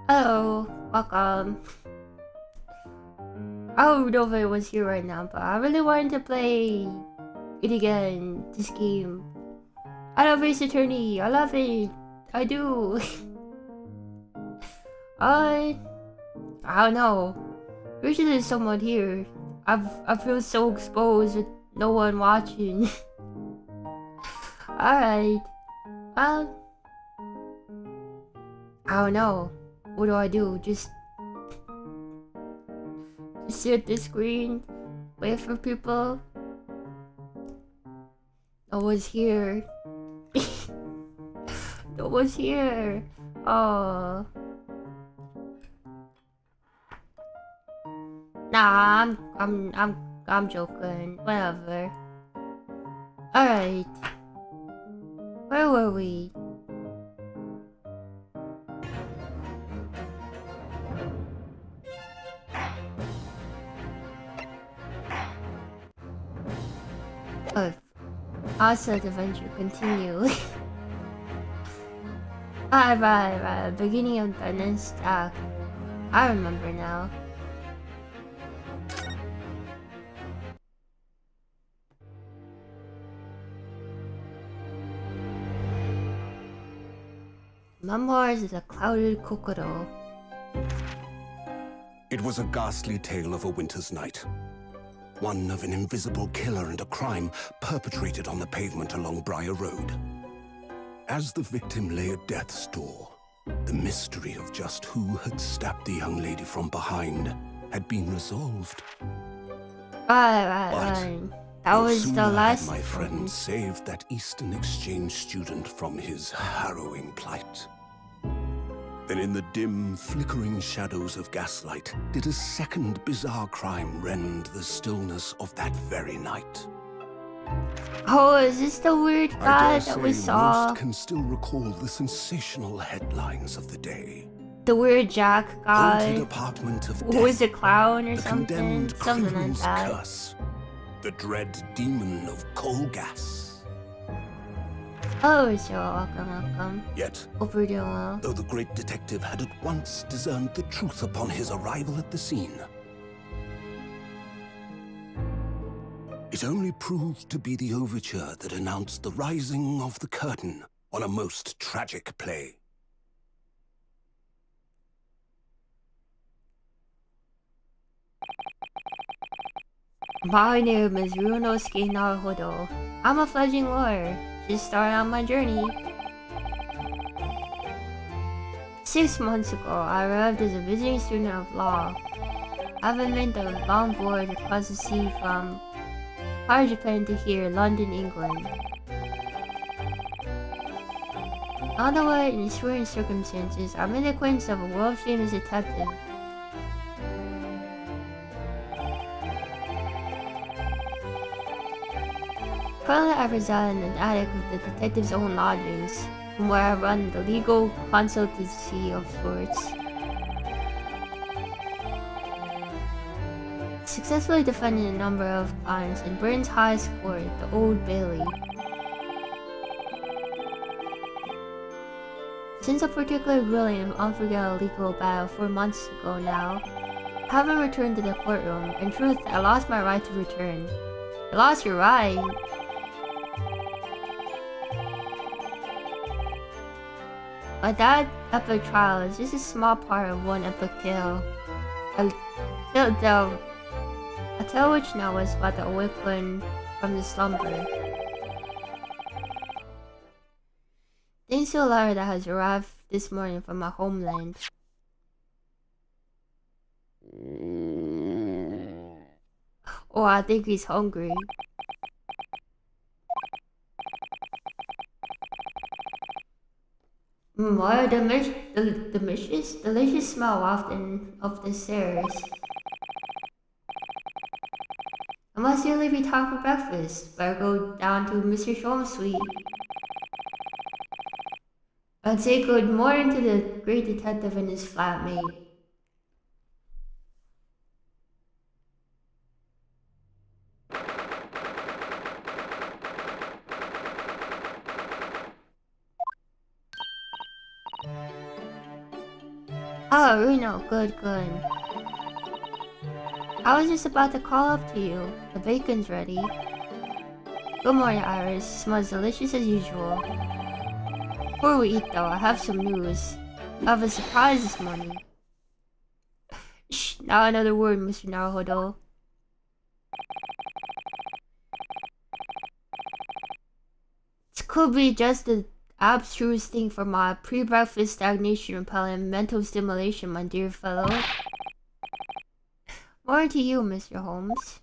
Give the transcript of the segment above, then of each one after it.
Hello, welcome. I don't know if it was here right now, but I really wanted to play it again. This game. I love Ace Attorney. I love it. I do. I don't know. Usually there's someone here. I feel so exposed with no one watching. Alright. I don't know. What do I do? Just sit at the screen, wait for people. No one's here. No one's here. Oh. Nah, I'm joking. Whatever. Alright. Where were we? Oh, Assa's adventure continue. Right. Beginning of the next act. I remember now. Memoirs of the Clouded Kokoro. It was a ghastly tale of a winter's night. One of an invisible killer and a crime perpetrated on the pavement along Briar Road. As the victim lay at death's door, the mystery of just who had stabbed the young lady from behind had been resolved. Right. That was the last my friend saved that Eastern Exchange student from his harrowing plight. Then in the dim, flickering shadows of gaslight, did a second bizarre crime rend the stillness of that very night. Oh, is this the weird guy that we saw? Most can still recall the sensational headlines of the day. The weird Jack guy. Haunted apartment of death. Who was a clown or The something? condemned Something like criminal's that. curse. The dread demon of coal gas. Oh, so welcome. Yet, Hope you're doing well. though the great detective had at once discerned the truth upon his arrival at the scene, it only proved to be the overture that announced the rising of the curtain on a most tragic play. My name is Runosuke Naruhodo. I'm a fledgling lawyer, just starting on my journey. 6 months ago, I arrived as a visiting student of law. Having made the long voyage across the sea from Paris, Japan to here, London, England. On the way, in strange circumstances, I made the acquaintance of a world-famous detective. Currently, I reside in an attic of the detective's own lodgings, from where I run the legal consultancy of sorts. Successfully defending a number of clients in Britain's highest court, the Old Bailey. Since a particularly grueling and unforgettable legal battle 4 months ago now, I haven't returned to the courtroom. In truth, I lost my right to return. You lost your right? But that epic trial is just a small part of one epic tale. A tale which now was about to awaken from the slumber. Thanks to a letter that has arrived this morning from my homeland. Oh, I think he's hungry. What a delicious smell wafting up the stairs. I must really be time for breakfast. Better go down to Mr. Shom's suite. And say good morning to the great detective and his flatmate. Oh, Reno, good. I was just about to call up to you. The bacon's ready. Good morning, Iris. Smells delicious as usual. Before we eat, though, I have some news. I have a surprise this morning. Shh, not another word, Mr. Naruhodo. It could be just the abstruse thing for my pre-breakfast stagnation repellent mental stimulation, my dear fellow. More to you, Mr. Holmes.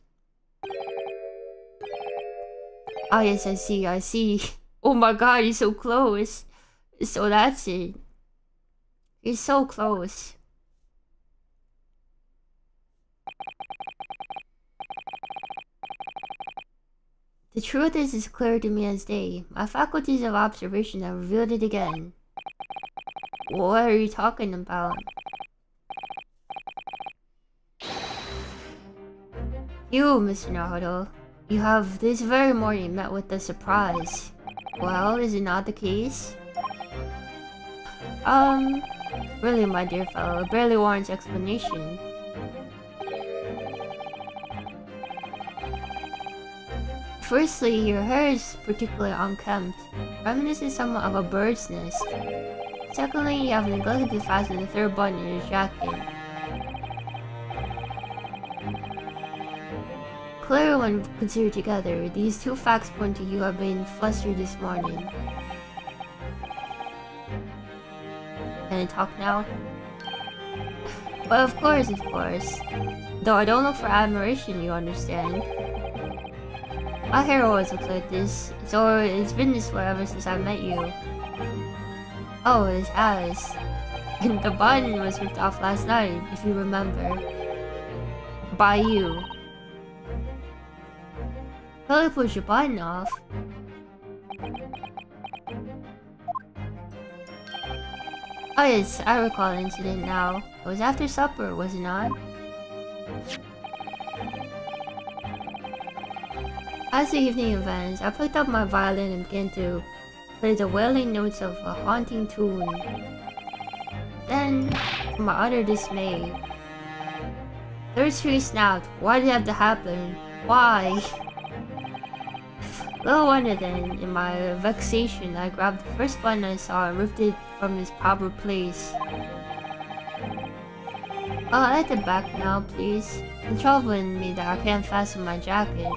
Ah, yes, I see. Oh my god, you're so close. So that's it. You're so close. The truth is as clear to me as day. My faculties of observation have revealed it again. What are you talking about? You, Mr. Naruto, you have this very morning met with a surprise. Well, is it not the case? Really, my dear fellow, it barely warrants explanation. Firstly, your hair is particularly unkempt, reminiscent somewhat of a bird's nest. Secondly, you have neglected to fasten the third button in your jacket. Clearly, when considered together, these two facts point to you have been flustered this morning. Can I talk now? Well, of course. Though I don't look for admiration, you understand. My hair always looks like this. It's been this way ever since I met you. Oh, it has. And the button was ripped off last night, if you remember. By you. Really push your button off. Oh yes, I recall the incident now. It was after supper, was it not? As the evening advanced, I picked up my violin and began to play the wailing notes of a haunting tune. Then, to my utter dismay, third string snapped. Why did it have to happen? Why? Little wonder then, in my vexation, I grabbed the first button I saw and ripped it from its proper place. Oh, I'd like the back now, please. It's troubling me that I can't fasten my jacket.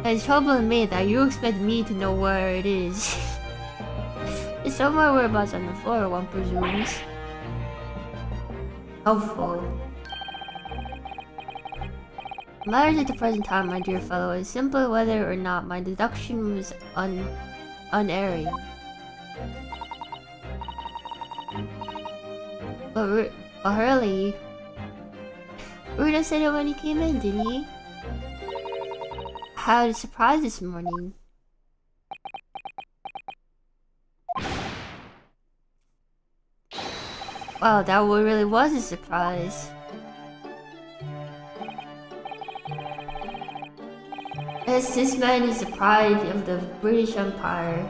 It's troubling me that you expect me to know where it is. It's somewhere whereabouts on the floor, one presumes. Helpful. Matters at the present time, my dear fellow, is simply whether or not my deduction was unerring. But Hurley... Ruda said it when he came in, didn't he? Had a surprise this morning. Wow, that really was a surprise. Yes, this man is the pride of the British Empire.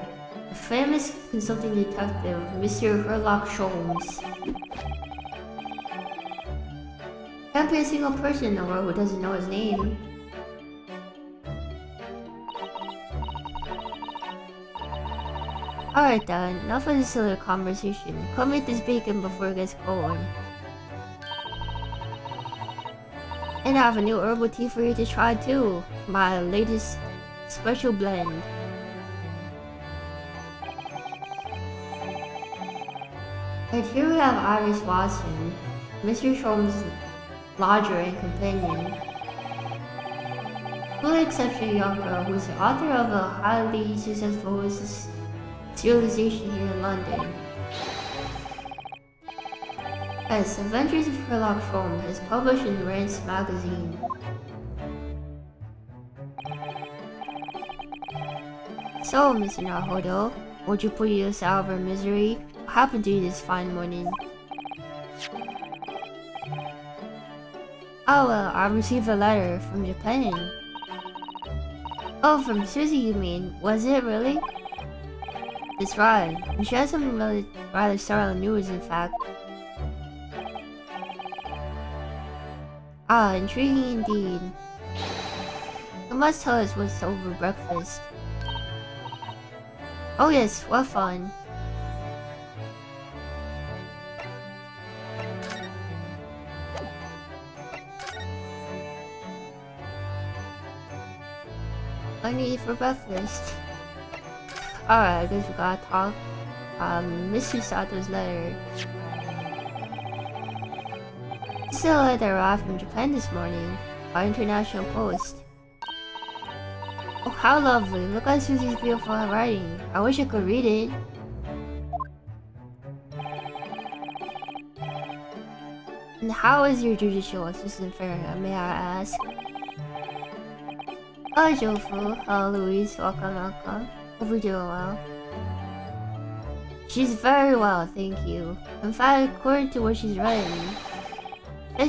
The famous consulting detective, Mr. Sherlock Holmes. Can't be a single person in the world who doesn't know his name. Alright then, enough of this silly conversation. Come eat this bacon before it gets cold. And I have a new herbal tea for you to try too. My latest special blend. And here we have Iris Watson, Mr. Sholmes' lodger and companion. Fully exceptional young girl who is the author of a highly successful serialization here in London. Yes, Adventures of Sherlock Holmes is published in Rance magazine. So, Mr. Naruhodo, won't you put us out of our misery? What happened to you this fine morning? Oh well, I received a letter from Japan. Oh, from Susie you mean? Was it really? That's right. And she has some rather startling news, in fact. Ah, intriguing indeed. You must tell us what's over breakfast. Oh yes, what fun. What do you eat for breakfast? Alright, I guess we gotta talk. Mr. Sato's letter. This is a letter that arrived from Japan this morning by International Post. Oh, how lovely. Look at Susie's beautiful handwriting. I wish I could read it. And how is your judicial assistant faring, may I ask? Hello, Jofu. Hello, Louise. Welcome, welcome. Hope you're doing well. She's very well, thank you. In fact, according to what she's written,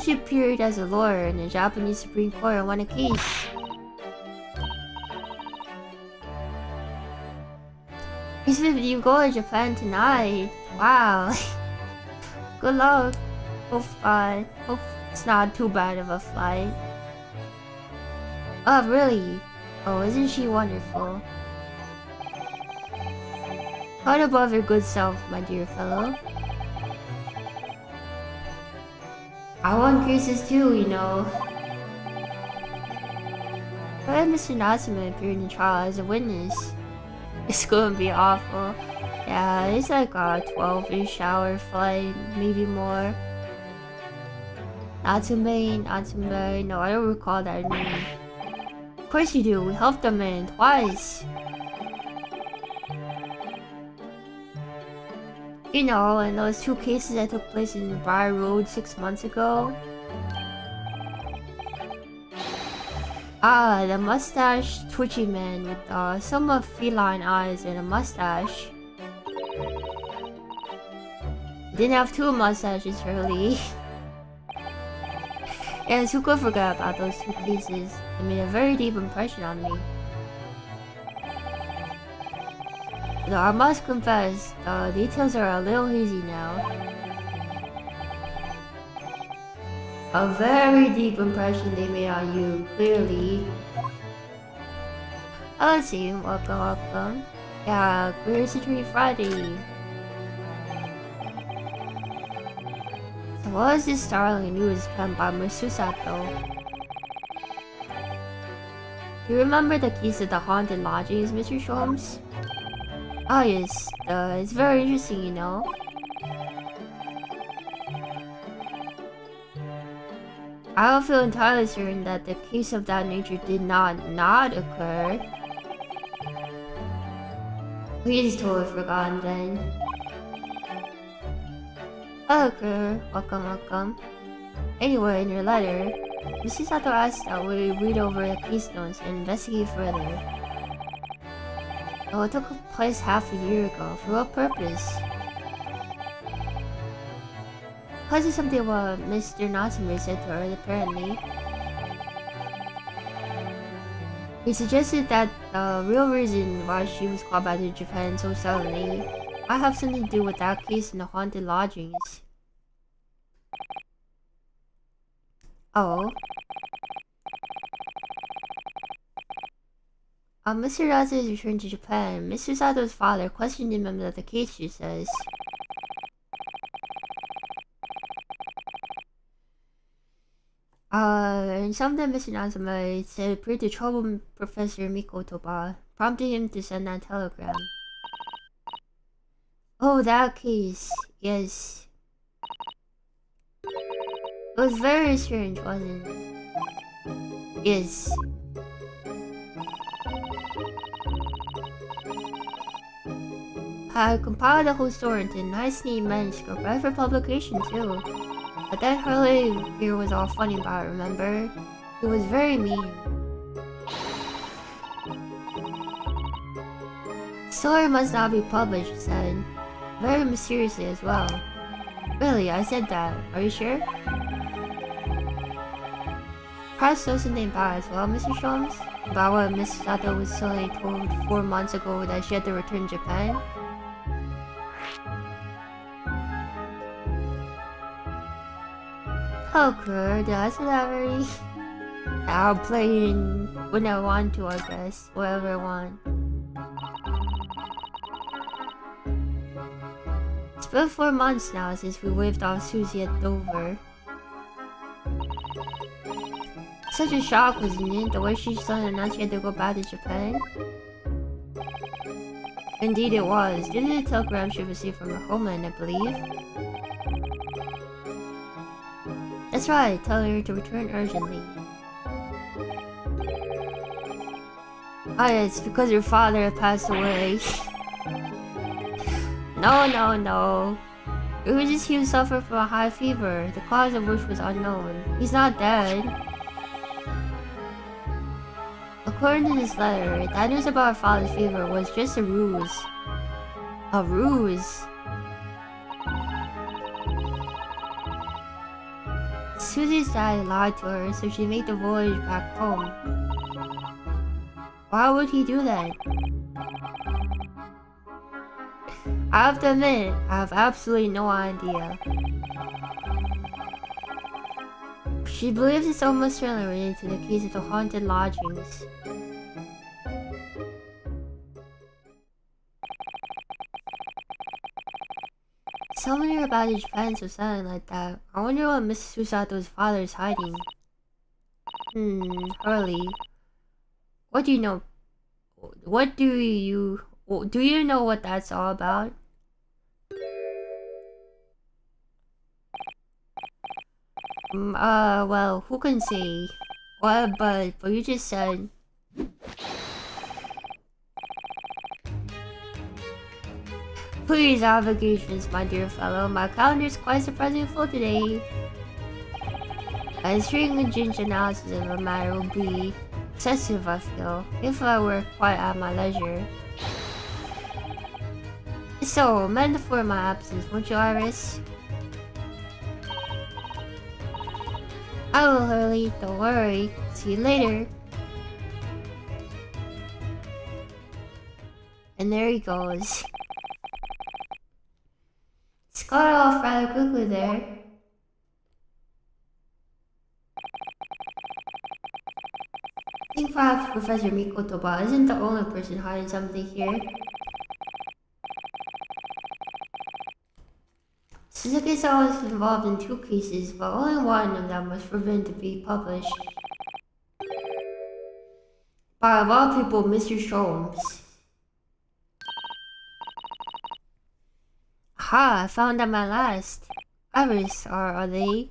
she appeared as a lawyer in the Japanese Supreme Court and won a case. He said you go to Japan tonight. Wow. Good luck. Hope it's not too bad of a flight. Oh, really? Oh, isn't she wonderful? Heart above your good self, my dear fellow. I won cases too, you know. But Mr. Natsume appeared in the trial as a witness. It's gonna be awful. Yeah, it's like a 12-ish hour flight, maybe more. Natsume, no, I don't recall that name. Of course you do, we helped them in twice. You know, in those 2 cases that took place in Briar Road 6 months ago. Ah, the mustache twitchy man with somewhat feline eyes and a mustache. Didn't have 2 mustaches, really. Yes, who could forget about those 2 cases? They made a very deep impression on me. Though I must confess, the details are a little hazy now. A very deep impression they made on you, clearly. Oh, let's see, welcome. Yeah, Queer Treat Friday. So what is this startling news penned by Mr. Sato? Do you remember the keys to the haunted lodgings, Mr. Sholmes? Oh yes, it's very interesting, you know. I don't feel entirely certain that the case of that nature did not occur. Please totally forgotten then. Okay, welcome. Anyway, in your letter, Mrs. Sato asked that we read over the case notes and investigate further. Oh, it took place half a year ago. For what purpose? Because of something what Mr. Natsume said to her, apparently. He suggested that the real reason why she was called back to Japan so suddenly might have something to do with that case in the haunted lodgings. Oh. Mr. Natsume's return to Japan, Mr. Sato's father questioned him about the case, she says. And something Mr. Natsume said appeared to trouble Professor Mikotoba, prompting him to send that telegram. Oh, that case. Yes. It was very strange, wasn't it? Yes. I compiled the whole story into a nice neat manuscript, ready for publication too. But that Harley here was all funny about it, remember? He was very mean. Story must not be published, he said. Very mysteriously as well. Really, I said that. Are you sure? Perhaps there's something about it as well, Mr. Sholmes? About what Miss Sato was suddenly told 4 months ago that she had to return to Japan? Okay, that's not very... I'll play in when I want to, I guess. Whatever I want. It's been 4 months now since we waved off Susie at Dover. Such a shock, wasn't it? The way she suddenly announced she had to go back to Japan. Indeed it was. Due to the telegram she received from her homeland, I believe. That's right, tell her to return urgently. Oh yeah, it's because your father passed away. No. It was just he was suffering from a high fever, the cause of which was unknown. He's not dead. According to this letter, that news about our father's fever was just a ruse. A ruse? Susie's dad lied to her, so she made the voyage back home. Why would he do that? I have to admit, I have absolutely no idea. She believes it's almost certainly related to the case of the haunted lodgings. Someone heard about the Japan so sudden like that. I wonder what Mrs. Susato's father is hiding. Hurley. What do you know? What do you know what that's all about? Well, who can say? Well, but you just said. Please, I have engagements, my dear fellow. My calendar is quite surprisingly full today. A stringent analysis of a matter would be excessive, I feel, if I were quite at my leisure. So, mend for my absence, won't you, Iris? I will, Hurley, don't worry. See you later. And there he goes. It's got off rather quickly there. I think perhaps Professor Mikotoba isn't the only person hiding something here. Suzuki-san was involved in 2 cases, but only one of them was forbidden to be published. By of all people, Mr. Sholmes. Aha, I found them at last. Iris, are they?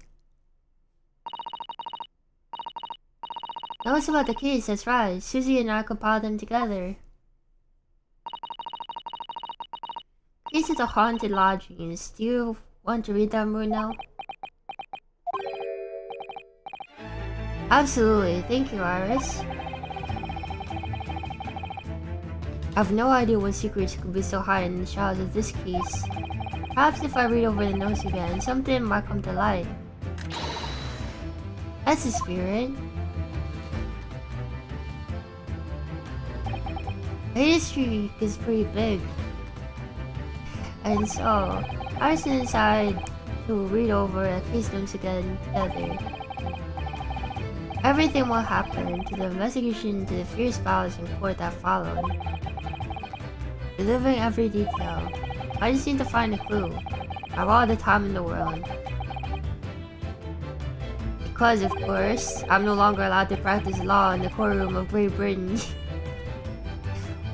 Notes about the case, that's right. Susie and I compiled them together. Case of the haunted lodgings. Do you want to read them right now? Absolutely, thank you, Iris. I have no idea what secrets could be so hidden in the shadows of this case. Perhaps if I read over the notes again, something might come to light. That's the spirit. The history is pretty big. And so, I decided to read over the case notes again together. Everything what happened to the investigation to the fierce battles in court that followed. Delivering every detail. I just need to find a clue. I have all the time in the world. Because, of course, I'm no longer allowed to practice law in the courtroom of Great Britain.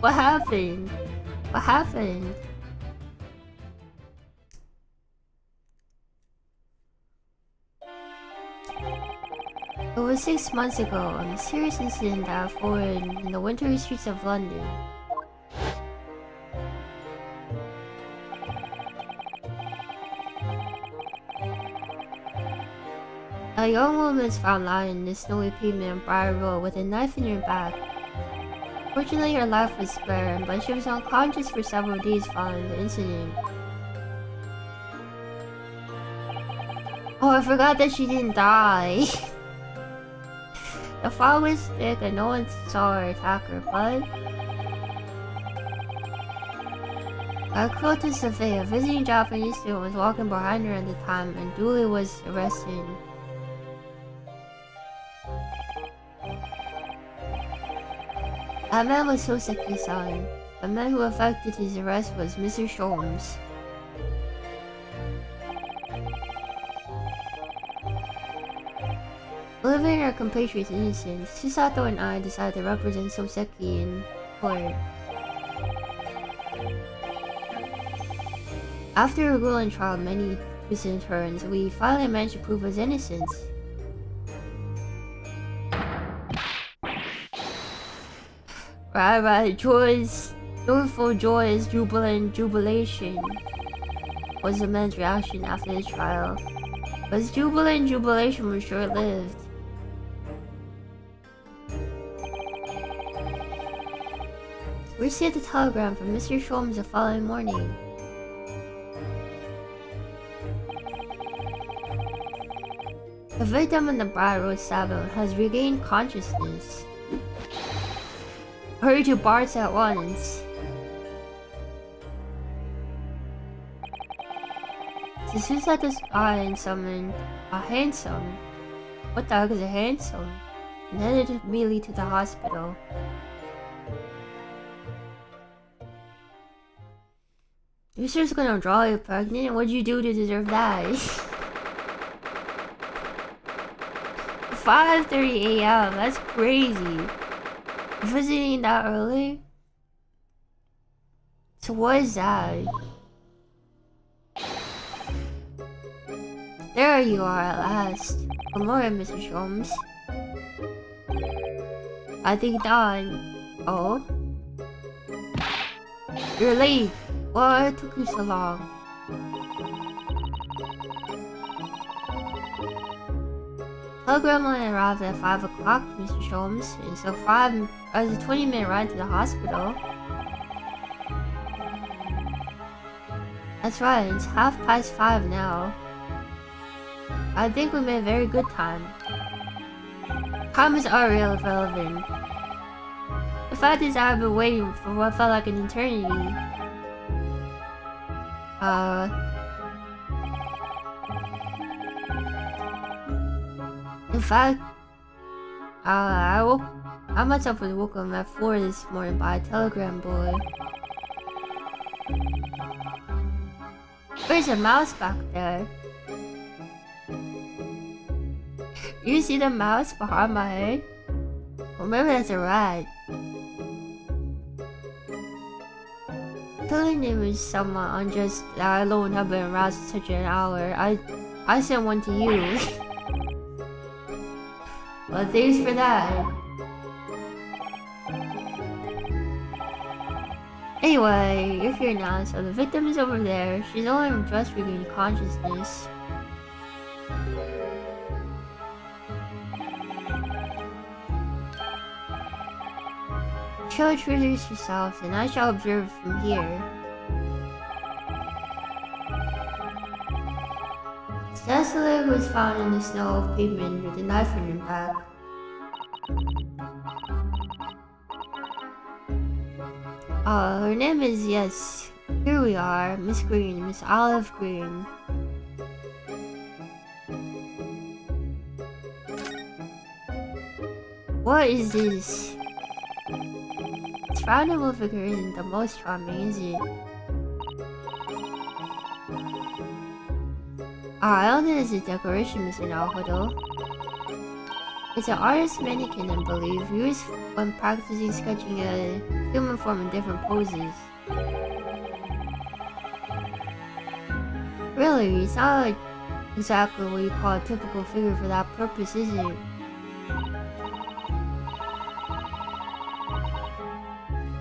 What happened? What happened? It was 6 months ago, a mysterious incident that unfolded in the wintry streets of London. A young woman is found lying in the snowy pavement on Briar Road with a knife in her back. Fortunately, her life was spared, but she was unconscious for several days following the incident. Oh, I forgot that she didn't die. The fire was thick and no one saw her attack her, but... A cruel twist of fate, a visiting Japanese student was walking behind her at the time and duly was arrested. That man was Soseki-san. The man who effected his arrest was Mr. Sholmes. Believing our compatriot's innocence, Chisato and I decided to represent Soseki in court. After a grueling trial of many twists and turns, we finally managed to prove his innocence. Right, joyful, joyous, jubilant, jubilation was the man's reaction after the trial. But his jubilant jubilation was short-lived. We received a telegram from Mr. Sholmes the following morning. The victim in the Briar Road stabbing has regained consciousness. Hurry to Bart's at once. Susato's eye and summoned a handsome. What the heck is a handsome? And headed immediately to the hospital. You're just gonna draw you pregnant? What'd you do to deserve that? 5:30 a.m. That's crazy. Visiting that early? So what is that? There you are at last. Good morning, Mr. Sholmes. I think not. Oh? You're late. Why took you so long? Telegram only arrived at 5 o'clock, Mr. Sholmes, and so 5 as a 20-minute ride to the hospital. That's right, it's 5:30 now. I think we made very good time. Time is irrelevant. The fact is I've been waiting for what felt like an eternity. In fact, I myself was woken at 4 this morning by a telegram boy. There's a mouse back there. You see the mouse behind my head? Well, maybe that's a rat. Telling it was somewhat unjust that I alone have been aroused at such an hour. I sent one to you. Well, thanks for that. Anyway, you're here now, so the victim is over there. She's only just regaining consciousness. Shall introduce yourself, and I shall observe from here. Cecily was found in the snow pavement with a knife in her back. Her name is, yes, here we are, Miss Green, Miss Olive Green. What is this? This roundable figure isn't the most charming, is it? I don't think it's a decoration, Mr. Naruto. It's an artist's mannequin, I believe, used when practicing sketching a human form in different poses. Really, it's not like exactly what you call a typical figure for that purpose, is it?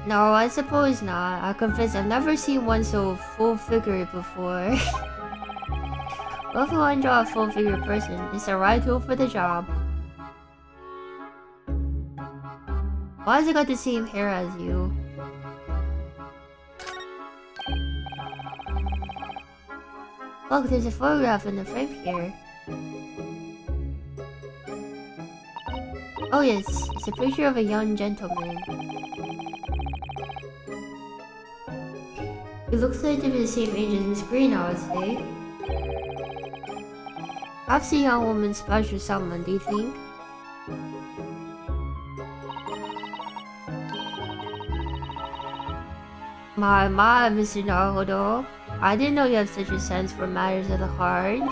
No, I suppose not. I confess I've never seen one so full-figured before. Well, if you want to draw a full-figured person, it's the right tool for the job. Why has it got the same hair as you? Look, there's a photograph in the frame here. Oh yes, it's a picture of a young gentleman. He looks like to be the same age as Miss Green, I would say. Perhaps a young woman splashed with someone, do you think? My, Mr. Naruto. I didn't know you have such a sense for matters of the heart.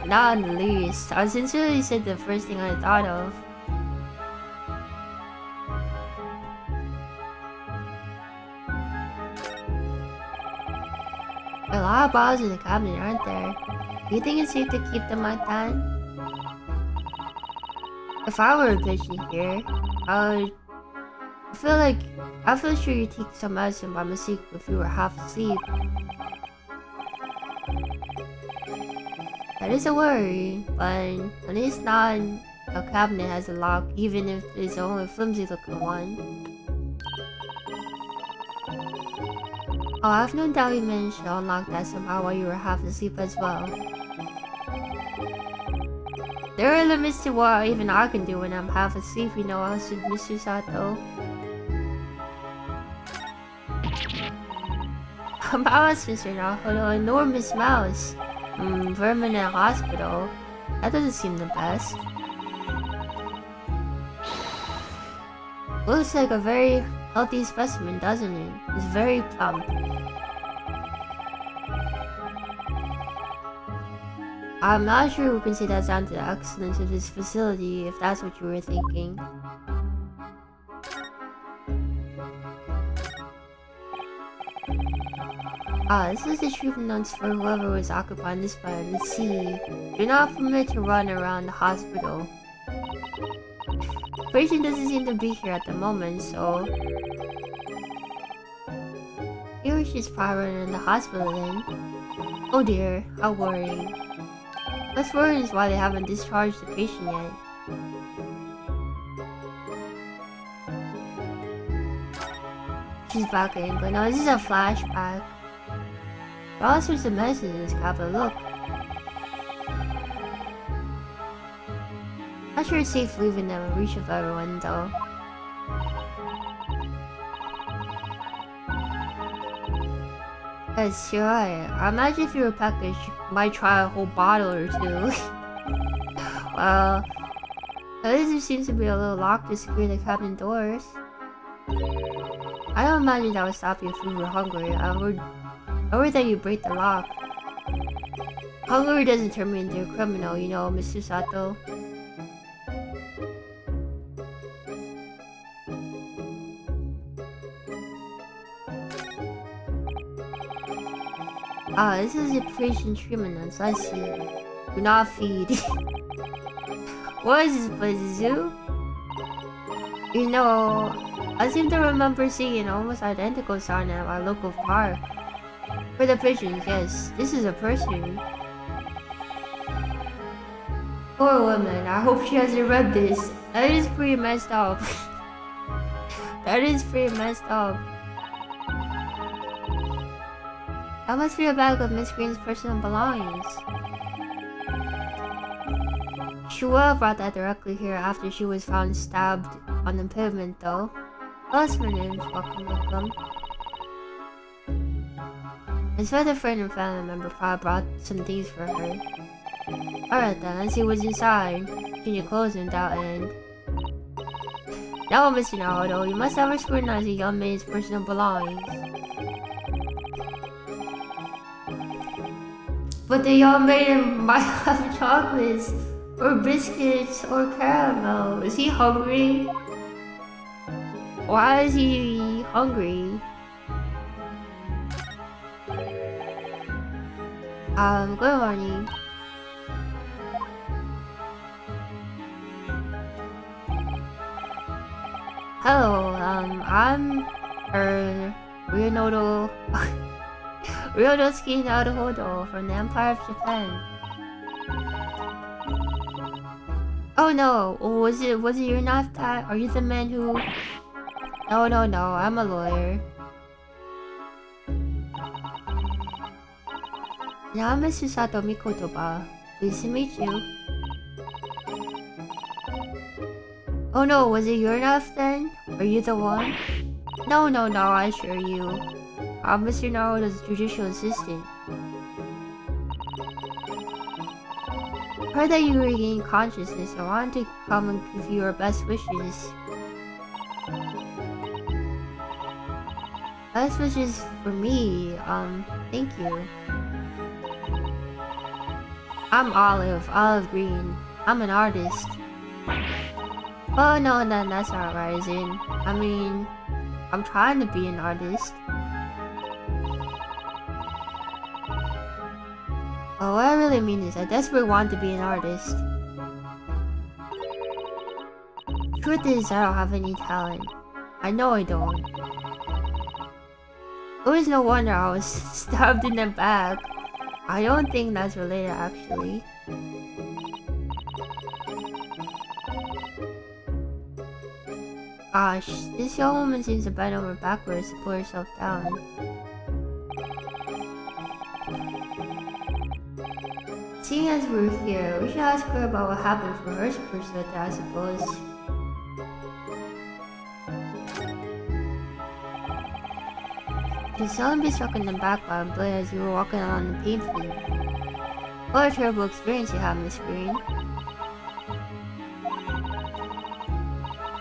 Not in the least. I sincerely said the first thing I thought of. There are a lot of bottles in the cabinet, aren't there? Do you think it's safe to keep them like that? If I were a patient here, I feel sure you'd take some medicine by mistake if you were half asleep. That is a worry, but at least not a cabinet has a lock, even if it's only a flimsy looking one. Oh, I've no doubt you managed to unlock that somehow while you were half asleep as well. There are limits to what even I can do when I'm half asleep, you know, Mr. Sato. A mouse, Mr. Naruto, an enormous mouse. Vermin in a hospital. That doesn't seem the best. Looks like a very healthy specimen, doesn't it? It's very plump. I'm not sure we can say that's down to the excellence of this facility, if that's what you were thinking. This is the treatment notes for whoever was occupying this bed. Let's see. You're not permitted to run around the hospital. The patient doesn't seem to be here at the moment, so... Here she's probably running in the hospital then. Oh dear, how worrying. What's worrying is why they haven't discharged the patient yet. She's back in, but no, this is a flashback. There are all sorts of medicine in this cabinet, look. Not sure it's safe leaving them in reach of everyone, though. Yes, you're right. I imagine if you were packaged, you might try a whole bottle or two. Well, at least there seems to be a little lock to secure the cabin doors. I don't imagine that would stop you if you were hungry. I worry that you break the lock. Hunger doesn't turn me into a criminal, you know, Mr. Sato. This is the patient treatment notes. I see. Do not feed. What is this place, a zoo? You know, I seem to remember seeing an almost identical sign at our local park. For the pigeons, yes. This is a person. Poor woman, I hope she hasn't read this. That is pretty messed up. That is pretty messed up. That must be a bag of Miss Green's personal belongings. She would have brought that directly here after she was found stabbed on the pavement, though. Plus, my name's welcome with them. His other friend and family member probably brought some things for her. Alright then, let's see what's inside. Can you close them without end? Now, Mr. Naruto, you must never scrutinize a young maid's personal belongings. But the young maiden might have chocolates, or biscuits, or caramel. Is he hungry? Why is he hungry? Good morning. Hello, I'm Ryunodo Ryunosuke Naruhodo from the Empire of Japan. Oh no, was it your not that? Are you the man who... No, I'm a lawyer. Now I'm Mr. Sato Mikotoba. Pleased to meet you. Oh no, was it your enough then? Are you the one? No, I assure you. I'm Mr. Naruto's judicial assistant. Heard that you regained consciousness. I wanted to come and give you your best wishes. Best wishes for me. Thank you. I'm olive green. I'm an artist. Oh no, that's not rising. I mean, I'm trying to be an artist. Oh, what I really mean is I desperately want to be an artist. Truth is, I don't have any talent. I know I don't. It was no wonder I was stabbed in the back. I don't think that's related actually. Gosh, this young woman seems to bend over backwards to pull herself down. Seeing as we're here, we should ask her about what happened from her perspective, I suppose. You seldom be struck in the back by a blade as you were walking along the pavement. What a terrible experience you had, Miss Green.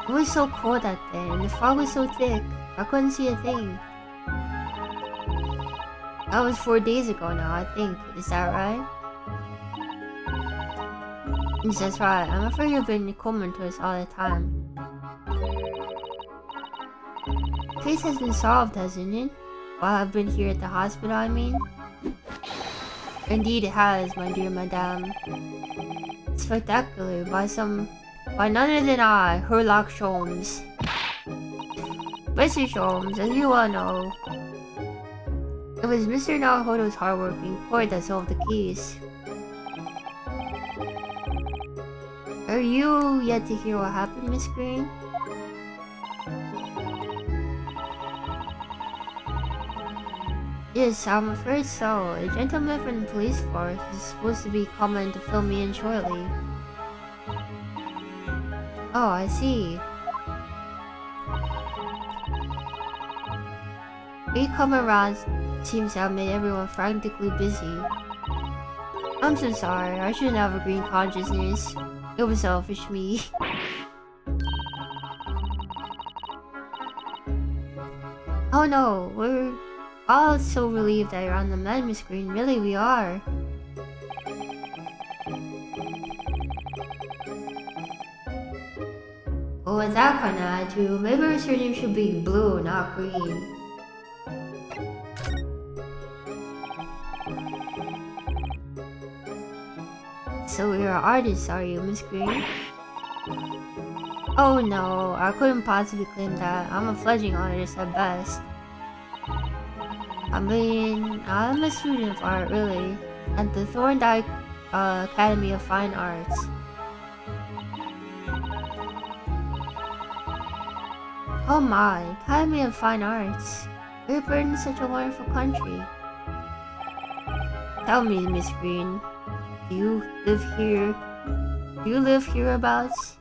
It was so cold that day, and the fog was so thick, I couldn't see a thing. That was 4 days ago now, I think. Is that right? Yes, that's right. I'm afraid you've been comatose all the time. The case has been solved, hasn't it? While I've been here at the hospital, I mean? Indeed it has, my dear madame. Spectacular, by none other than I, Herlock Sholmes. Mr. Sholmes, as you all know, it was Mr. Naruhodo's hardworking core that solved the case. Are you yet to hear what happened, Miss Green? Yes, I'm afraid so. A gentleman from the police force is supposed to be coming to fill me in shortly. Oh, I see. Me coming around seems to have made everyone frantically busy. I'm so sorry, I shouldn't have a green consciousness. It was selfish me. Oh no, we're all so relieved that you're on the mend, Miss Green. Really, we are. Well, with that kind of attitude, maybe our surname should be blue, not green. So you're an artist, are you, Miss Green? Oh no, I couldn't possibly claim that. I'm a fledgling artist at best. I mean, I'm a student of art, really, at the Thorndike Academy of Fine Arts. Oh my, Academy of Fine Arts. We're born in such a wonderful country. Tell me, Miss Green, do you live here? Do you live hereabouts?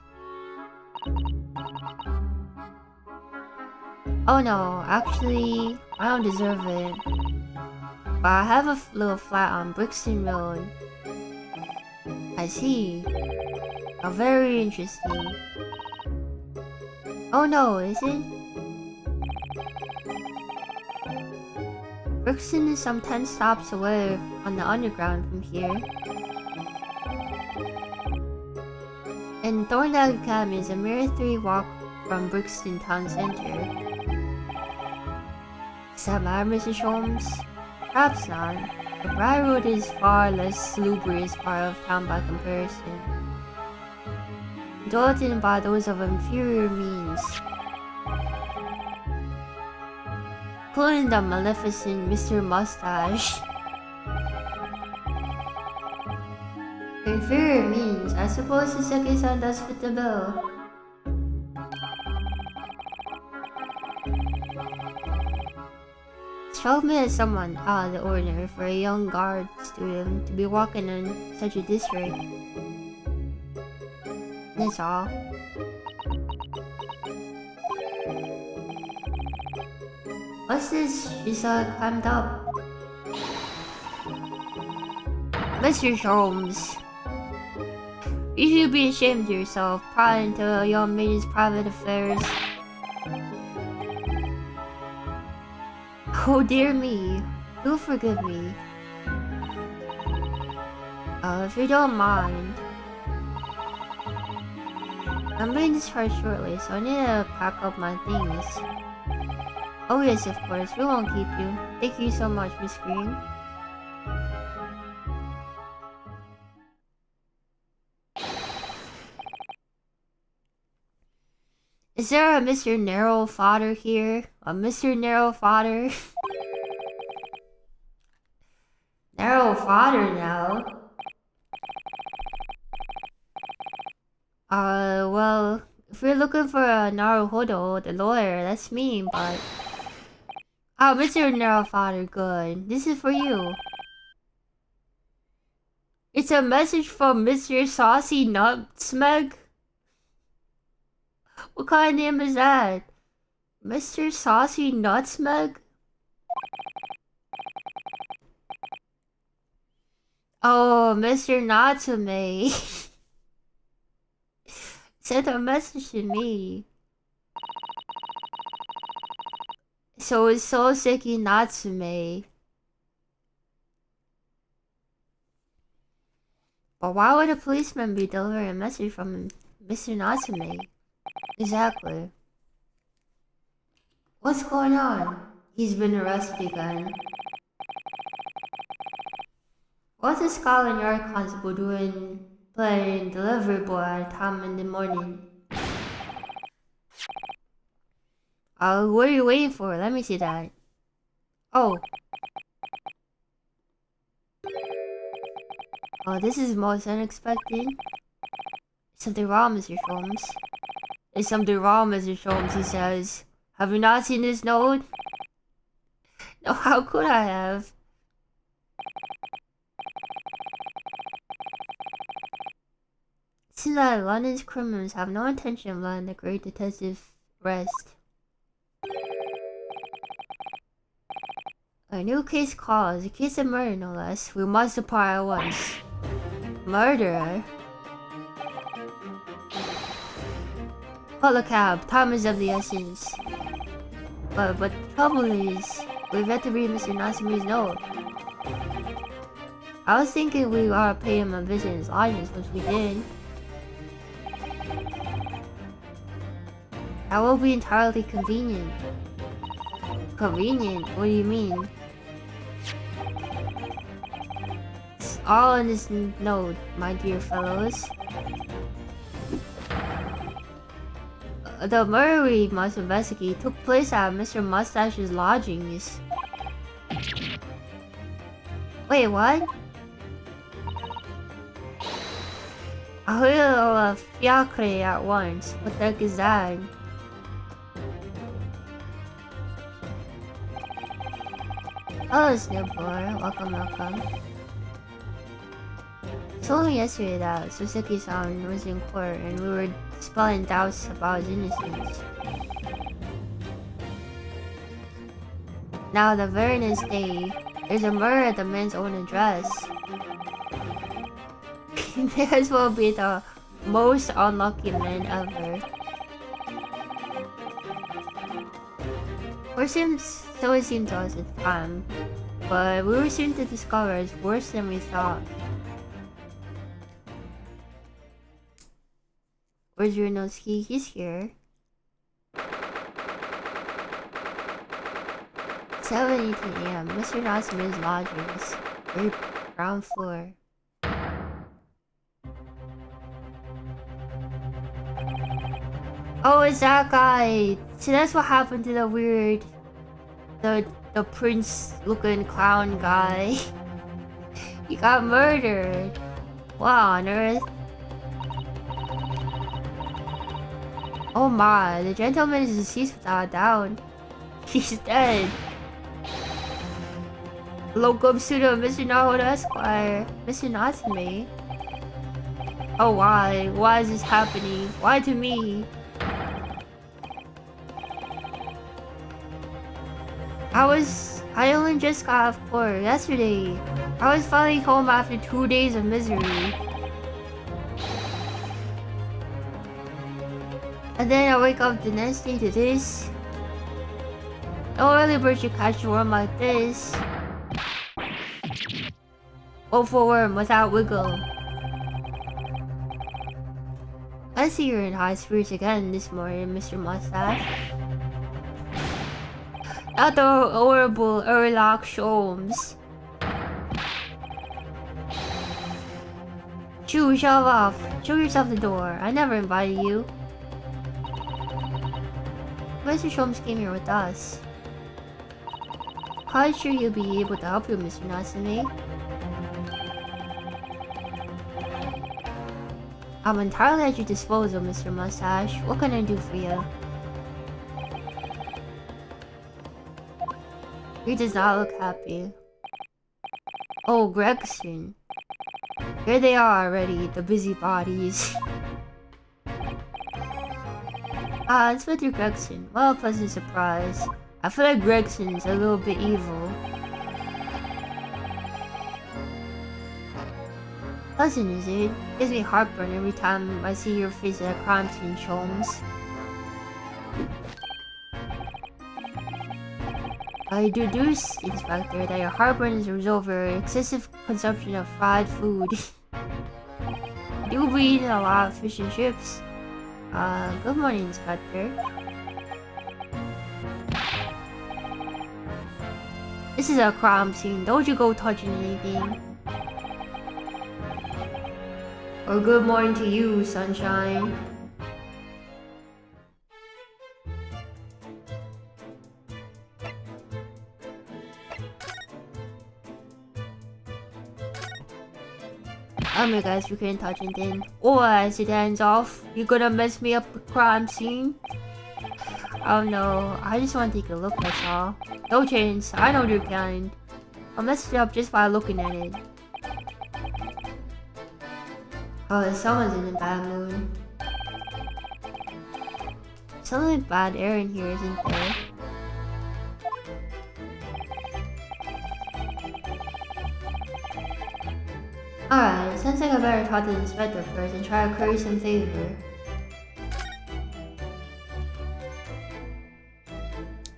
Oh no, actually, I don't deserve it. But I have a little flat on Brixton Road. I see. How very interesting. Oh no, is it? Brixton is some 10 stops away on the underground from here. And Thorndike Academy is a mere 3 walk from Brixton Town Center. Does that matter, Mrs. Sholmes? Perhaps not. The Briar Road is far less salubrious part of town by comparison. Dwelt in by those of inferior means, including the maleficent Mr. Mustache. Inferior means, I suppose the second does fit the bill. Struck me as someone out of the ordinary for a young guard student to be walking in such a district. That's all. What's this? She climbed up. Mr. Sholmes, you should be ashamed of yourself, prying into a young maiden's private affairs. Oh dear me. Do forgive me. If you don't mind. I'm being discharged shortly, so I need to pack up my things. Oh yes, of course. We won't keep you. Thank you so much, Miss Green. Is there a Mr. Narrow Fodder here? A Mr. Narrow Fodder? Narrow Fodder now? Well, if we're looking for a Naruhodo, the lawyer, that's me, but... Oh, Mr. Narrow Fodder, good. This is for you. It's a message from Mr. Saucy Nutsmeg? What kind of name is that? Mr. Saucy Nutsmeg? Oh, Mr. Natsume. Sent a message to me. So it's Soseki Natsume. But why would a policeman be delivering a message from Mr. Natsume? Exactly. What's going on? He's been arrested again. What's the Scotland Yard constable doing playing delivery boy at a time in the morning? What are you waiting for? Let me see that. Oh. Oh, this is most unexpected. Something wrong, Mr. Sholmes. There's something wrong, Mr. Sholmes, he says. Have you not seen this note? No, how could I have? It seems that London's criminals have no intention of letting the great detective rest. A new case calls, a case of murder no less. We must depart at once. Murderer? Call a cab, time is of the essence. But trouble is, we've yet to read Mr. Natsume's note. I was thinking we ought to pay him a visit in his lodgings, which we did. That will be entirely convenient. Convenient? What do you mean? It's all in this note, my dear fellows. The murder we must investigate took place at Mr. Mustache's lodgings. Wait, what? I will a fiacre at once. What the heck is that? Hello, Snibbler. Welcome, welcome. It's only yesterday that Suzuki-san was in court and we were dispelling doubts about his innocence. Now, the very next day, there's a murder at the man's own address. This will be the most unlucky man ever. Or so it seemed to us at the time, but we were soon to discover it's worse than we thought. Where's Yurinosuke? He's here. 7:18 AM. Mr. Natsume's lodgings. Ground floor. Oh, it's that guy. See, that's what happened to the weird, the prince-looking clown guy. He got murdered. What on earth? Oh my, the gentleman is deceased without a doubt. He's dead. Locum pseudo Mr. Naruto Esquire. Mr. Natsume. Oh why? Why is this happening? Why to me? I only just got off court yesterday. I was finally home after 2 days of misery. And then I wake up the next day to this. No early bird should catch a worm like this. Go for worm without wiggle. I see you're in high spirits again this morning, Mr. Mustache. Not the horrible Erlock Sholmes. Shoo, shove off. Show yourself the door. I never invited you. Mr. Sholmes came here with us. Quite sure he'll be able to help you, Mr. Natsume. I'm entirely at your disposal, Mr. Mustache. What can I do for you? He does not look happy. Oh, Gregson. Here they are already, the busybodies. Inspector Gregson. Well, a pleasant surprise. I feel like Gregson's a little bit evil. Pleasant, is it? Gives me heartburn every time I see your face at a crime scene, Sholmes. I deduce, Inspector, that your heartburn is a result of your excessive consumption of fried food. You'll be eating a lot of fish and chips. Good morning, Inspector. This is a crime scene. Don't you go touching anything. Or good morning to you, sunshine. Guys, you can't touch anything. Or as it ends off, you're gonna mess me up a crime scene. Oh no, I just want to take a look, that's all. No chance, I know your kind. I'll mess it up just by looking at it. Oh, someone's in a bad mood. Something bad air in here, isn't there? Alright, sounds like I better talk to the inspector first and try to curry some favor.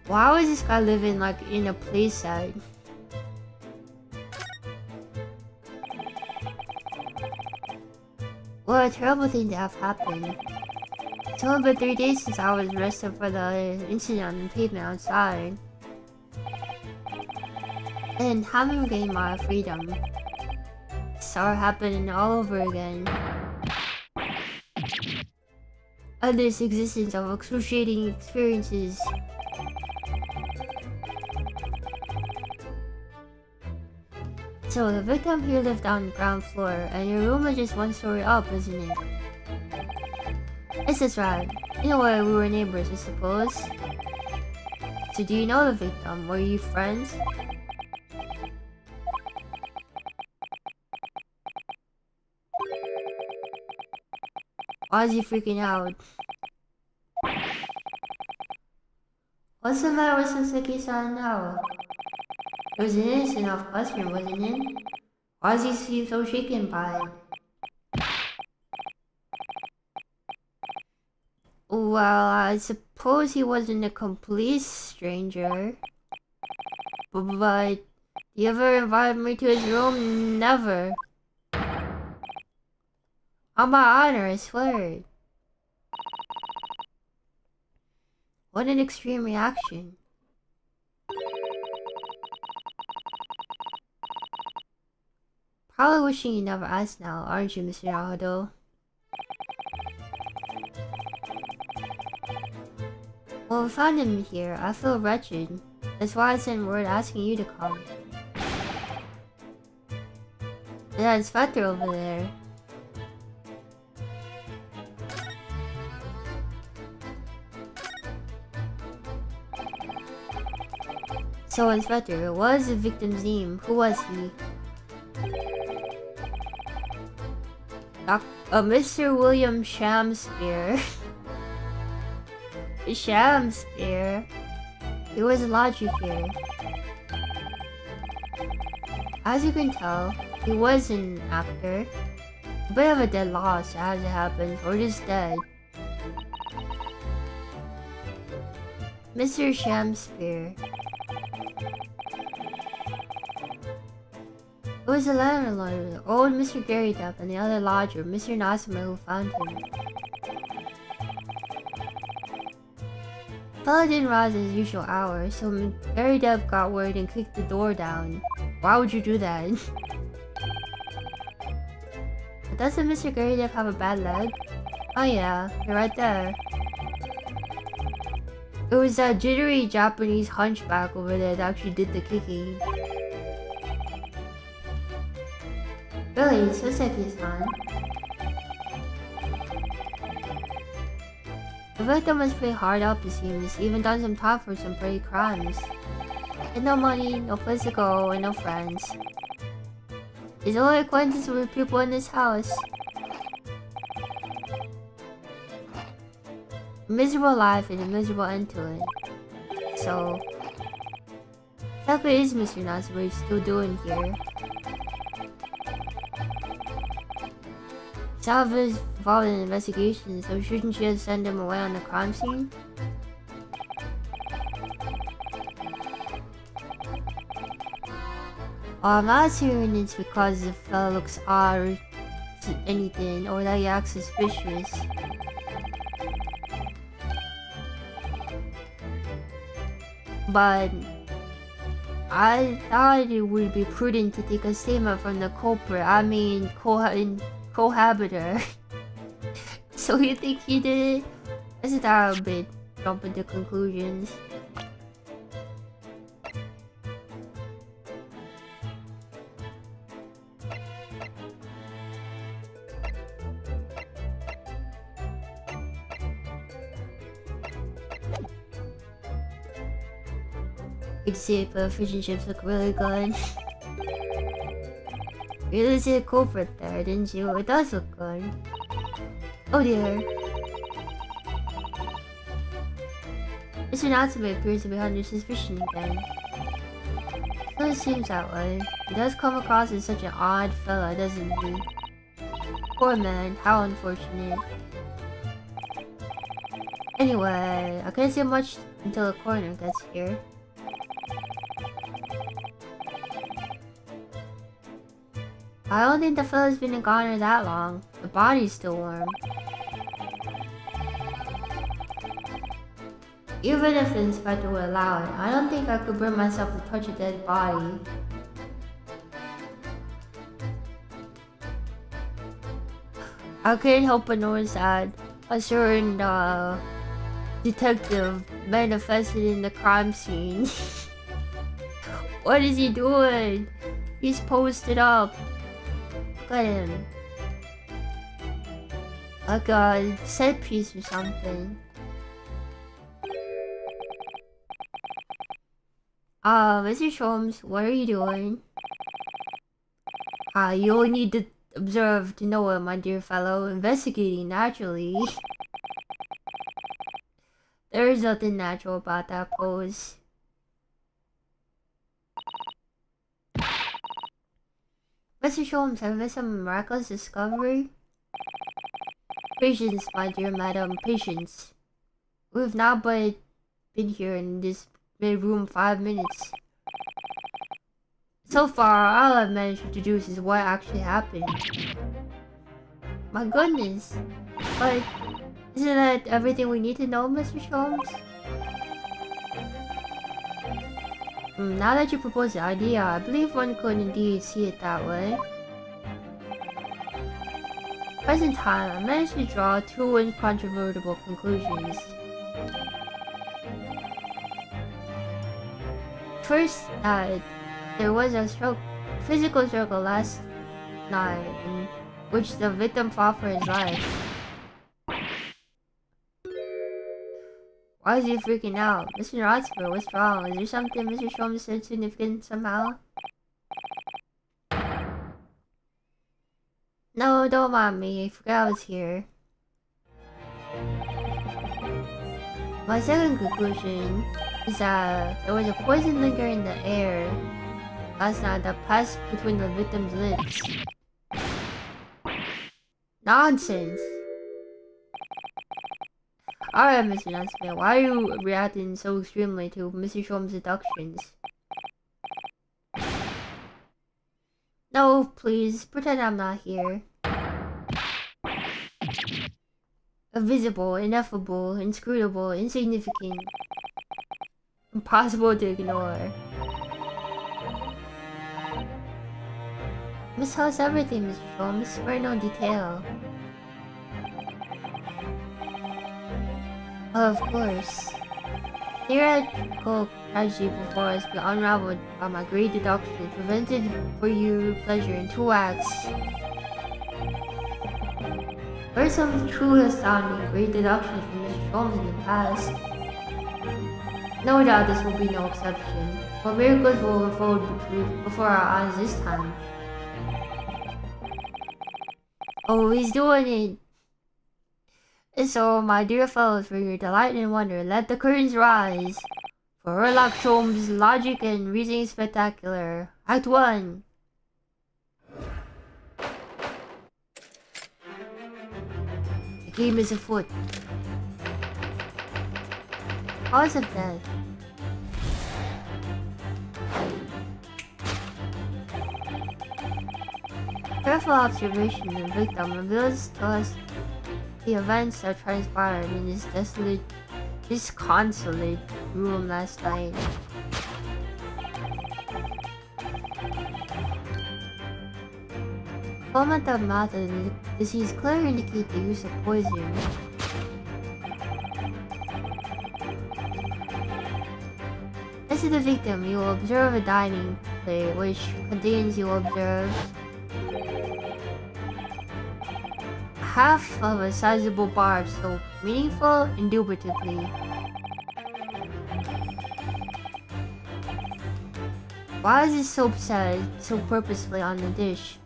Why is this guy living like in a playset? What a terrible thing to have happen. It's only been 3 days since I was arrested for the incident on the pavement outside. And haven't regained my freedom. Start happening all over again. And this existence of excruciating experiences. So the victim here lived on the ground floor, and your room is just 1 story up, isn't it? Yes, that's right. In a way, we were neighbors, I suppose. So do you know the victim? Were you friends? Why is he freaking out? What's the matter with Sasaki-san now? It was an innocent enough question, wasn't it? Why does he seem so shaken by it? Well, I suppose he wasn't a complete stranger. But you ever invited me to his room? Never. On my honor, I swear. What an extreme reaction. Probably wishing you never asked now, aren't you, Mr. Naruto? Well, we found him here. I feel wretched. That's why I sent word asking you to come. That inspector over there. So, Inspector, what is the victim's name? Who was he? Mr. William Shamspeare. Shamspeare? He was a logic here. As you can tell, he was an actor. A bit of a dead loss as it happens, or just dead. Mr. Shakespeare. It was the landlord, old Mr. Gary Depp, and the other lodger, Mr. Nasima, who found him. The fella didn't rise at his usual hour, so Gary Depp got worried and kicked the door down. Why would you do that? Doesn't Mr. Gary Depp have a bad leg? Oh yeah, you're right there. It was that jittery Japanese hunchback over there that actually did the kicking. Really, Soseki-san. The victim was pretty hard up, it seems, even done some time for some pretty crimes. Had no money, no place to go, and no friends. His only acquaintances were people in this house. A miserable life and a miserable end to it. So, what is Mr. Nasri still doing here? Salva is involved in an investigation, so shouldn't you send him away on the crime scene? I'm not assuming it's because the fella looks odd or anything, or that he acts suspicious. But I thought it would be prudent to take a statement from the culprit, cohabiter. So you think he did it? Isn't that a bit jumping to conclusions? You can see it, but fish and chips look really good. You really see a culprit there, didn't you? It does look good. Oh dear. Mr. Natsume appears to be under suspicion again. So it seems that way. He does come across as such an odd fella, doesn't he? Poor man, how unfortunate. Anyway, I can't say much until the coroner gets here. I don't think the fella's been a goner that long. The body's still warm. Even if the inspector would allow it, I don't think I could bring myself to touch a dead body. I couldn't help but notice that a certain detective manifested in the crime scene. What is he doing? He's posted up. Look at him. Like a set piece or something. Mr. Sholmes, what are you doing? You only need to observe to know it, my dear fellow. Investigating, naturally. There is nothing natural about that pose. Mr. Sholmes, have you made some miraculous discovery? Patience, my dear madam, patience. We've now but been here in this room 5 minutes. So far, all I've managed to deduce is what actually happened. My goodness. But isn't that everything we need to know, Mr. Sholmes? Now that you propose the idea, I believe one could indeed see it that way. Present time, I managed to draw two incontrovertible conclusions. First, that there was a physical struggle last night in which the victim fought for his life. Why is he freaking out? Mr. Rotsburg, what's wrong? Is there something Mr. Sholmes said significant somehow? No, don't mind me. I forgot I was here. My second conclusion is that there was a poison liquor in the air last night that passed between the victim's lips. Nonsense! Alright, Mr. Dunsmith, why are you reacting so extremely to Mr. Sholmes' deductions? No, please, pretend I'm not here. Invisible, ineffable, inscrutable, insignificant. Impossible to ignore. Miss tell us everything, Mr. Sholmes. Spare no detail. Of course. Theoretical tragedy before us be unraveled by my great deduction, prevented for your pleasure in 2 acts. There are some truly astounding great deductions from Mr. Sholmes in the past. No doubt this will be no exception, but miracles will unfold before our eyes this time. Oh, he's doing it! And so, my dear fellows, for your delight and wonder, let the curtains rise. For Sherlock Holmes' logic and reasoning spectacular. Act 1. The game is afoot. Cause of death. Careful observation of the victim reveals to us the events that transpired in this disconsolate room last night. Foam at the mouth of the disease clearly indicate the use of poison. As to the victim, you will observe a dining plate which contains, you will observe, half of a sizable bar of soap. Meaningful, indubitably. Why is this soap set so purposefully on the dish?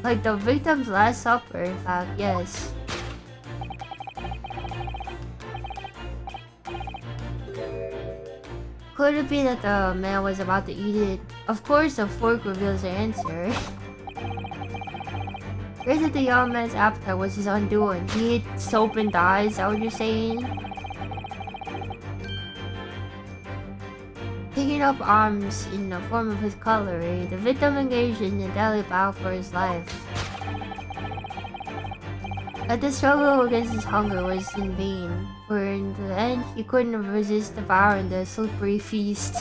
Like the victim's last supper, in fact, yes. Could it be that the man was about to eat it? Of course, the fork reveals the answer. Granted, the young man's appetite was his undoing. He ate soap and died, is that what you're saying? Picking up arms in the form of his cutlery, the victim engaged in a deadly battle for his life. But the struggle against his hunger was in vain, for in the end he couldn't resist devouring the slippery feast.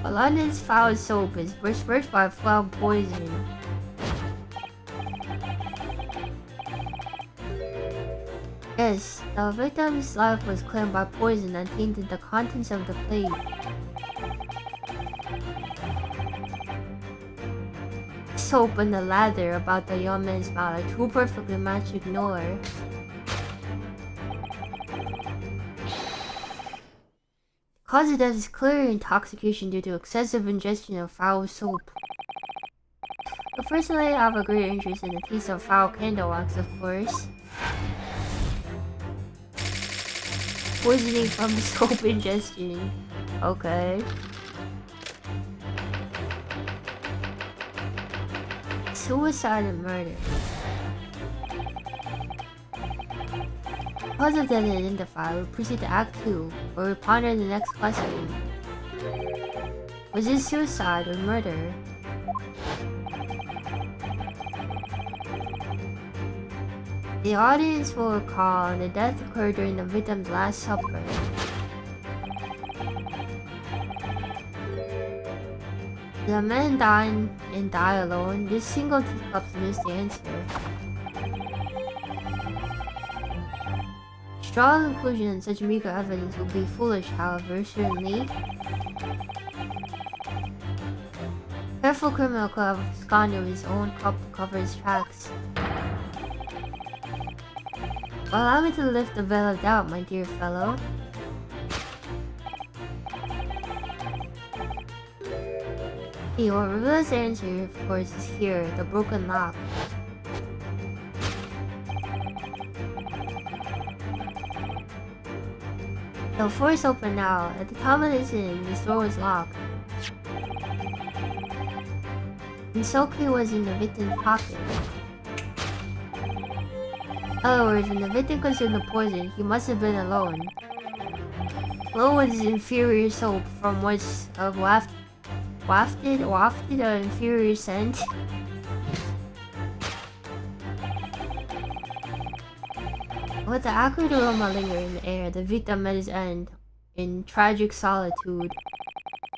But London's foul soap is dispersed by foul poison. Yes, the victim's life was claimed by poison and tainted the contents of the plate. Soap and the lather about the young man's mouth are too perfectly matched to ignore. Cause of death is clearly intoxication due to excessive ingestion of foul soap. But personally, I have a great interest in the taste of foul candle wax, of course. Poisoning from soap ingestion. Okay. Suicide and murder. Cause of death identified, we proceed to Act 2, where we ponder the next question. Was this suicide or murder? The audience will recall the death occurred during the victim's last supper. The man dined and died alone. This single teacup missed the answer. Strong conclusion in such meager evidence would be foolish, however, certainly. Careful criminal could have absconded with his own cup to cover his tracks. Allow me to lift the veil of doubt, my dear fellow. What reveals the answer, of course, is here, the broken lock. The force open now. At the time of this incident, the door was locked. And so key was in the victim's pocket. In other words, when the victim consumed the poison, he must have been alone. Flo was inferior soap from which wafted an inferior scent. With the acrid aroma lingering in the air, the victim met his end. In tragic solitude,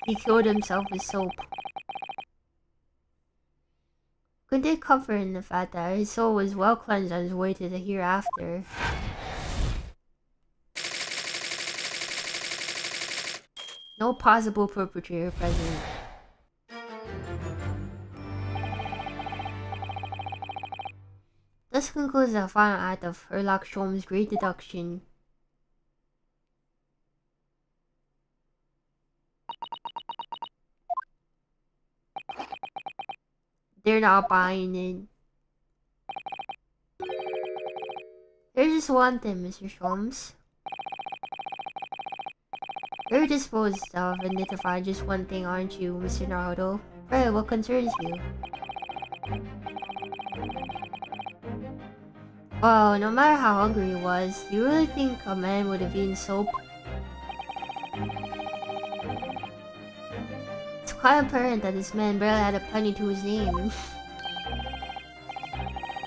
he killed himself with soap. Could take comfort in the fact that his soul was well cleansed on his way to the hereafter. No possible perpetrator present. This concludes the final act of Herlock Sholm's Great Deduction. They're not buying it. There's just one thing, Mr. Sholmes. You're disposed of and identify just one thing, aren't you, Mr. Naruto? Right, what concerns you? Well, no matter how hungry he was, do you really think a man would have eaten soap? It's quite apparent that this man barely had a penny to his name.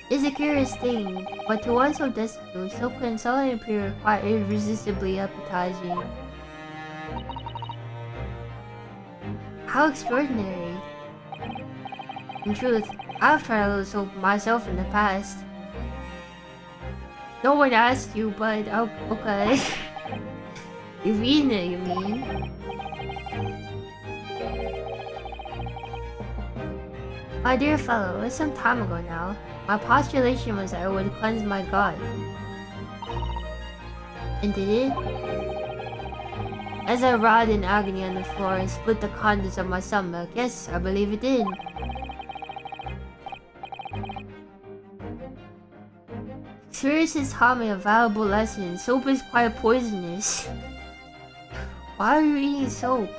It's a curious thing, but to one so destitute, soap can suddenly appear quite irresistibly appetizing. How extraordinary. In truth, I've tried a little soap myself in the past. No one asked you, but oh, okay. You've eaten it, you mean? My dear fellow, it's some time ago now. My postulation was that it would cleanse my gut. And did it? As I writhed in agony on the floor and split the contents of my stomach, yes, I believe it did. Experience has taught me a valuable lesson. Soap is quite poisonous. Why are you eating soap?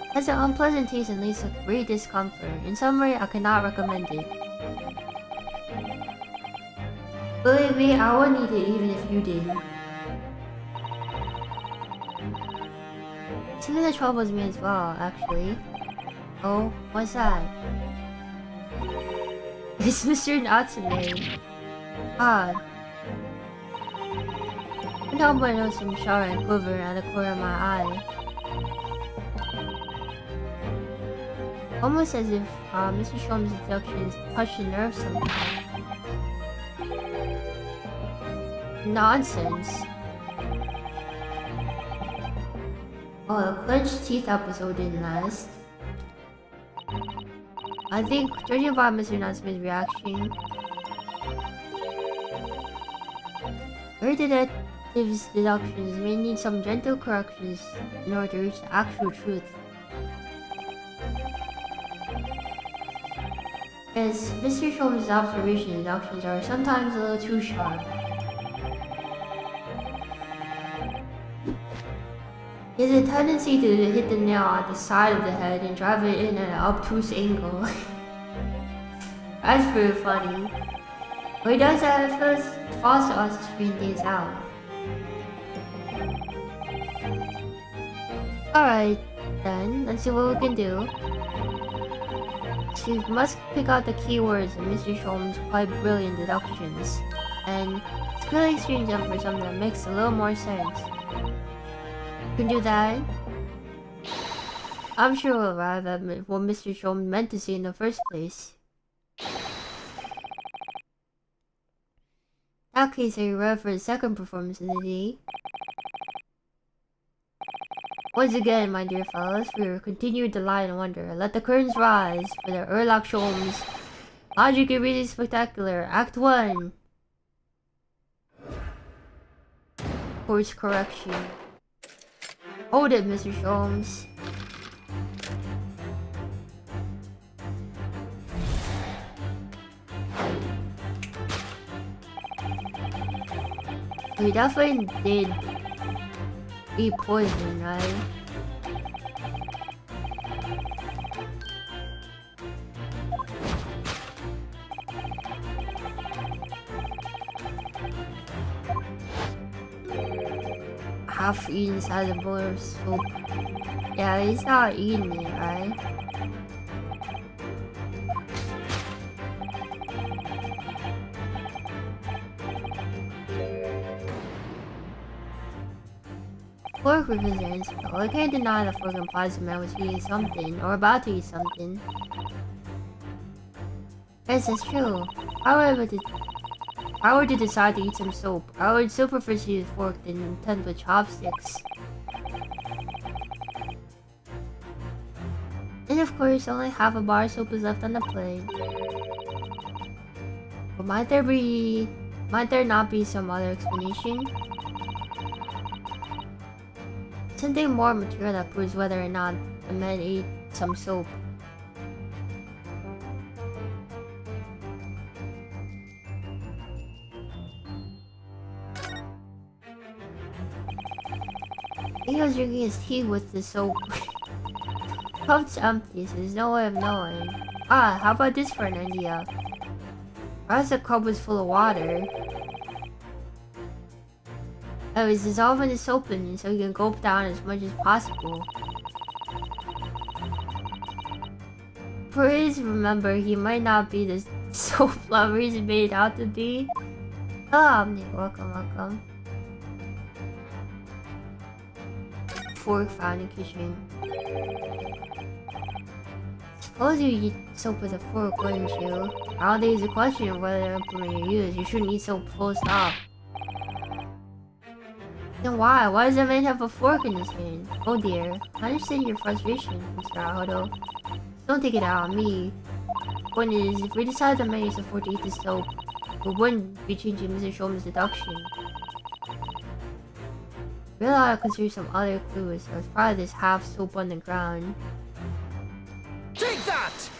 It has an unpleasant taste and leads to great discomfort. In summary, I cannot recommend it. Believe me, I would need it even if you did. Something that troubles me as well, actually. Oh, what's that? It's Mr. Natsume. Odd. I can't help but notice some shower and quiver at the corner of my eye. Almost as if Mr. Sholmes' deductions touched the nerve somehow. Nonsense. Oh, the clenched teeth episode didn't last. I think, judging by Mr. Natsume's reaction, your detective's deductions may need some gentle corrections in order to reach the actual truth. Yes, Mr. Sholmes' observation deductions are sometimes a little too sharp. He has a tendency to hit the nail at the side of the head and drive it in at an obtuse angle. That's pretty funny. When he does that, it feels false to us to screen things out. Alright, then, let's see what we can do. So we must pick out the keywords in Mr. Sholmes' quite brilliant deductions. And it's clearly exchange them for something that makes a little more sense. We can do that. I'm sure we'll arrive at what Mr. Sholmes meant to say in the first place. In that case, are you ready for the second performance of the day? Once again, my dear fellows, for your continued delight and wonder, let the curtains rise for the Herlock Sholmes Logic and Reason Spectacular, Act 1. Course correction. Hold it, Mr. Sholmes. We definitely did eat poison, right? half eaten inside the bowl of soup. Yeah, he's not eating it, right? Fork represents, though. I can't deny that fork implies the man was eating something, or about to eat something. Yes, that's true. If I were to decide to eat some soap, I would still prefer to use a fork than tend with chopsticks. And of course, only half a bar of soap is left on the plate. But might there not be some other explanation? Something more material that proves whether or not the man ate some soap. He was drinking his tea with the soap. Cup's empty, so there's no way of knowing. Ah, how about this for an idea? Perhaps the cup was full of water. It was dissolving the soap in it so he can gulp down as much as possible. Please remember, he might not be the soap lover he's made out to be. Oh, welcome. Fork found in the kitchen. Suppose you eat soap with a fork, wouldn't you? I don't think it's a question of whether implement you use. You shouldn't eat soap full stop. Then why? Why does that man have a fork in his hand? Oh dear. I understand your frustration, Mr. Ahodo. Don't take it out on me. Point is, if we decide the man used a fork to eat the soap, we wouldn't be changing Mr. Shulman's deduction. We really ought to consider some other clues. There's probably this half soap on the ground. Take that!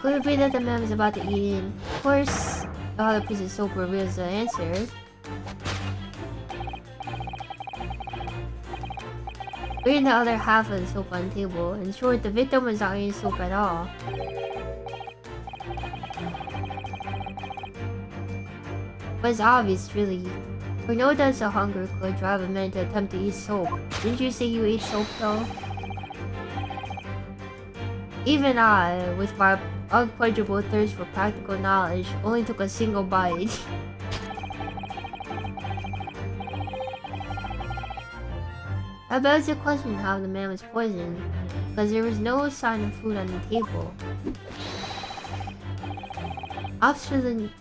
Could it be that the man was about to eat it? Of course, the other piece of soap reveals the answer. Bring the other half of the soap on the table. In short, the victim was not eating soap at all. But it's obvious, really. For no doubt the hunger could drive a man to attempt to eat soap. Didn't you say you ate soap, though? Even I, with my unquenchable thirst for practical knowledge, only took a single bite. I begs the question how the man was poisoned, because there was no sign of food on the table. Excellent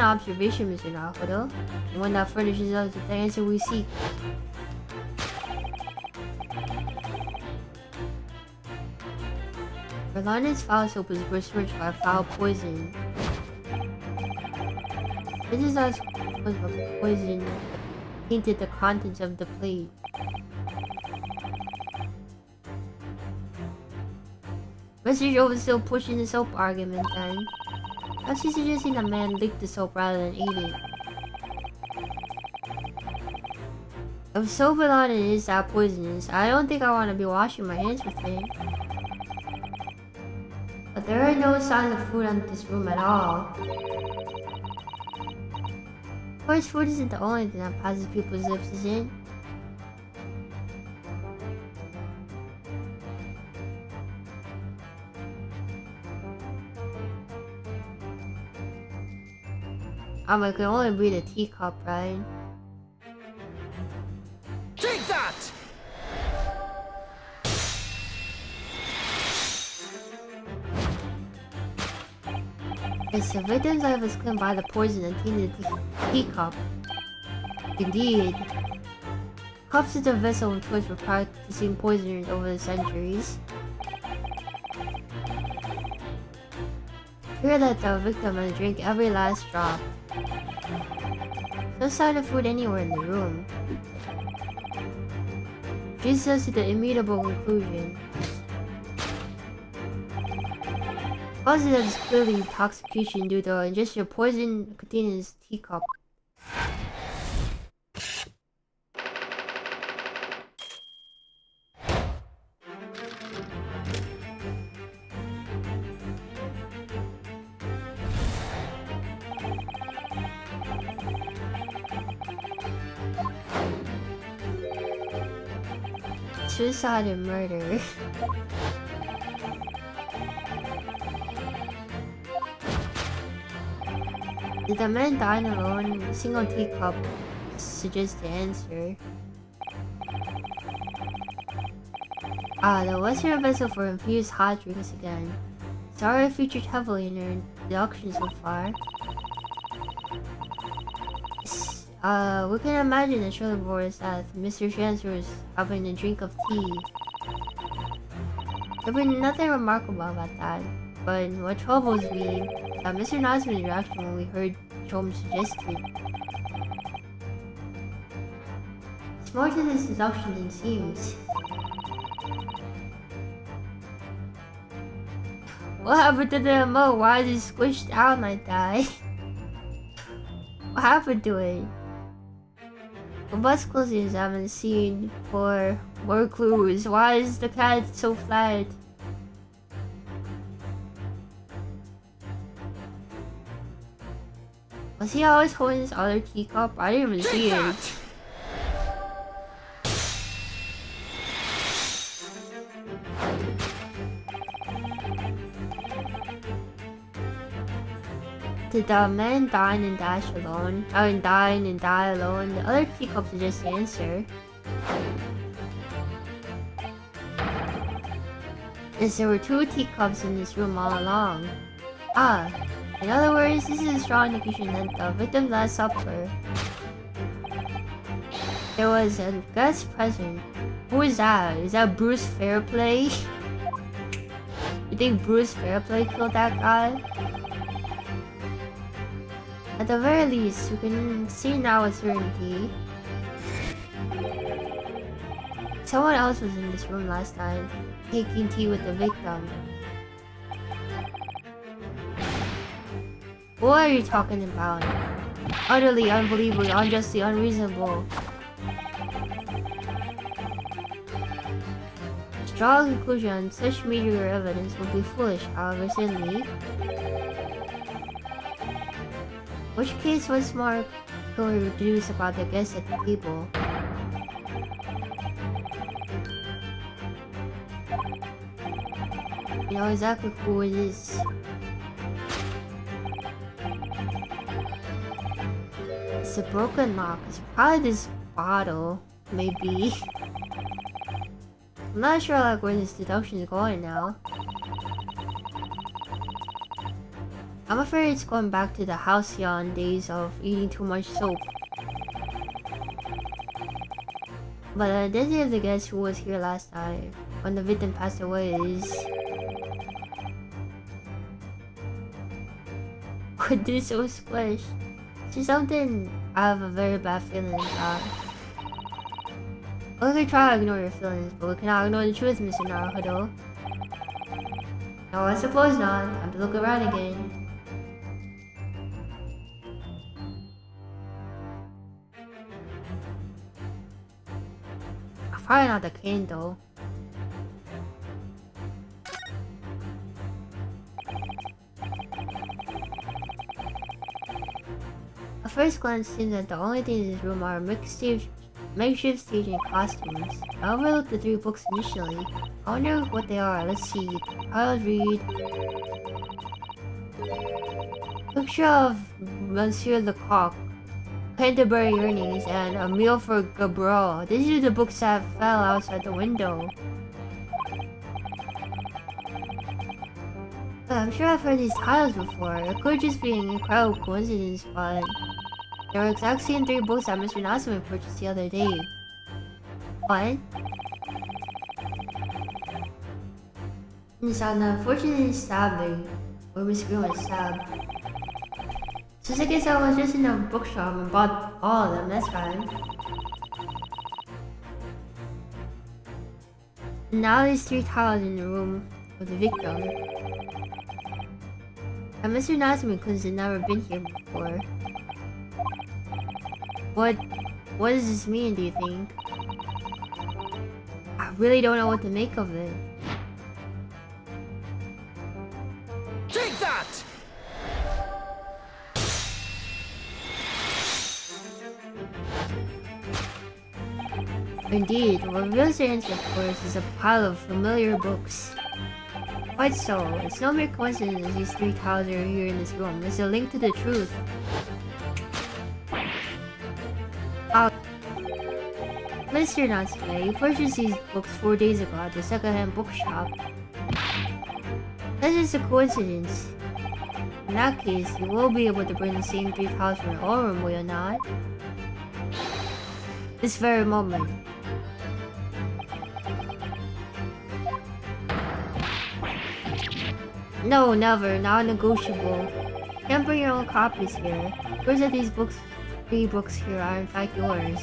observation, Mr. Nakodo. One that furnishes us with the answer we seek. Berlana's foul soap was besmirched by foul poison. This is us was the poison that tainted the contents of the plate. Mr. Joe was still pushing the soap argument then. Perhaps he's suggesting the man licked the soap rather than ate it. If soap Berlana is that poisonous, I don't think I want to be washing my hands with it. But there are no signs of food in this room at all. Of course, food isn't the only thing that passes people's lips, is it? I can only breathe a teacup, right? Take that! Yes, the victim's life was claimed by the poison and tainted the teacup. Indeed. Cups is a vessel in which were practicing poisoners over the centuries. Fear that the victim had drank every last drop. No sign of food anywhere in the room. Leads us to the immutable conclusion. Positive is clearly intoxication due to ingestion of poison contained in his teacup. suicide and murder. Did the man dine alone? A single teacup suggests the answer. The Western vessel for infused hot drinks again. Sorry featured heavily in your deduction so far. We can imagine the shortly before his death, Mr. Chancellor was having a drink of tea. There'd been nothing remarkable about that, but what troubles me is that Mr. Nasman's reaction when we heard Chom suggested. It's more to this deduction than seems. What happened to the remote? Why is it squished out like that? What happened to it? The bus closes, I haven't seen for more clues. Why is the cat so flat? Was he always holding his other teacup? I didn't even see it. Did the man dine and dash alone? Dine and die alone? The other teacups are just the answer. Yes, there were 2 teacups in this room all along. In other words, this is a strong indication that the victim's last supper. There was a guest present. Who is that? Is that Bruce Fairplay? You think Bruce Fairplay killed that guy? At the very least, you can see now with certainty. Someone else was in this room last night, taking tea with the victim. What are you talking about? Utterly unbelievable, unjustly unreasonable. Strong conclusion on such meager evidence would be foolish, however, certainly. Which case was more clearly reduced about the guests at the table? You know exactly who it is. It's a broken lock. It's probably this bottle, maybe. I'm not sure like where this deduction is going now. I'm afraid it's going back to the halcyon days of eating too much soap. But the identity of the guest who was here last night when the victim passed away is... What is so squished? It's something I have a very bad feeling about. We can try to ignore your feelings, but we cannot ignore the truth, Mr. Naruhodo. No, I suppose not. Time to look around again. Probably not the cane though. At first glance, it seems that the only things in this room are makeshift stage and costumes. I overlooked the 3 books initially. I wonder what they are. Let's see. I'll read. Picture of Monsieur Lecoq, Canterbury Earnings, and A Meal for Gabriel. These are the books that fell outside the window. I'm sure I've heard these titles before. It could just be an incredible coincidence, but they were exact same 3 books that Mr. Nasman purchased the other day. What? It's an unfortunate stabbing, where Miss Green was stabbed. Just I guess I was just in a bookshop and bought all of them, that's fine. And now there's 3 tiles in the room of the victim. And Mr. Nasman could have never been here before. What does this mean, do you think? I really don't know what to make of it. Take that! Indeed, what reveals your answer, of course, is a pile of familiar books. Quite so. It's no mere coincidence that these 3 tiles are here in this room. It's a link to the truth. Mr. Natsume, you purchased these books 4 days ago at the second-hand bookshop. That's just a coincidence. In that case, you will be able to bring the same 3 tiles from your own room, will you not? This very moment. No, never. Not negotiable. You can't bring your own copies here. Proves that these 3 books here are in fact yours.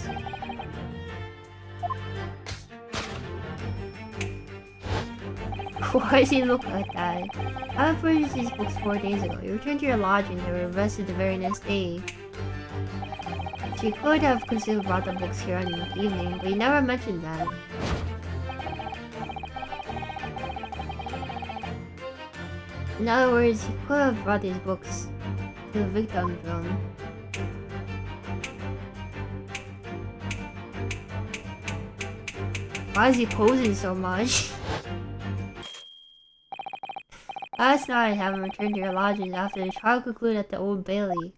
Why does he look like that? I purchased these books 4 days ago. You returned to your lodging and were arrested the very next day. She could have considered brought the books here in the evening, but you never mentioned that. In other words, he could have brought these books to the victim's room. Why is he posing so much? Last night, having returned to your lodgings after the trial concluded at the Old Bailey.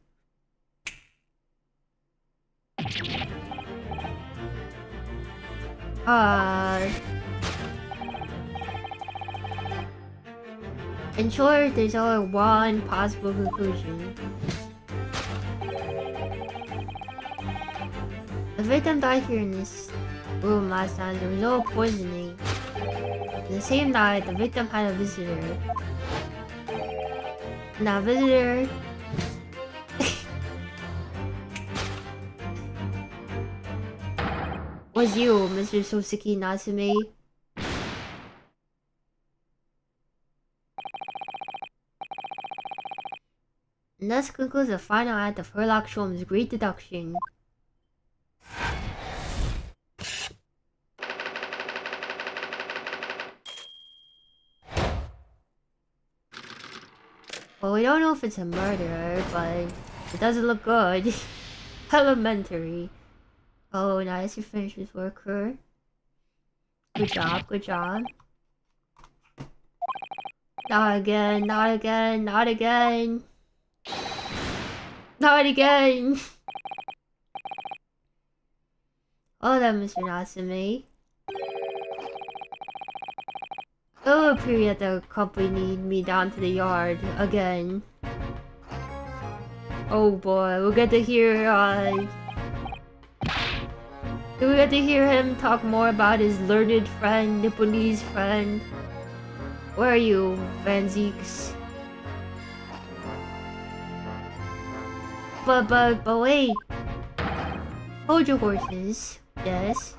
In short, there's only one possible conclusion. The victim died here in this room last night. There was no poisoning. The same night, the victim had a visitor. Now, visitor was you, Mr. Sosuke Natsume. And thus concludes the final act of Herlock Sholm's great deduction. Well, we don't know if it's a murderer, but it doesn't look good. Elementary. Oh, nice, you finished with work, her. Good job, good job. Not again, not again, not again. Not again! Oh, that Mr. Natsume. It will appear that the company need me down to the yard again. Oh boy, we'll get to hear, we get to hear him talk more about his learned friend, Nipponese friend. Where are you, Van Zeeks? But wait. Hold your horses. Yes.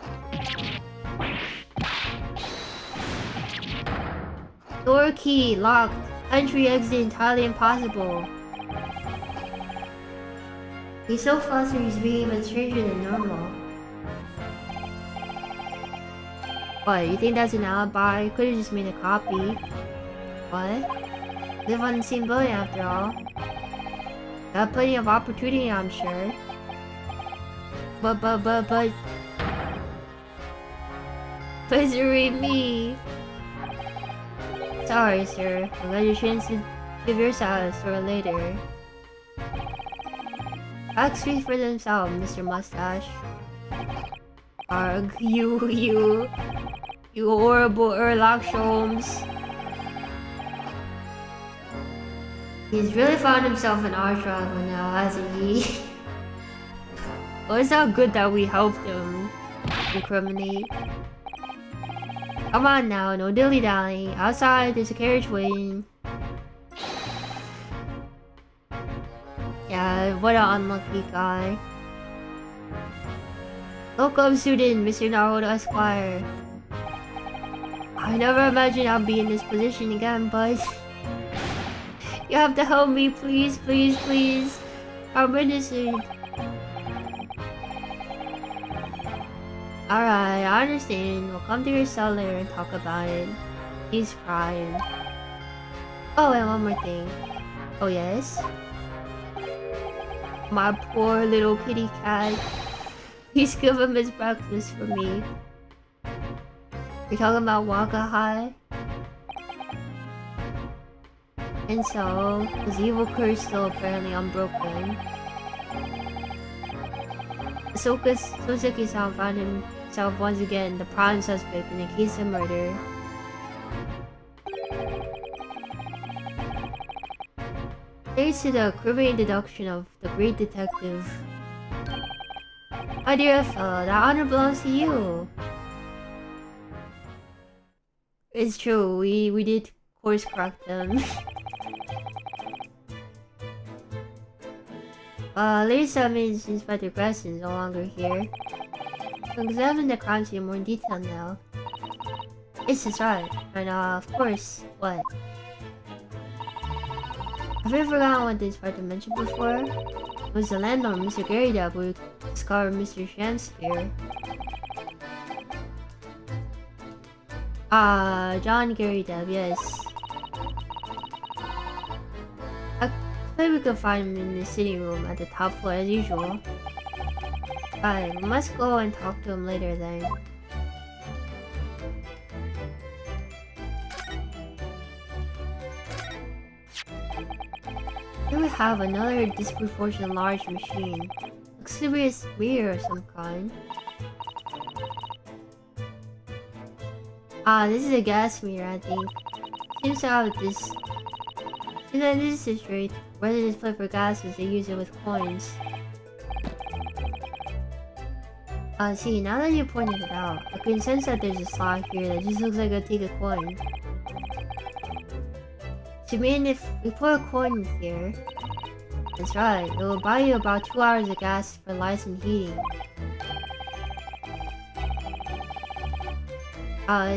Door key locked. Entry exit entirely impossible. He's so flustered he's being even stranger than normal. What, you think that's an alibi? Could've just made a copy. What? Live on the same building after all. Got plenty of opportunity, I'm sure. But... Misery me! Sorry, sir. I'll let you chance to give your side for later. Facts speak for themselves, Mr. Mustache. Arg, you horrible Herlock Sholmes. He's really found himself an arch rival now, hasn't he? Well, it's not good that we helped him incriminate. Come on now, no dilly-dallying. Outside, there's a carriage waiting. Yeah, what an unlucky guy. Welcome, student, Mr. Naruto Esquire. I never imagined I'd be in this position again, but... you have to help me, please, please, please. I'm innocent. Alright, I understand. We'll come to your cell later and talk about it. He's crying. Oh, and one more thing. Oh, yes? My poor little kitty cat. Please give him his breakfast for me. We're talking about Waka High. And so, his evil curse still apparently unbroken. Sosuke-san found himself once again the prime suspect in a case of murder. Thanks to the criminal deduction of the great detective. My dear fellow, that honor belongs to you. It's true, we did course correct them. Later that means Inspector Grayson is no longer here. So examine the crime scene in more detail now. It's just right, and of course, what? Have you forgotten what the Inspector mentioned before? It was the landlord, Mr. Gary Dab, who discovered Mr. Sham's here. John Gary Dab, yes. Maybe we could find him in the sitting room at the top floor as usual. Alright, we must go and talk to him later then. Here we have another disproportionate large machine. Looks to be a mirror of some kind. This is a gas meter, I think. Seems to have this. Since this is straight, residents play for gases, they use it with coins. See, now that you pointed it out, I can sense that there's a slot here that just looks like a take a coin. So I mean, if we put a coin here, that's right, it will buy you about 2 hours of gas for lights and heating.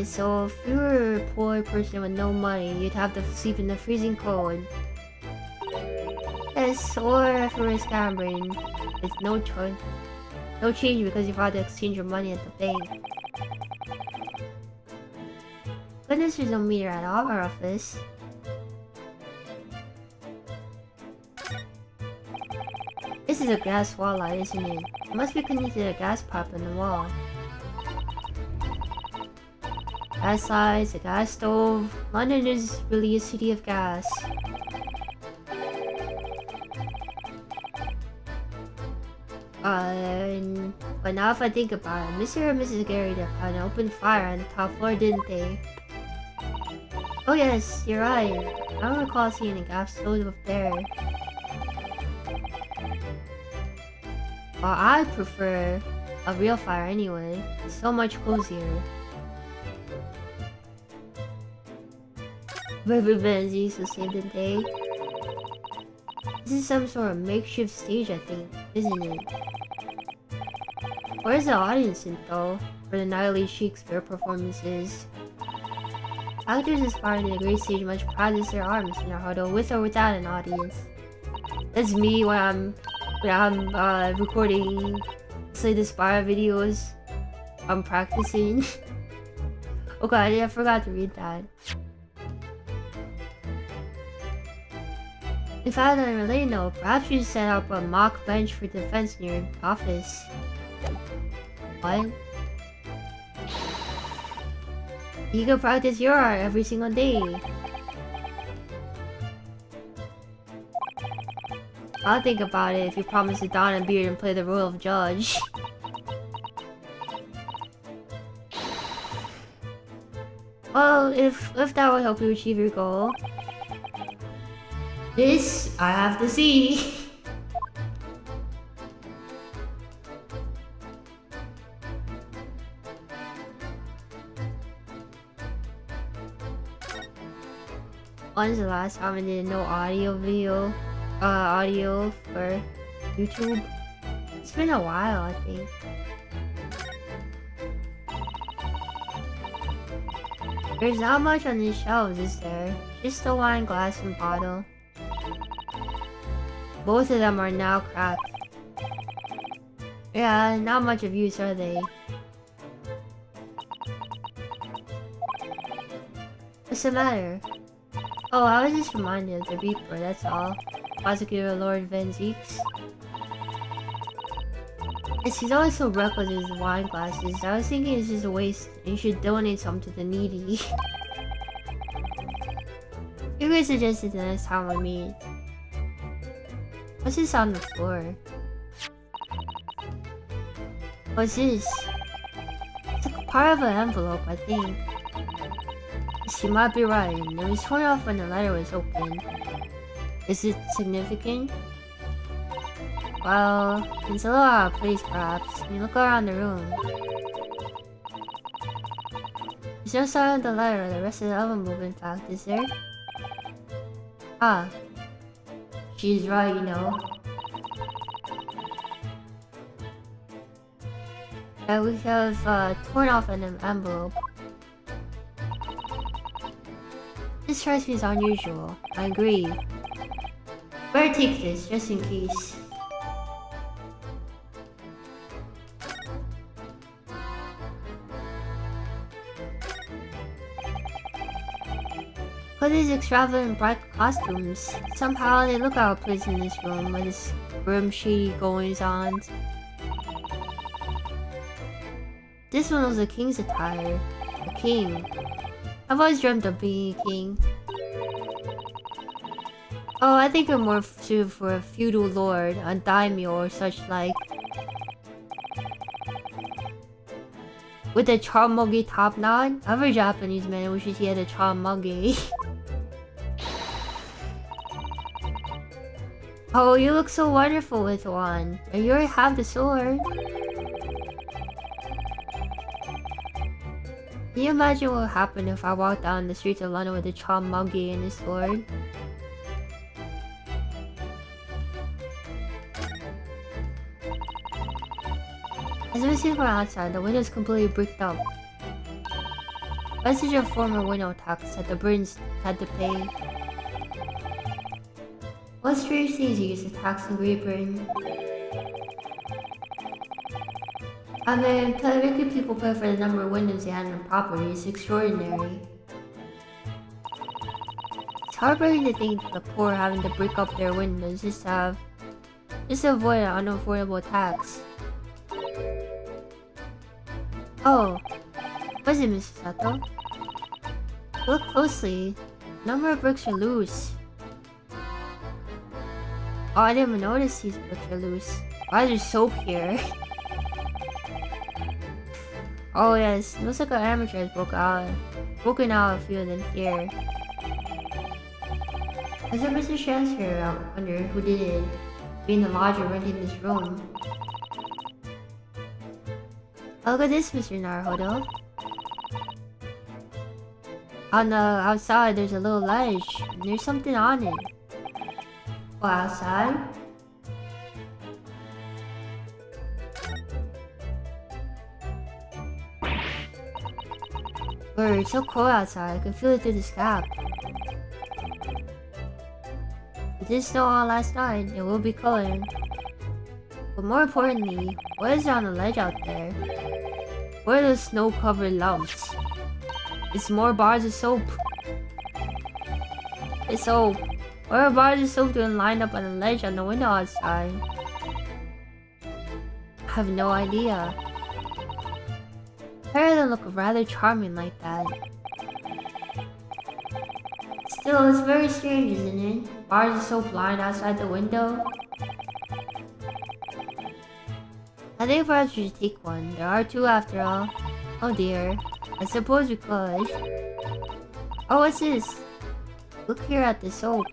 So if you were a poor person with no money, you'd have to sleep in the freezing cold. Yes, or if you were a scammer, it's no choice. No change because you've had to exchange your money at the bank. Goodness, there's no meter at our office. This is a gas wall light, isn't it? It must be connected to a gas pipe in the wall. Gas lights, a gas stove. London is really a city of gas. But now if I think about it, Mr. and Mrs. Gary had an open fire on the top floor, didn't they? Oh yes, you're right. I don't recall seeing a gas stove up there. Well, I prefer a real fire anyway. It's so much cozier. Benz used to save the day. This is some sort of makeshift stage, I think, isn't it? Where's the audience in though, for the nightly Shakespeare performances? Actors aspiring to the great stage must practice their arms in their huddle with or without an audience. That's me when I'm recording Slay the Spire videos. I'm practicing. Okay, I forgot to read that. In fact, on a related note, perhaps you should set up a mock bench for defense in your office. What? You can practice your art every single day. I'll think about it if you promise to don a beard and play the role of judge. Well, if that would help you achieve your goal. This, I have to see. When's the last time I did no audio for YouTube? It's been a while, I think. There's not much on these shelves, is there? Just the wine glass and bottle. Both of them are now cracked. Yeah, not much of use, are they? What's the matter? Oh, I was just reminded of the beeper, that's all. Prosecutor Lord Van Zeeks. He's always so reckless with his wine glasses. I was thinking it's just a waste and you should donate some to the needy. You could suggest it the next time we meet. What's this on the floor? What's this? It's like part of an envelope, I think. Yes, you might be right. It was torn off when the letter was opened. Is it significant? Well, it's a little out of place perhaps. You look around the room. There's no sign of the letter or the rest of the envelope in fact, is there? Ah. She's right, you know. We have torn off an envelope. This strikes me as unusual. I agree. Better take this, just in case. Look at these extravagant bright costumes. Somehow they look out of place in this room with this grim shady goings-on. This one was a king's attire. A king. I've always dreamt of being a king. Oh, I think I'm more suited for a feudal lord, a daimyo or such like. With a charmogi top knot? Every Japanese man wishes he had a charmogi. Oh, you look so wonderful with one. And you already have the sword. Can you imagine what would happen if I walked down the streets of London with a charmogi and a sword? As we see from outside, the window is completely bricked up. Message of former window tax that the Britons had to pay. What strange things you use to tax in Great Britain? I mean, making people pay for the number of windows they had in their property is extraordinary. It's heartbreaking to think that the poor are having to brick up their windows just to avoid an unaffordable tax. Oh, what is it, Mrs. Sato? Look closely. A number of bricks are loose. Oh, I didn't even notice these bricks are loose. Why is there soap here? Oh yes, looks like an amateur has broken out a few of them here. As a Mr. Transfer, I wonder who did it, being the lodger renting this room. Oh, look at this, Mr. Naruhodo. On the outside, there's a little ledge, and there's something on it. Oh, outside? Word, it's so cold outside, I can feel it through the scab. It did snow all last night, it will be cold. But more importantly, what is on the ledge out there? What are those snow-covered lumps? It's more bars of soap. It's soap. What are bars of soap doing lined up on the ledge on the window outside? I have no idea. Pair of them look rather charming like that. Still, it's very strange, isn't it? Bars of soap lined outside the window. I think perhaps we should take one. There are two after all. Oh dear. I suppose we could. Oh, what's this? Look here at the soap.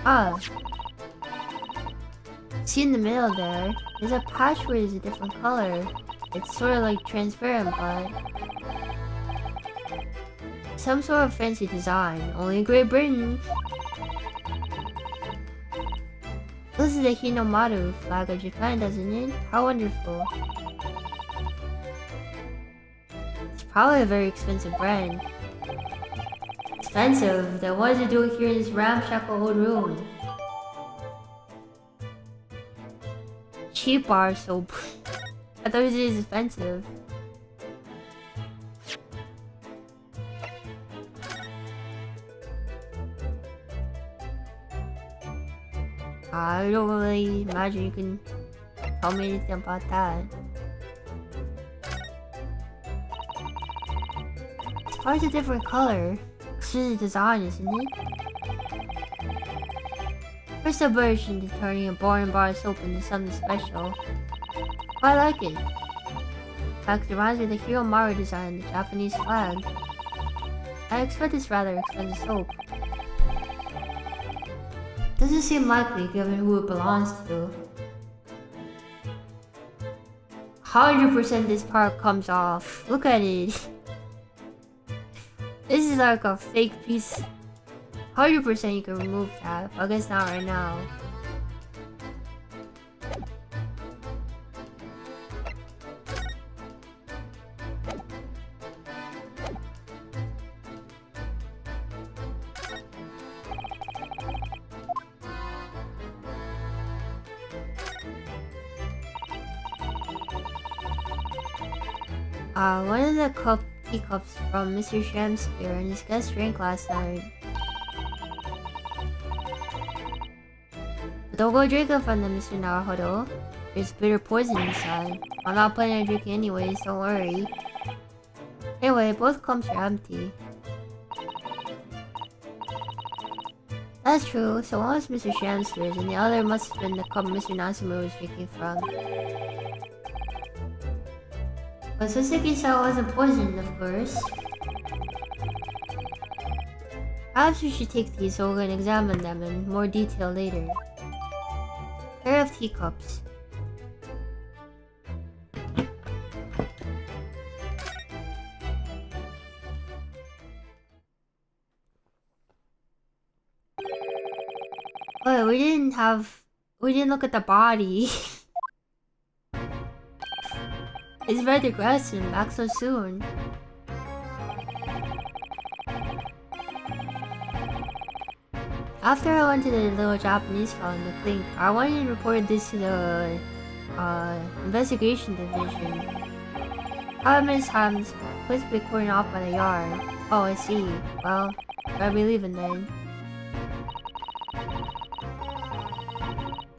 Ah. See in the middle there? There's a patch where it's a different color. It's sort of like transparent, but... some sort of fancy design. Only in Great Britain. This is the Hinomaru flag of Japan, doesn't it? How wonderful. It's probably a very expensive brand. Expensive? Then what is it doing here in this ramshackle old room? Cheap bar soap. I thought it was expensive. I don't really imagine you can tell me anything about that. bar's a different color. It's just a design, isn't it? First subversion to turning a boring bar soap into something special. I like it. In fact, it reminds me of the Hero Maru design, the Japanese flag. I expect this rather expensive soap. Doesn't seem likely given who it belongs to. 100% this part comes off. Look at it. This is like a fake piece. 100% you can remove that, but I guess not right now. One of the teacups from Mr. Shakespeare and his guest drank last night. But don't go drinking from them, Mr. Naruhodo. There's bitter poison inside. I'm not planning on drinking anyways, don't worry. Anyway, both cups are empty. That's true, so one was Mr. Shakespeare's and the other must have been the cup Mr. Natsumu was drinking from. But Soseki-san wasn't poisoned, of course. Perhaps we should take these so we can examine them in more detail later. Pair of teacups. Wait, we didn't look at the body. It's very aggressive, back so soon. After I went to the little Japanese file in the clink, I went and reported this to the investigation division. Miss Ham's place be cordoned off by the yard. Oh, I see. Well, better be leaving then.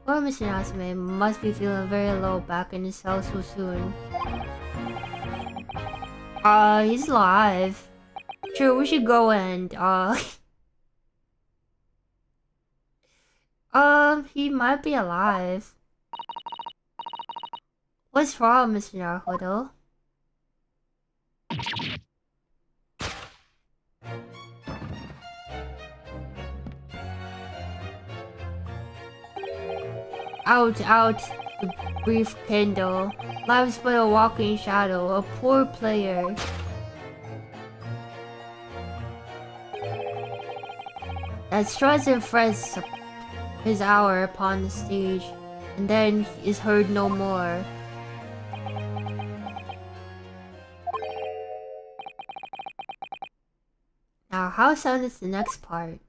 Poor Mr. Natsume must be feeling very low back in his cell so soon. He's alive. Sure, we should go and, he might be alive. What's wrong, Mr. Naruhodo? Out, the brief candle. Life's but a walking shadow, a poor player. That struts and frets his hour upon the stage, and then is heard no more. Now, how sound is the next part?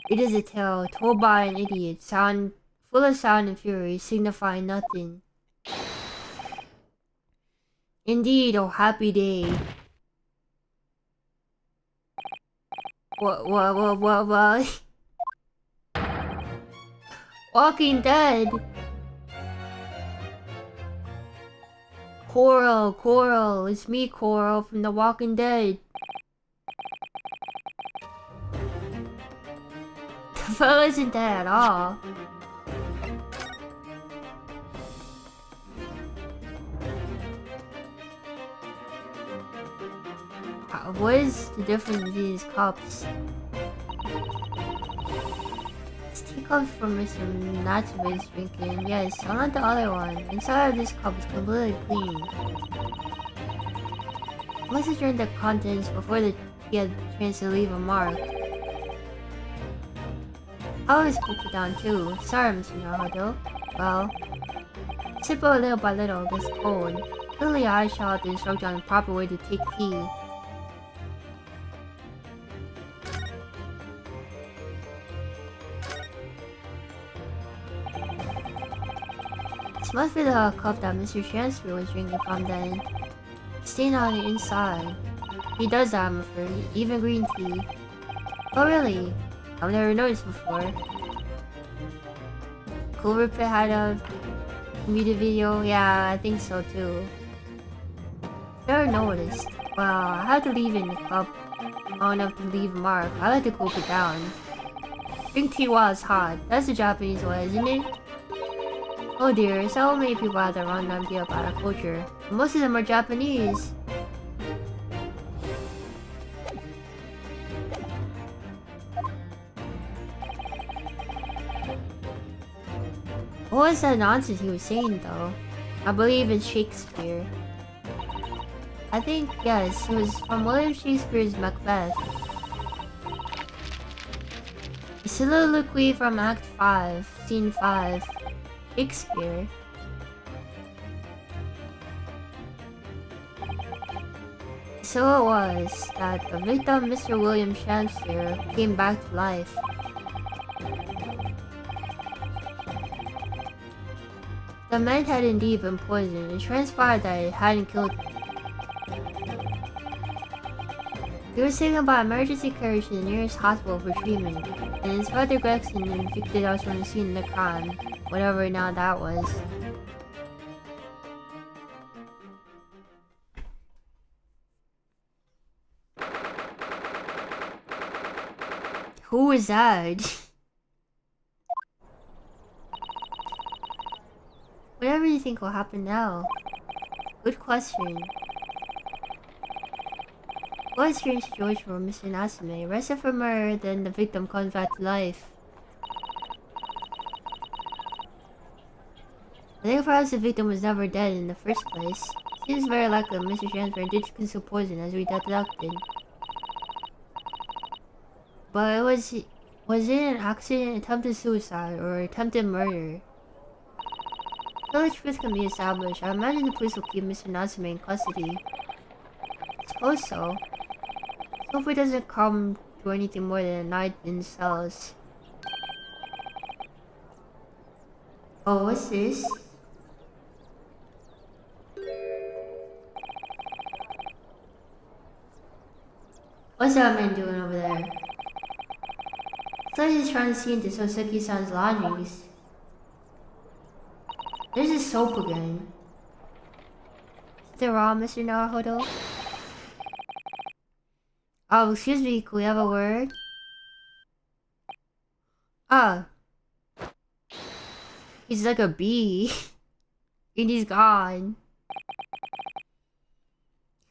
It is a tale told by an idiot, full of sound and fury, signifying nothing. Indeed, oh happy day. What? Walking Dead. Coral, it's me, Coral, from The Walking Dead. The fellow isn't dead at all. What is the difference between these cups? It's teacups from Mr. Natsume's drinking. Yes, unlike the other one. Inside of this cup is completely clean. Must have drained the contents before they get a chance to leave a mark. I always put it down too. Sorry, Mr. Naruhodo. Well, sip it little by little, it gets cold. Clearly I shall have to instruct on the proper way to take tea. This must be the cup that Mr. Shakespeare was drinking from then. Stain on the inside. He does that, I'm afraid. Even green tea. Oh really? I've never noticed before. Cool Rip had a music video? Yeah, I think so too. never noticed. Well, I had to leave in the club long enough to leave a mark. I like to cool it down. Drink tea while it's hot. That's the Japanese way, isn't it? Oh dear, so many people have the wrong idea about our culture. Most of them are Japanese. What was that nonsense he was saying though? I believe it's Shakespeare. I think, yes, it was from William Shakespeare's Macbeth. A soliloquy from Act 5, Scene 5. Shakespeare. So it was that the victim, Mr. William Shakespeare, came back to life. The man had indeed been poisoned. It transpired that it hadn't killed him. He was taken by emergency carriage to the nearest hospital for treatment, and Inspector Gregson evicted us from the scene of the crime, whatever now that was. Who was that? Whatever you think will happen now? Good question. What a strange situation for Mr. Natsume. Arrested for murder, then the victim comes back to life. I think perhaps the victim was never dead in the first place. Seems very likely Mr. Shakespeare did consume poison as we deducted. But was it an accident, attempted suicide, or attempted murder? Until the truth can be established, I imagine the police will keep Mr. Natsume in custody. Suppose so. Hopefully it doesn't come to anything more than a night in cells. Oh, what's this? What's that man doing over there? It's like he's trying to see into Soseki-san's lodgings. There's his soap again. Is it raw, Mr. Naruhodo? Oh, excuse me, can we have a word? Ah. He's like a bee. And he's gone.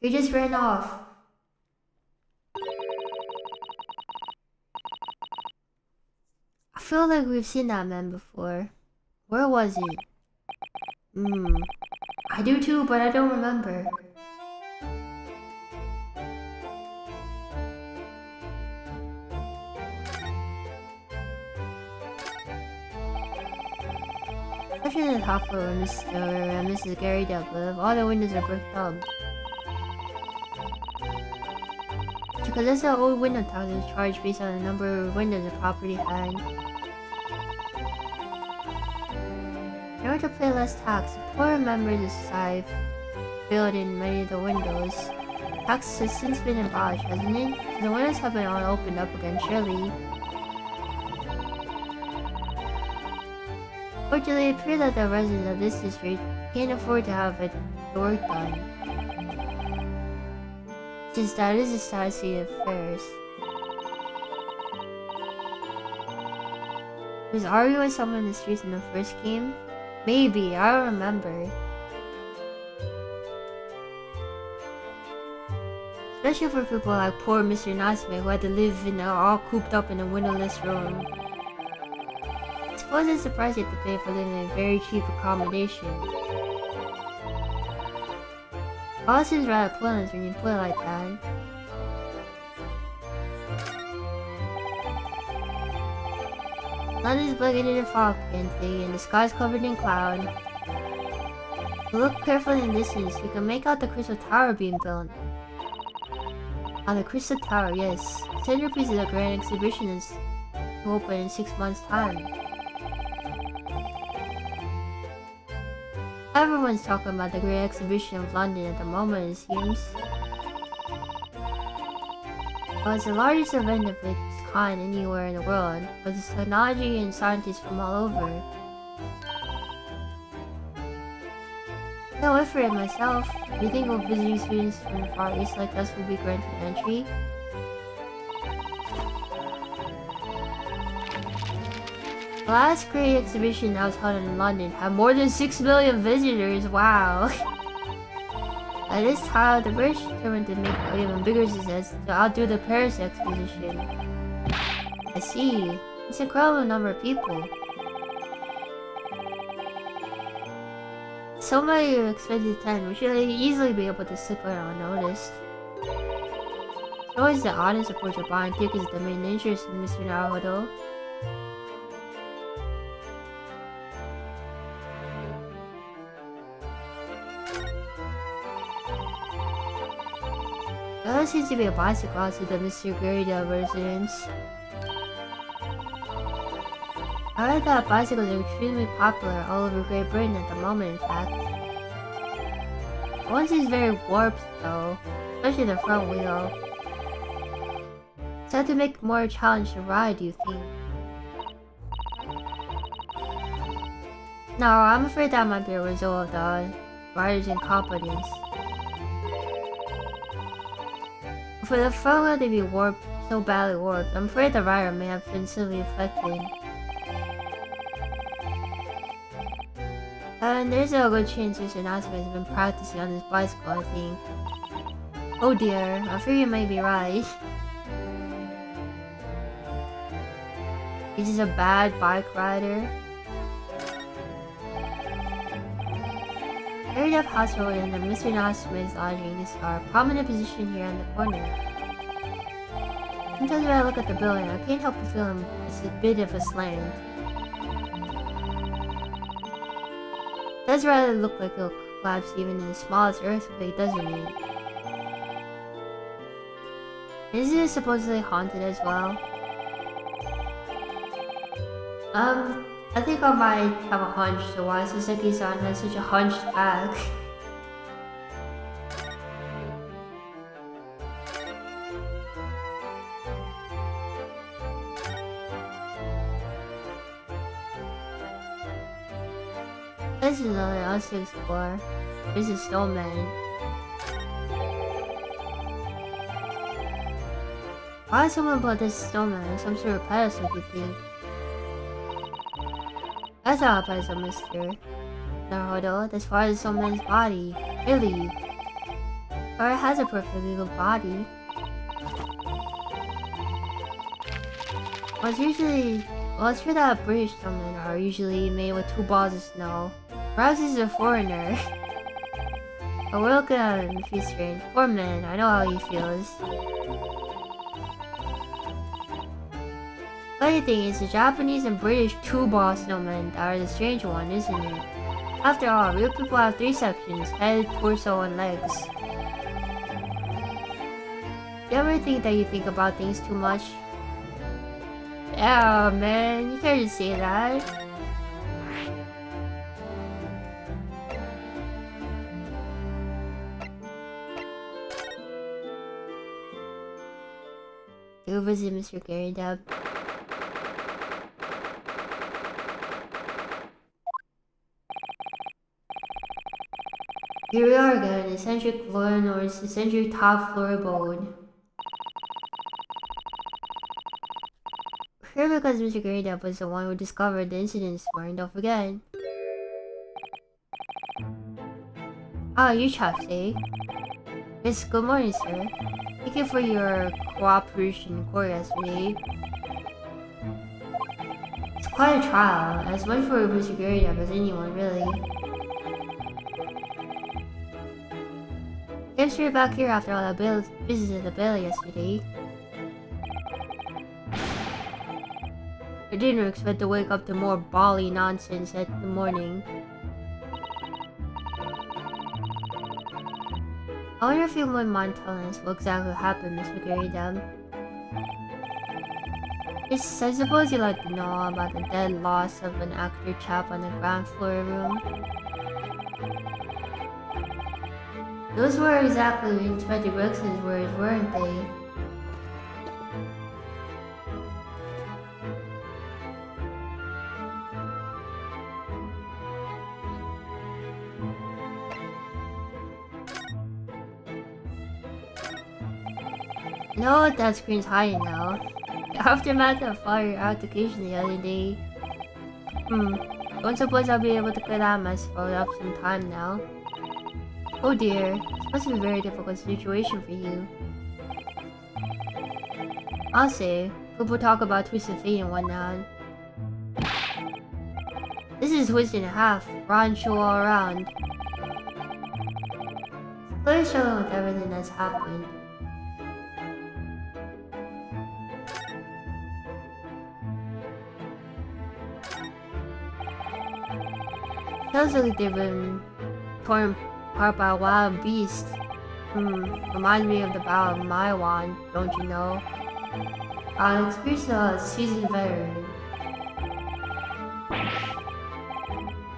He just ran off. I feel like we've seen that man before. Where was it? I do too, but I don't remember. Especially in the top floor where Mr. and Mrs. Gary Deb live, all the windows are bricked up. Because that's an old window tax is charged based on the number of windows the property had. In order to pay less tax, the poorer members of society filled in many of the windows. Tax has since been abolished, hasn't it? So the windows have been all opened up again, surely. Fortunately, it appears that the residents of this district can't afford to have the work done, since that is a sad state of affairs. Was arguing with someone in the streets in the first game? Maybe, I don't remember. Especially for people like poor Mr. Natsume who had to live in all cooped up in a windowless room. I suppose it's surprising to pay for living in a very cheap accommodation. All seems rather pointless when you put it like that. Sun is blanketed in fog again, and the sky is covered in cloud. If you look carefully in the distance, you can make out the Crystal Tower being built. Ah, the Crystal Tower, yes. The centerpiece of the Grand Exhibition is to open in 6 months' time. Everyone's talking about the Great Exhibition of London at the moment, it seems. Well, it's the largest event of its kind anywhere in the world, with its technology and scientists from all over. Can't wait for it myself. Do you think visiting students from the Far East like us will be granted entry? The last great exhibition that was held in London had more than 6 million visitors. Wow. At this time, the British determined to make an even bigger success to outdo the Paris exposition. I see. It's an incredible number of people. So many expected to attend, we should easily be able to slip it unnoticed. It's always the honest approach of buying tickets the main interest in Mr. Naruhodo. There seems to be a bicycle outside the Mr. Garida residence. I heard that bicycles are extremely popular all over Great Britain at the moment, in fact. One seems very warped though, especially the front wheel. So to make it more a challenge to ride, do you think? No, I'm afraid that might be a result of the rider's incompetence. For the front wheel to be warped, so badly warped, I'm afraid the rider may have been severely affected. And there's a good chance Mr. Natsume has been practicing on his bicycle, I think. Oh dear, I fear you may be right. He's just a bad bike rider. Very Deaf Hospital and the Mr. Natsume's lodging is our prominent position here in the corner. Sometimes when I look at the building, I can't help but feel it's a bit of a slant. It does rather look like it'll collapse even in the smallest earthquake, doesn't it? Isn't it supposedly haunted as well? I think I might have a hunch to why Saseki-san has such a hunched back. This is another else to explore. There's a snowman. Why would someone put this snowman? Some sort of pedestal, you think? That's not a pedestal, Mr. Naruhodo. That's part of the snowman's body. Really? Or it has a perfectly good body. Well, it's true that British snowmen are usually made with 2 balls of snow. Perhaps he's a foreigner. But we're looking at him if he's strange. Poor man, I know how he feels. Funny thing is, the Japanese and British 2-ball snowmen are the strange one, isn't it? After all, real people have 3 sections: head, torso, and legs. Do you ever think that you think about things too much? Yeah, man, you can't just say that. Go visit Mr. Gary Dub. Here we are again, eccentric Lorinor's eccentric top floor abode. Here because Mr. Gradeup was the one who discovered the incident this morning, don't forget. Ah, you chaps, eh? Yes, good morning, sir. Thank you for your cooperation in court yesterday. It's quite a trial, as much for Mr. Gradeup as anyone, really. Came straight back here after all that business at the bail yesterday. I didn't expect to wake up to more Bali nonsense at the morning. I wonder if you wouldn't mind telling us what exactly happened, Mr. Gary Dam. Yes, I suppose you'd like to know about the dead loss of an actor chap on the ground floor room. Those were exactly Inspector Brooks's words, weren't they? No, that screen's hiding now. The aftermath of fire altercation the other day. Don't suppose I'll be able to clear that mess for up some time now. Oh dear, this must be a very difficult situation for you. I'll say, people talk about twisted fate and whatnot. This is twisted in half, rotten show all around. It's clearly struggling with everything that's happened. Sounds like they've been torn apart by a wild beast. Reminds me of the Battle of Maiwan, don't you know? I'll experience a seasoned veteran.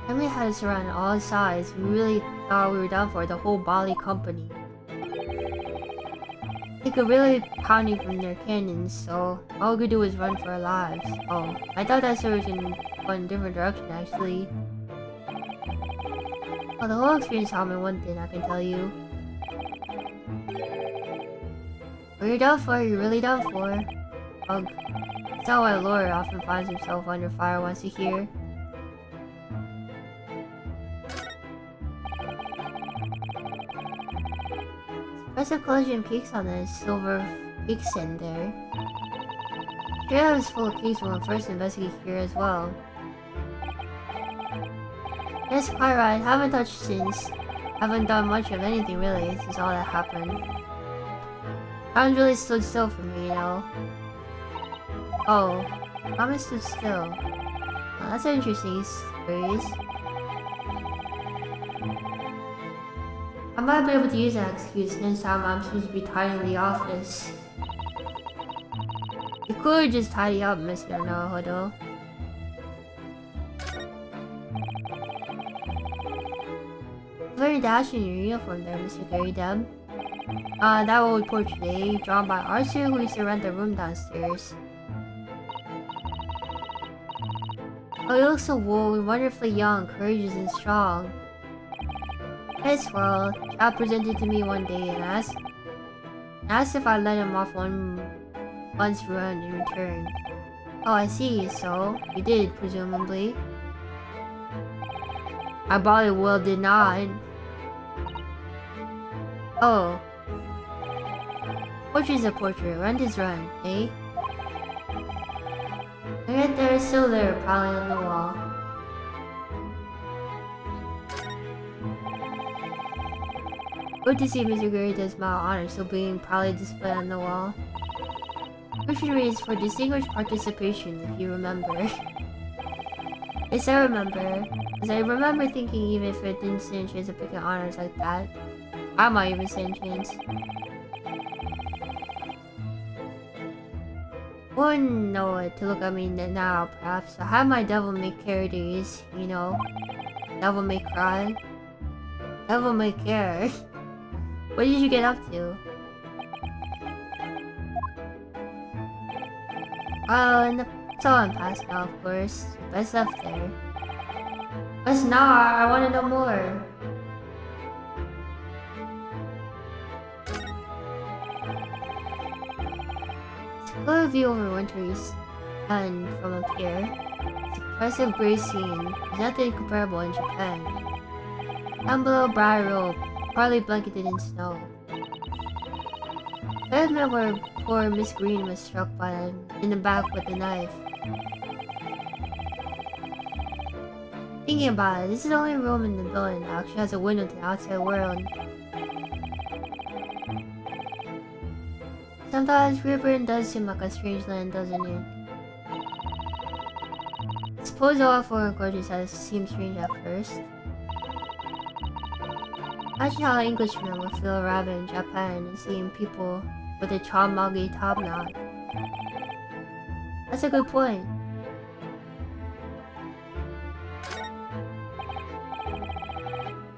Enemy had us around on all sides. We really thought we were done for, the whole Bali company. They could really pound you from their cannons, so all we could do was run for our lives. Oh, I thought that story was going to go in a different direction actually. Well, the whole experience taught me one thing, I can tell you. When you're done for, you're really done for. Ugh. That's not why a lawyer often finds himself under fire once a year. Impressive collection of cakes on the silver cake stand there. Here I was full of cakes when I first investigated here as well. Yes, quite right. Haven't touched since. Haven't done much of anything really since all that happened. Time really stood still for me, you know. Oh, time stood still. Now, that's an interesting phrase. I might be able to use that excuse next time I'm supposed to be tidying the office. You could just tidy up, Mr. Naruhodo. Very dashing in your uniform there, Mr. Gary Deb. That old portrait, eh? Drawn by Arthur, who used to rent the room downstairs. Oh, you look so old, wonderfully young, courageous and strong. Yes, well, Chad presented to me one day and asked if I'd let him off one month's run in return. Oh, I see, so you did, presumably. I probably well did not. Oh. Portrait's a portrait, rent is run, eh? And yet there's still there, piling on the wall. Good to see Mr. Gary does Mount Honor still being proudly displayed on the wall. Portrait reads for distinguished participation, if you remember. Yes, I remember. Because I remember thinking even if it didn't stand a chance of picking honors like that, I might even stand a chance. Wouldn't know it to look at me now, perhaps. I have my devil may care days, you know. Devil may cry. Devil may care. What did you get up to? Oh, and it's all in past now, of course. Best stuff there. What's not? I want to know more. Go view over Winter's and from up here. It's impressive gray scene. There's nothing comparable in Japan. Down below, Briar Road, partly blanketed in snow. I admit where poor Miss Green was struck by in the back with a knife. Thinking about it, this is the only room in the building that actually has a window to the outside world. Sometimes vtuberen does seem like a strange land, doesn't it? I suppose all foreign cultures have seemed strange at first. Imagine how Englishmen would feel arriving in Japan and seeing people with a Chamagi top knot. That's a good point.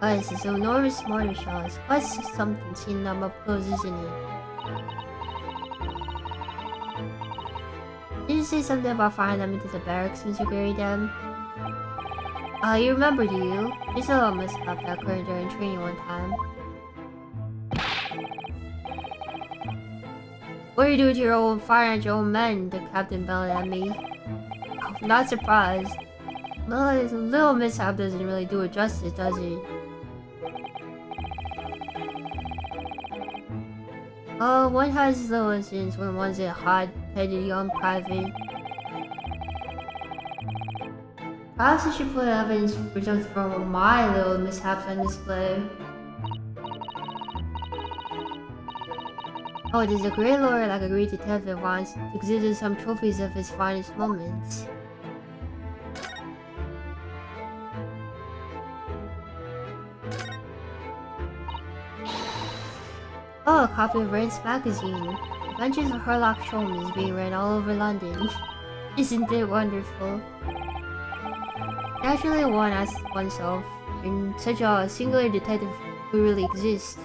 Guys, this enormous mortar shell is quite something seen them up close, isn't it? Did you say something about firing them into the barracks, Mr. Gary Dan? You remember, do you? There's a little mishap that occurred during training one time. What do you do with your own fire at your own men? The captain bellowed at me. I'm not surprised. Well, this little mishap doesn't really do it justice, does it? Oh, one has little incidents when one's a hot-headed young private. Perhaps I should put evidence presumed from my little mishaps on display. Oh, there's a great lawyer like a great detective wants to exhibit some trophies of his finest moments. Oh, a copy of Rent's magazine. Adventures of Sherlock Holmes is being read all over London. Isn't it wonderful? Naturally, one asks oneself, in such a singular detective who really exists?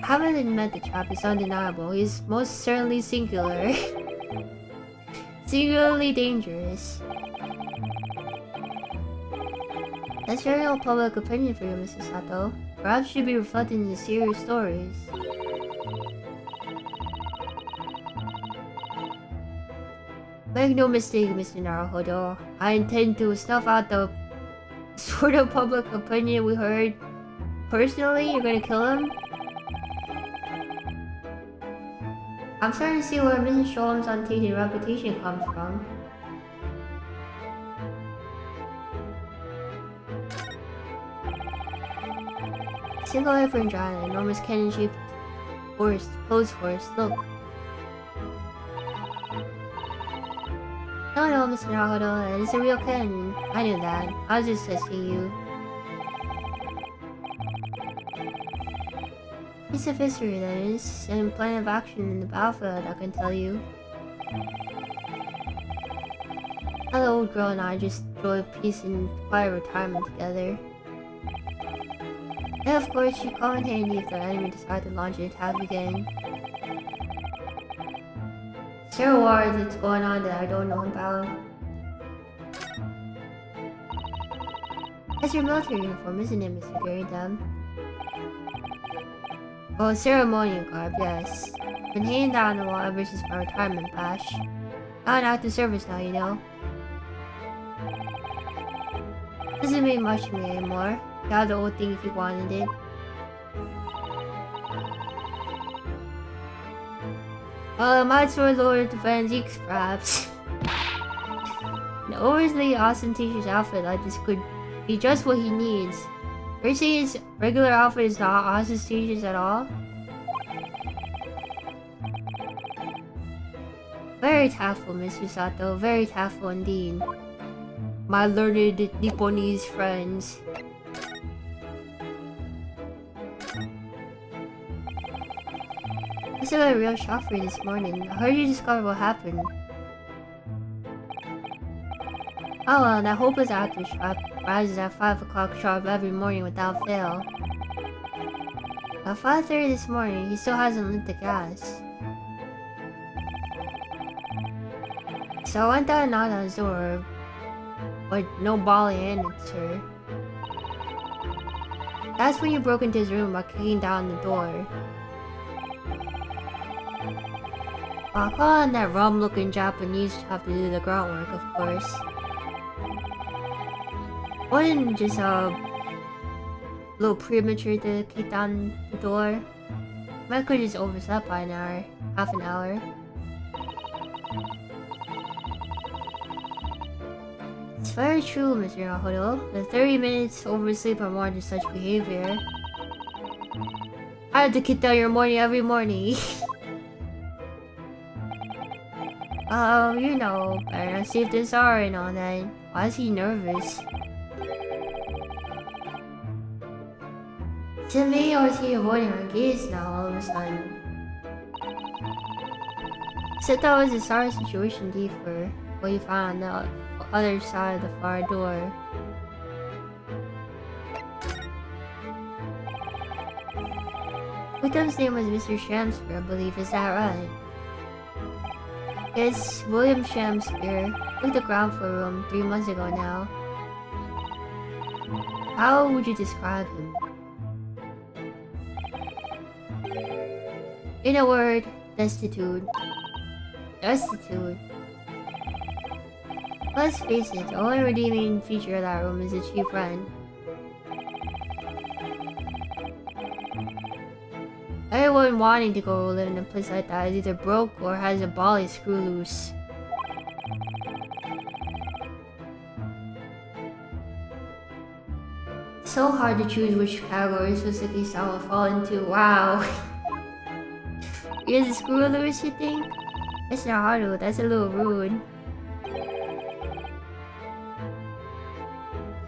Having met the chap is undeniable. He's most certainly singular. Singularly dangerous. That's general public opinion for you, Mr. Sato. Perhaps should be reflected in the serious stories. Make no mistake, Mr. Naruhodo. I intend to snuff out the sort of public opinion we heard. Personally, you're gonna kill him? I'm starting to see where Mrs. Sholm's untainted reputation comes from. Single airplane giant, enormous cannon-shaped horse, clothes horse, look. No, Mr. Naruhodo, it's a real cannon. I knew that. I was just testing you. Piece of history, that is, and plan of action in the battlefield, I can tell you. Now the old girl and I just enjoy peace and quiet retirement together. And of course, she'd come in handy if the enemy decided to launch an attack again. Is there a war that's going on that I don't know about? That's your military uniform, isn't it, Mr. Garrydam? Oh, ceremonial garb, yes. Been hanging down the wall ever since my retirement bash. I'm in active service now, you know. Doesn't mean much to me anymore. You have the old thing if you wanted it. My sword lord defends Zeeks, perhaps. An overly ostentatious outfit like this could be just what he needs. Are you saying his regular outfit is not ostentatious at all? Very tactful, Mr. Sato. Very tactful indeed. My learned Nipponese friends. This is a real shock for you this morning. I heard you discovered what happened. Oh well, that hopeless actor trap rises at 5 o'clock sharp every morning without fail. At 5:30 this morning, he still hasn't lit the gas. So I went out and knocked on his door, but no Bali answer. That's when you broke into his room by kicking down the door. I'll call on that rum-looking Japanese chap to do the groundwork, of course. Wasn't just a little premature to kick down the door. Might could just overslept by an hour, half an hour. It's very true, Mr. Naruhodo. The 30 minutes oversleep are more than such behavior. I have to kick down your morning every morning. You know, better not see if this are and all that. Why is he nervous? To me, or is he avoiding our gaze now all of a sudden? Except that was a sorry situation indeed for what you found on the other side of the far door. Victim's name was Mr. Shamspeare, I believe, is that right? It's William Shamspeare. Took the ground floor room 3 months ago now. How would you describe him? In a word, destitute. Destitute. Let's face it, the only redeeming feature of that room is the cheap rent. Everyone wanting to go live in a place like that is either broke or has a bally screw loose. So hard to choose which category Suzuki style will fall into. Wow. Is a screw loose, you think? That's not hard, that's a little rude.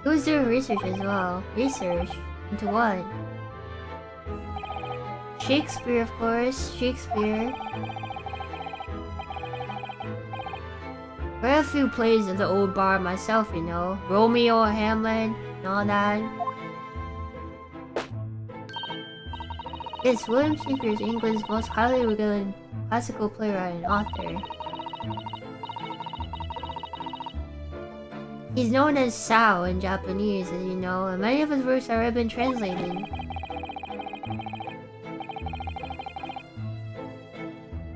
He was doing research as well. Research? Into what? Shakespeare, of course. Shakespeare. Read a few plays of the old bar myself, you know. Romeo, Hamlet, and all that. Yes, William Shakespeare is England's most highly regarded classical playwright and author. He's known as Sao in Japanese, as you know, and many of his works have already been translated.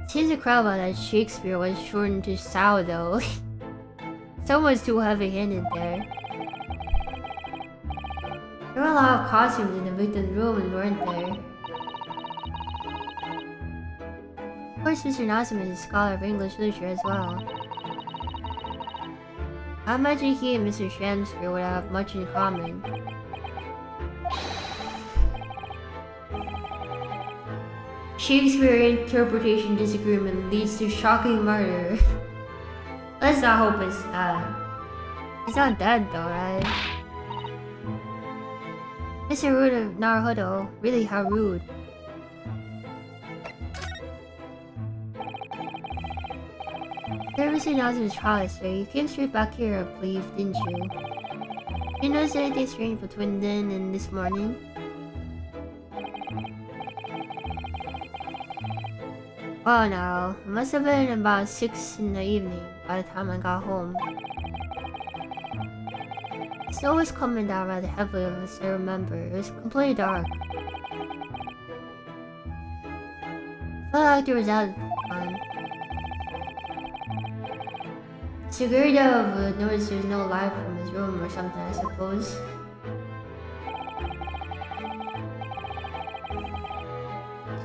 Seems incredible that Shakespeare was shortened to Sao, though. Someone's too heavy-handed there. There were a lot of costumes in the victim's room, weren't there? Of course, Mr. Nassim is a scholar of English literature as well. I imagine he and Mr. Shakespeare would have much in common. Shakespeare interpretation disagreement leads to shocking murder. Let's not hope it's that. He's not dead though, right? Mr. Rude of Naruhodo, really how rude. There was Nazu's trial yesterday. You came straight back here, I believe, didn't you? Did you notice anything strange between then and this morning? Oh no, it must have been about 6 in the evening by the time I got home. The snow was coming down rather heavily as I remember. It was completely dark. I felt like there was out at the time. Security would notice there's no light from his room or something, I suppose.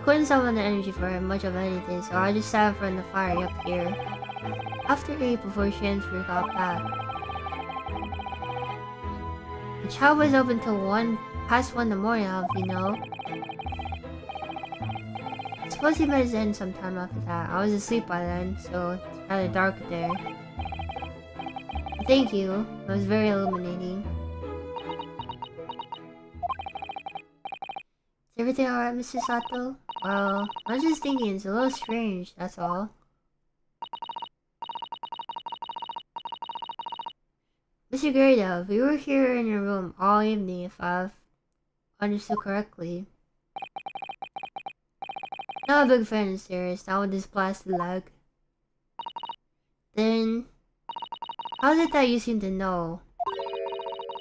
Couldn't summon the energy for much of anything, so I just sat in front of the fire up here. After 8 before Shakespeare got back. The shop was open till past 1 in the morning, you know. I suppose he met his end sometime after that. I was asleep by then, so it's rather dark there. Thank you. It was very illuminating. Is everything alright, Mr. Sato? Well, I was just thinking it's a little strange, that's all. Mr. Grado, we were here in your room all evening if I've understood correctly. Not a big fan of stairs, not with this blasted leg. Then, how is it that you seem to know?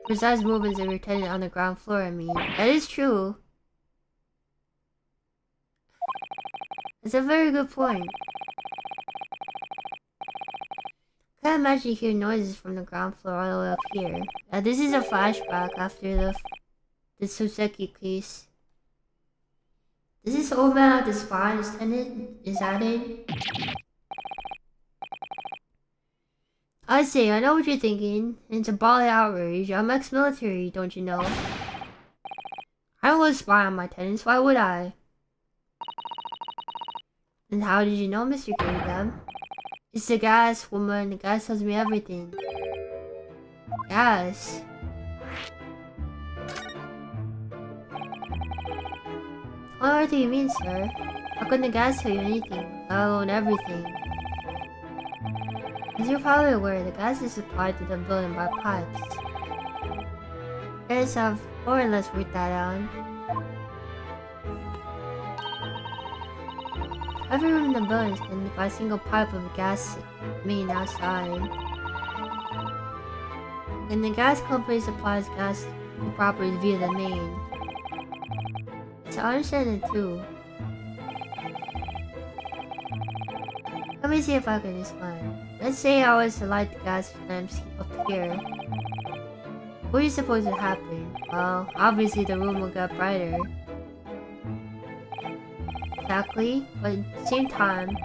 Precise movements of your tenant on the ground floor, I mean. That is true. It's a very good point. I can't imagine you hear noises from the ground floor all the way up here. This is a flashback after the Soseki case. Is this old man at the spa his tenant? Is that it? I say, I know what you're thinking. It's a bally outrage. I'm ex-military, don't you know? I don't go spy on my tenants, why would I? And how did you know, Mr. Gridab? It's the gas, woman. The gas tells me everything. Gas? What on earth do you mean, sir? How can the gas tell you anything, let alone everything? As you're probably aware, the gas is supplied to the building by pipes. Guys have more or less worked that out. Every room in the building is connected by a single pipe of gas main outside. And the gas company supplies gas to properties via the main. So I understand it too. Let me see if I can explain. Let's say I was to light the gas lamps up here. What do you suppose would happen? Well, obviously the room will get brighter. Exactly, but at the same time,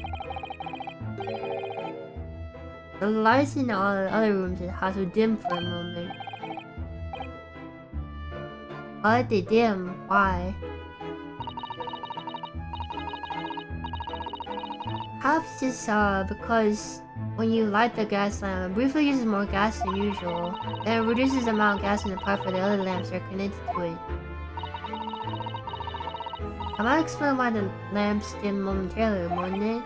the lights in all the other rooms in the house will dim for a moment. Why did they dim? Why? Perhaps it's because when you light the gas lamp, it briefly uses more gas than usual, and it reduces the amount of gas in the pipe for the other lamps that are connected to it. I might explain why the lamps dim momentarily, wouldn't it?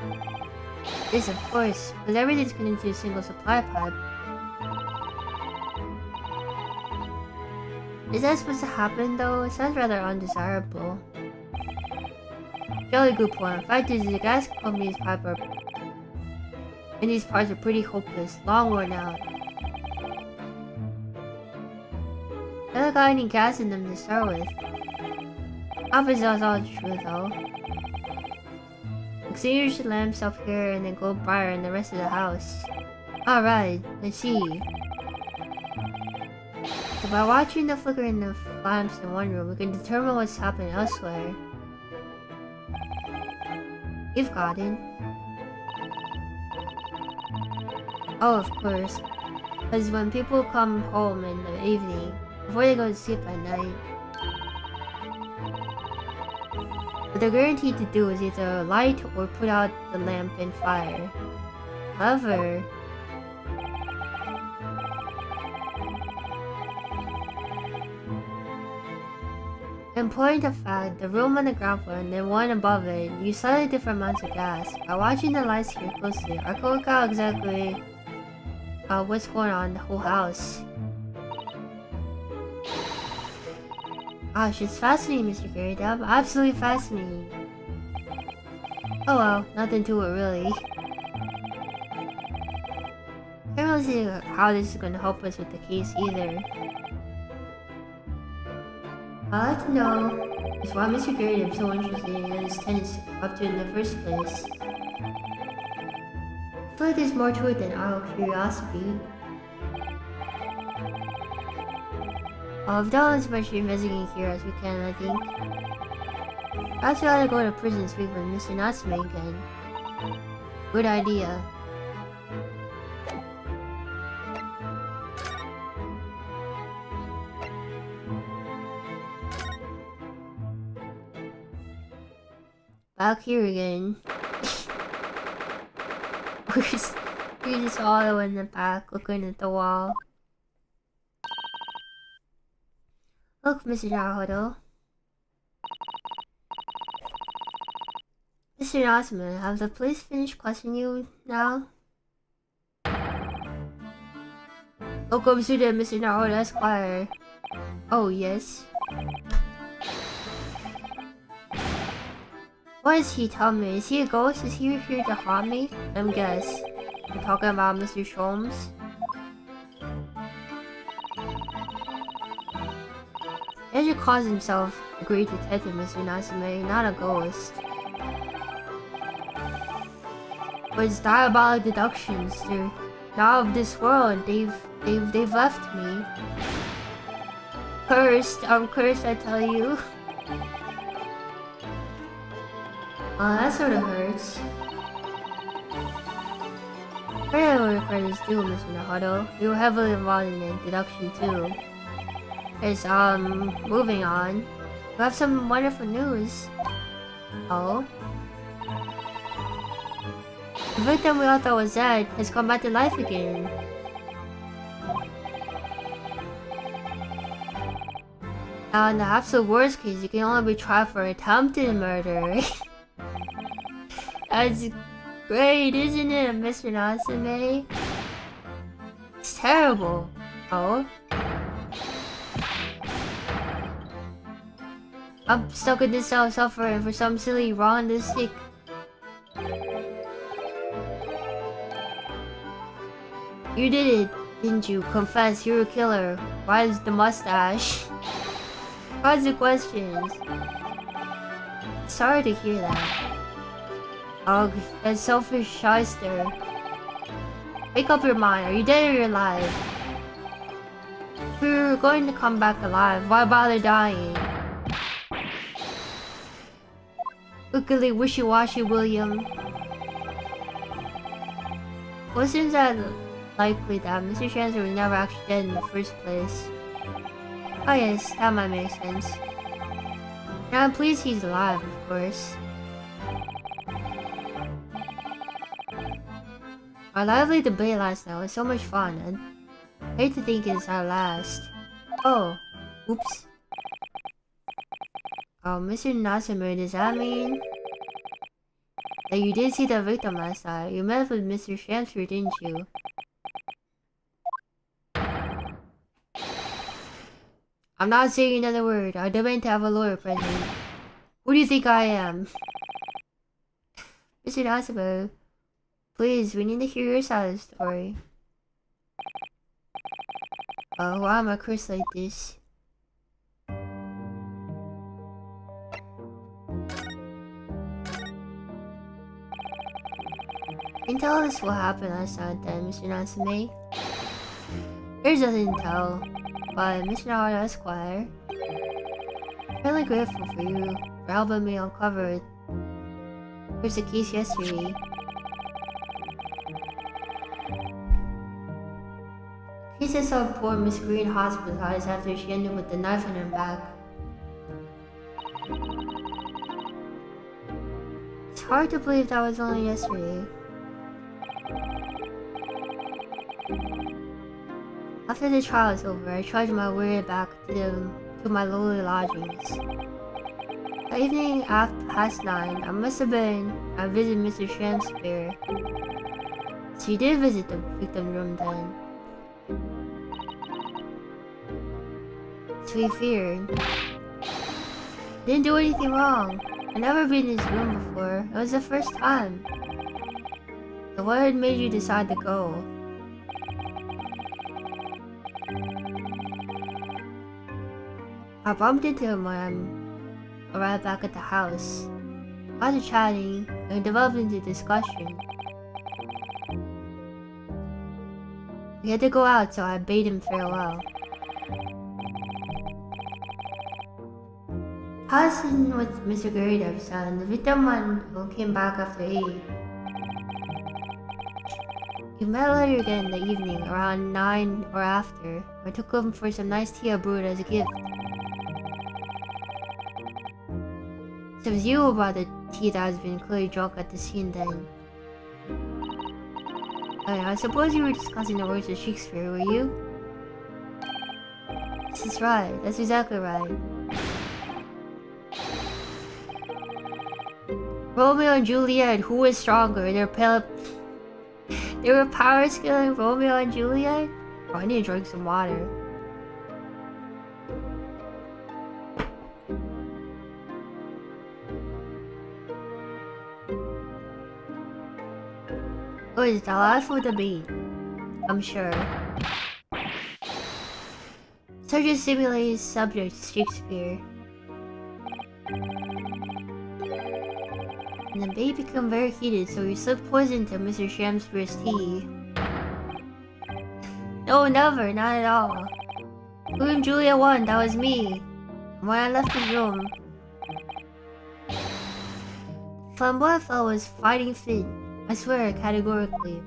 Yes, of course, because everything's connected to a single supply pipe. Is that supposed to happen though? It sounds rather undesirable. Jolly good point. Fact is, the gas company's pipe are in these parts are pretty hopeless, long worn out. I don't got any gas in them to start with. Obviously that's all true though. Extinguish the lamps up here and then go brighter in the rest of the house. Alright, let's see. So by watching the flickering of lamps in one room, we can determine what's happening elsewhere. You've got it. Oh, of course. Because when people come home in the evening, before they go to sleep at night, what they're guaranteed to do is either light or put out the lamp and fire. However, in point of fact, the room on the ground floor and the one above it use slightly different amounts of gas. By watching the lights here closely, I can work out exactly what's going on in the whole house. Gosh, it's fascinating, Mr. Gary Dub. Absolutely fascinating. Oh well, nothing to it really. I can't really see how this is going to help us with the case either. I'd like to know is why Mr. Gary is so interested in his tenants up to in the first place. I feel like there's more to it than idle curiosity. We've done as much investigating here as we can, I think. Perhaps we ought to go to prison and speak with Mr. Natsume again. Good idea. Back here again. We're just all in the back looking at the wall. Look, Mr. Naruto. Mr. Natsume, have the police finished questioning you now? Welcome to the Mr. Naruto Esquire. Oh, yes. What does he tell me? Is he a ghost? Is he here to harm me? Let me guess. You're talking about Mr. Sholmes? He should calls himself a great detective, Mr. Natsume, not a ghost. But his diabolic deductions, they're not of this world. They've left me. Cursed, I'm cursed, I tell you. Oh, that sort of hurts. Credit where credit's due, Mr. Naruto. You were heavily involved in the deduction too. Yes, moving on. We have some wonderful news. Oh? The victim we all thought was dead has come back to life again. Now, in the absolute worst case, you can only be tried for attempted murder. That's great, isn't it, Mr. Natsume? It's terrible. Oh? I'm stuck in this cell suffering for some silly wrong-listic. You did it, didn't you? Confess, you're a killer. Why is the mustache? Why's the questions? Sorry to hear that. Oh, that selfish shyster. Make up your mind. Are you dead or you're alive? If you're going to come back alive, why bother dying? Ugly wishy-washy William. Well, seems that likely that Mr. Chancer was never actually dead in the first place. Oh yes, that might make sense. And I'm pleased he's alive, of course. Our lively debate last night was so much fun, and I hate to think it's our last. Oh, oops. Oh, Mr. Nasamu, does that mean that you did see the victim last night? You met with Mr. Shamster, didn't you? I'm not saying another word. I demand to have a lawyer present. Who do you think I am? Mr. Nasamu, please, we need to hear your side of the story. Oh, why am I cursed like this? Can you tell us what happened last night then, Mr. Natsume? There's nothing to tell, but Mr. Naruto Esquire, I'm really grateful for you for helping me uncover the case yesterday. He said saw poor Miss Green hospitalized after she ended with the knife in her back. It's hard to believe that was only yesterday. After the trial was over, I trudged my way back to my lowly lodgings. That evening at past 9, I must have been I visited Mr. Shamspeare. So you did visit the victim room then. To be fair, didn't do anything wrong. I've never been in this room before. It was the first time. So what had made you decide to go? I bumped into him when I arrived back at the house. After chatting, and developed into discussion. We had to go out, so I bade him farewell. Passing with Mr. Garidev's son, the victim one came back after 8. We met later again in the evening, around 9 or after. I took him for some nice tea I brewed as a gift. So it was you who brought the tea that has been clearly drunk at the scene then. I suppose you were discussing the words of Shakespeare, were you? This is right, that's exactly right. Romeo and Juliet, who was stronger? They were power scaling Romeo and Juliet? Oh, I need to drink some water. Oh, it's the last for debate, I'm sure. Such a simulated subject, Shakespeare. And the debate became very heated, so we slipped poison to Mr. Shamspeare's tea. No, never, not at all. William Julia won, that was me. And when I left the room, flamboyant fellow was fighting fit. I swear, categorically.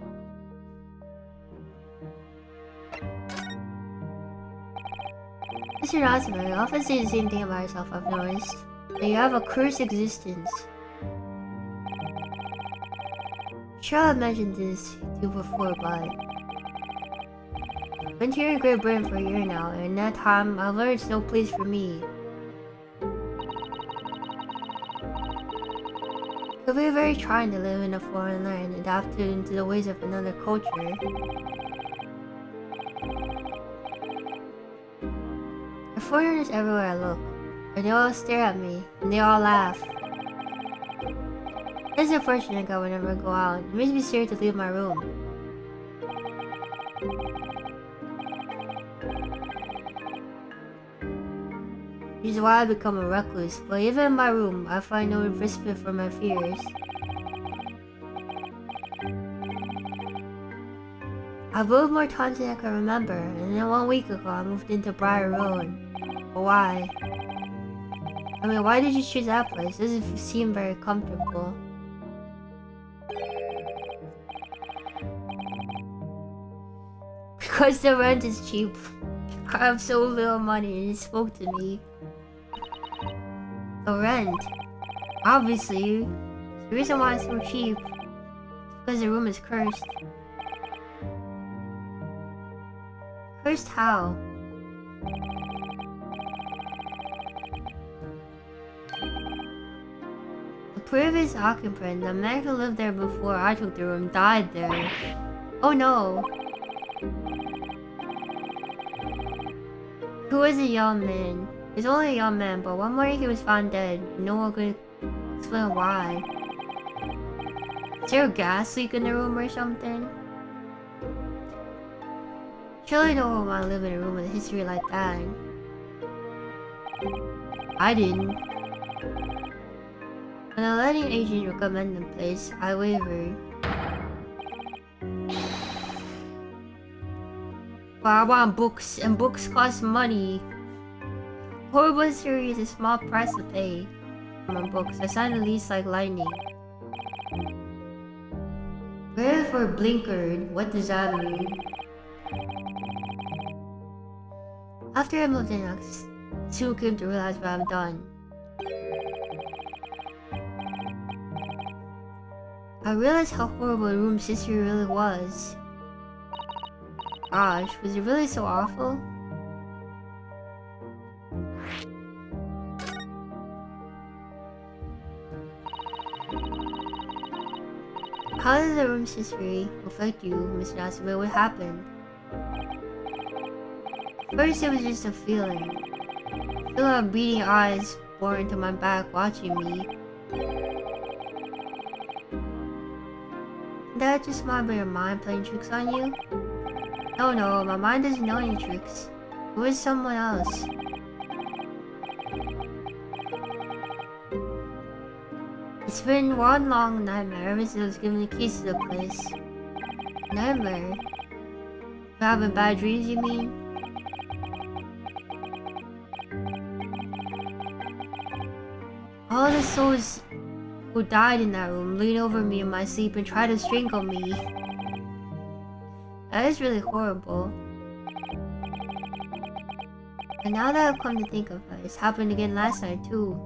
Mr. Natsume, you often say the same thing about yourself, I've noticed. That you have a cursed existence. Sure, I've mentioned this to you before, but I've been here in Great Britain for a year now, and in that time, I've learned it's no place for me. It would be very trying to live in a foreign land, adapted into the ways of another culture. There are foreigners everywhere I look, and they all stare at me, and they all laugh. That's the first thing I got whenever I go out. It makes me scared to leave my room. This is why I become a recluse, but even in my room, I find no respite for my fears. I've moved more times than I can remember, and then 1 week ago I moved into Briar Road. But why? I mean, why did you choose that place? It doesn't seem very comfortable. Because the rent is cheap. I have so little money and he spoke to me. The rent. Obviously. The reason why it's so cheap is because the room is cursed. Cursed how? The previous occupant, the man who lived there before I took the room, died there. Oh no. He was a young man. He's only a young man, but one morning he was found dead. No one could explain why. Is there a gas leak in the room or something? Surely no one would want to live in a room with a history like that. I didn't. When the letting agent recommended the place, I wavered. But I want books, and books cost money. Horrible history is a small price to pay for my books. I signed the lease like lightning. Prayer for blinkered. What does that mean? After I moved in, I soon came to realize what I've done. I realized how horrible the room's history really was. Gosh, was it really so awful? How does the room's history affect you, Miss Natsume? What happened? First, it was just a feeling. A feeling of beating eyes bored into my back watching me. That just might be your mind playing tricks on you? Oh no, my mind doesn't know any tricks. It was someone else. It's been one long nightmare ever since I was given the keys to the place. Nightmare? You having bad dreams, you mean? All the souls who died in that room lean over me in my sleep and try to strangle me. That is really horrible. And now that I've come to think of it, it's happened again last night too.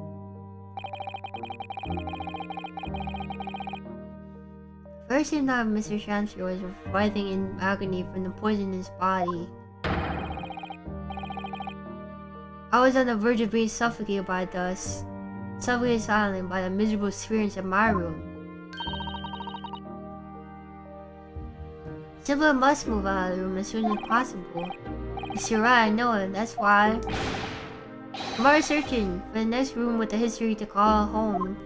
First thing that Mr. Shamster was writhing in agony from the poison in his body. I was on the verge of being suffocated by dust. Suffocated silently by the miserable experience in my room. Simba must move out of the room as soon as possible. Yes, you're right, I know it. That's why I'm already searching for the next room with a history to call home.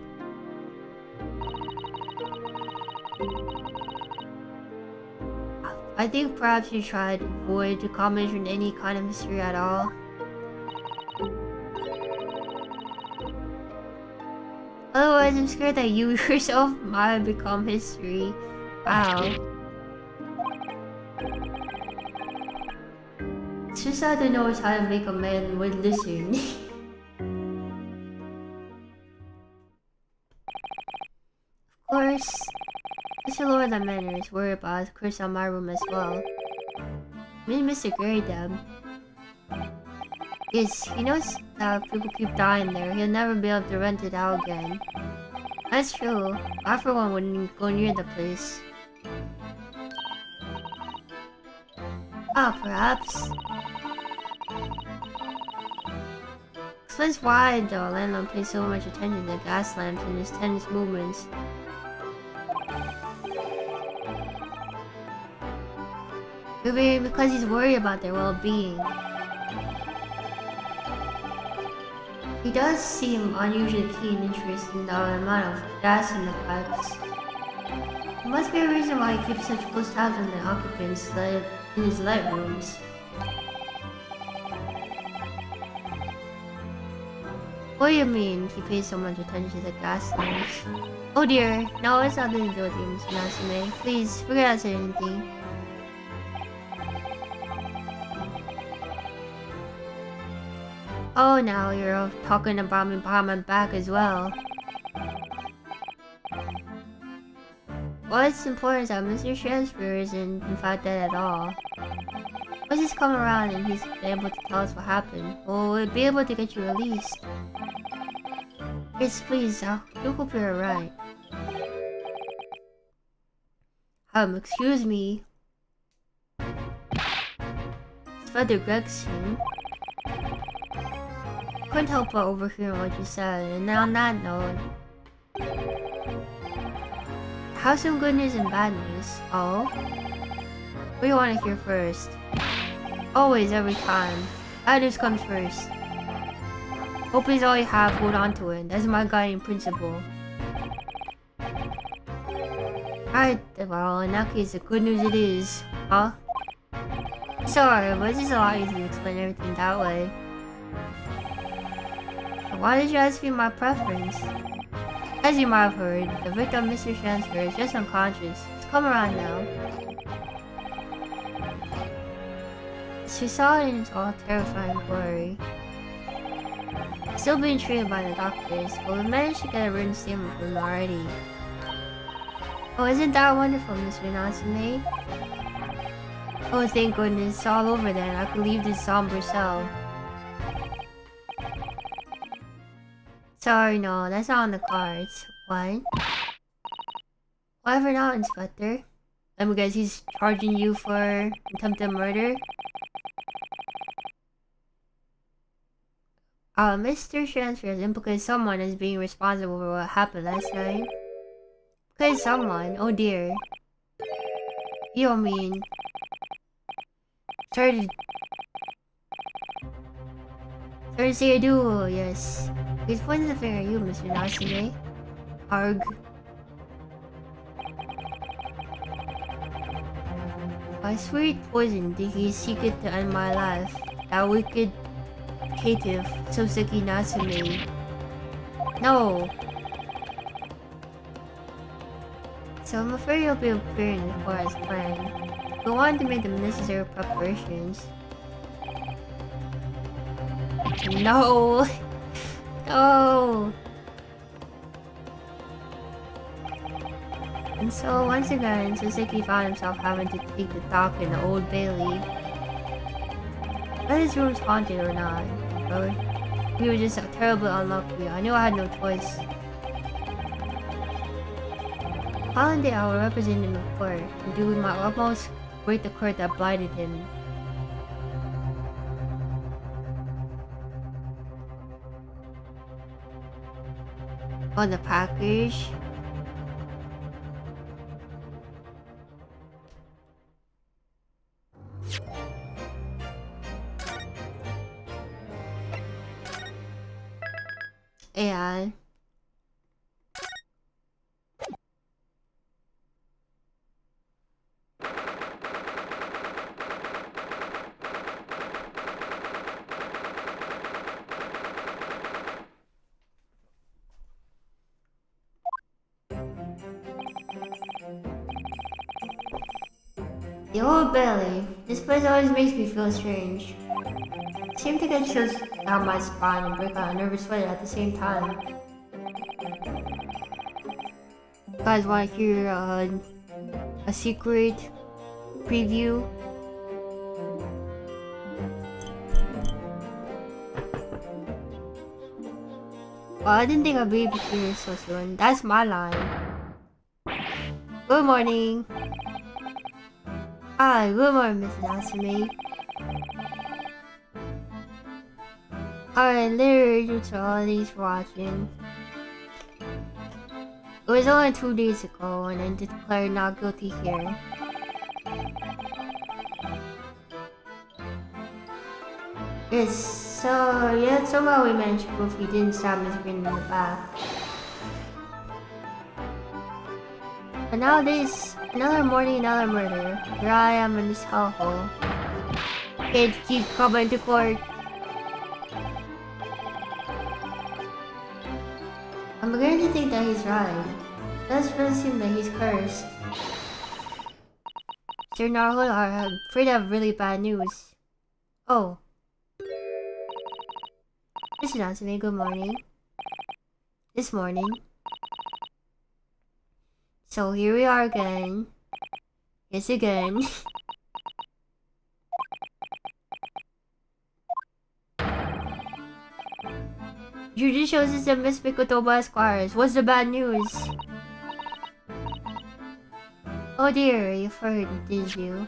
I think perhaps you tried to avoid the combination any kind of history at all. Otherwise, I'm scared that you yourself might become history. Wow. It's just hard to know how to make a man would listen. Of course, Mr. Lord of Manor is worried about the curse on my room as well. Me and Mr. Grey Deb. Yes, he knows that people keep dying there. He'll never be able to rent it out again. That's true. I for one wouldn't go near the place. Ah, perhaps. Explains why the landlord pays so much attention to gas lamps and his tenant's movements. Maybe because he's worried about their well-being. He does seem unusually keen interest in the amount of gas in the pipes. There must be a reason why he keeps such close tabs on the occupants in his light rooms. What do you mean he pays so much attention to gas lamps? Oh dear, no, it's nothing to do with you, Mr. Natsume. Please, forget I said anything. Oh, now you're talking about me behind my back as well. What's important is that Mr. Transfer isn't in fact dead at all. Once he's come around and he's able to tell us what happened, we'll be able to get you released. Yes, please, I do hope you're right. Excuse me. Inspector Gregson. Couldn't help but overhearing what you said, and on that note, have some good news and bad news. Oh? What do you want to hear first? Always, every time. Bad news comes first. Hope is all you have, hold on to it. That's my guiding principle. Alright, well, in that case, the good news it is. Huh? Sorry, but it's just a lot easier to explain everything that way. Why did you ask me my preference? As you might have heard, the victim, Mr. Transfer, is just unconscious. It's come around now. She saw it in its all terrifying glory. Still being treated by the doctors, but we managed to get a written statement from them already. Oh, isn't that wonderful, Mr. Natsume? Oh, thank goodness, it's all over then. I could leave this somber cell. Sorry, no, that's not on the cards. What? Whatever now, Inspector. Let me guess, he's charging you for attempted murder? Mr. Transfer has implicated someone as being responsible for what happened last night. Implicated someone? Oh dear. You don't mean... Sorry to say I do, yes. He's pointing the finger at you, Mr. Natsume. Arg. By sweet poison did he seek it to end my life. That wicked caitiff, Soseki Natsume. No. So I'm afraid you'll be appearing in court as planned. We wanted to make the necessary preparations. No. No. And so once again, Soseki found himself having to take the dock in the Old Bailey. Whether his room's haunted or not, but we were just terribly unlucky. I knew I had no choice. Following day, I will represent him in court and do my utmost to break the curse that blighted him. On the package. And the Old Bailey. This place always makes me feel strange. I seem to get chills down my spine and break out a nervous sweat at the same time. You guys want to hear a secret preview? Well, I didn't think I'd be able to hear it so soon. That's my line. Good morning. Hi, good morning, Mrs. Natsume. Alright, literally to all these for watching. It was only 2 days ago and I declared not guilty here. Yes, so yeah, somehow we managed to prove he didn't stab Miss Green in the back. But nowadays, another morning, another murder. Here I am in this hellhole. Can't keep coming to court. I'm beginning to think that he's right. It does really seem that he's cursed. Sir Narhol, I'm afraid I have really bad news. Oh. Mr. Natsume, good morning. This morning. So here we are again. Yes, again. Judicial system mispick Kotoba Esquires. What's the bad news? Oh dear, you've heard, did you?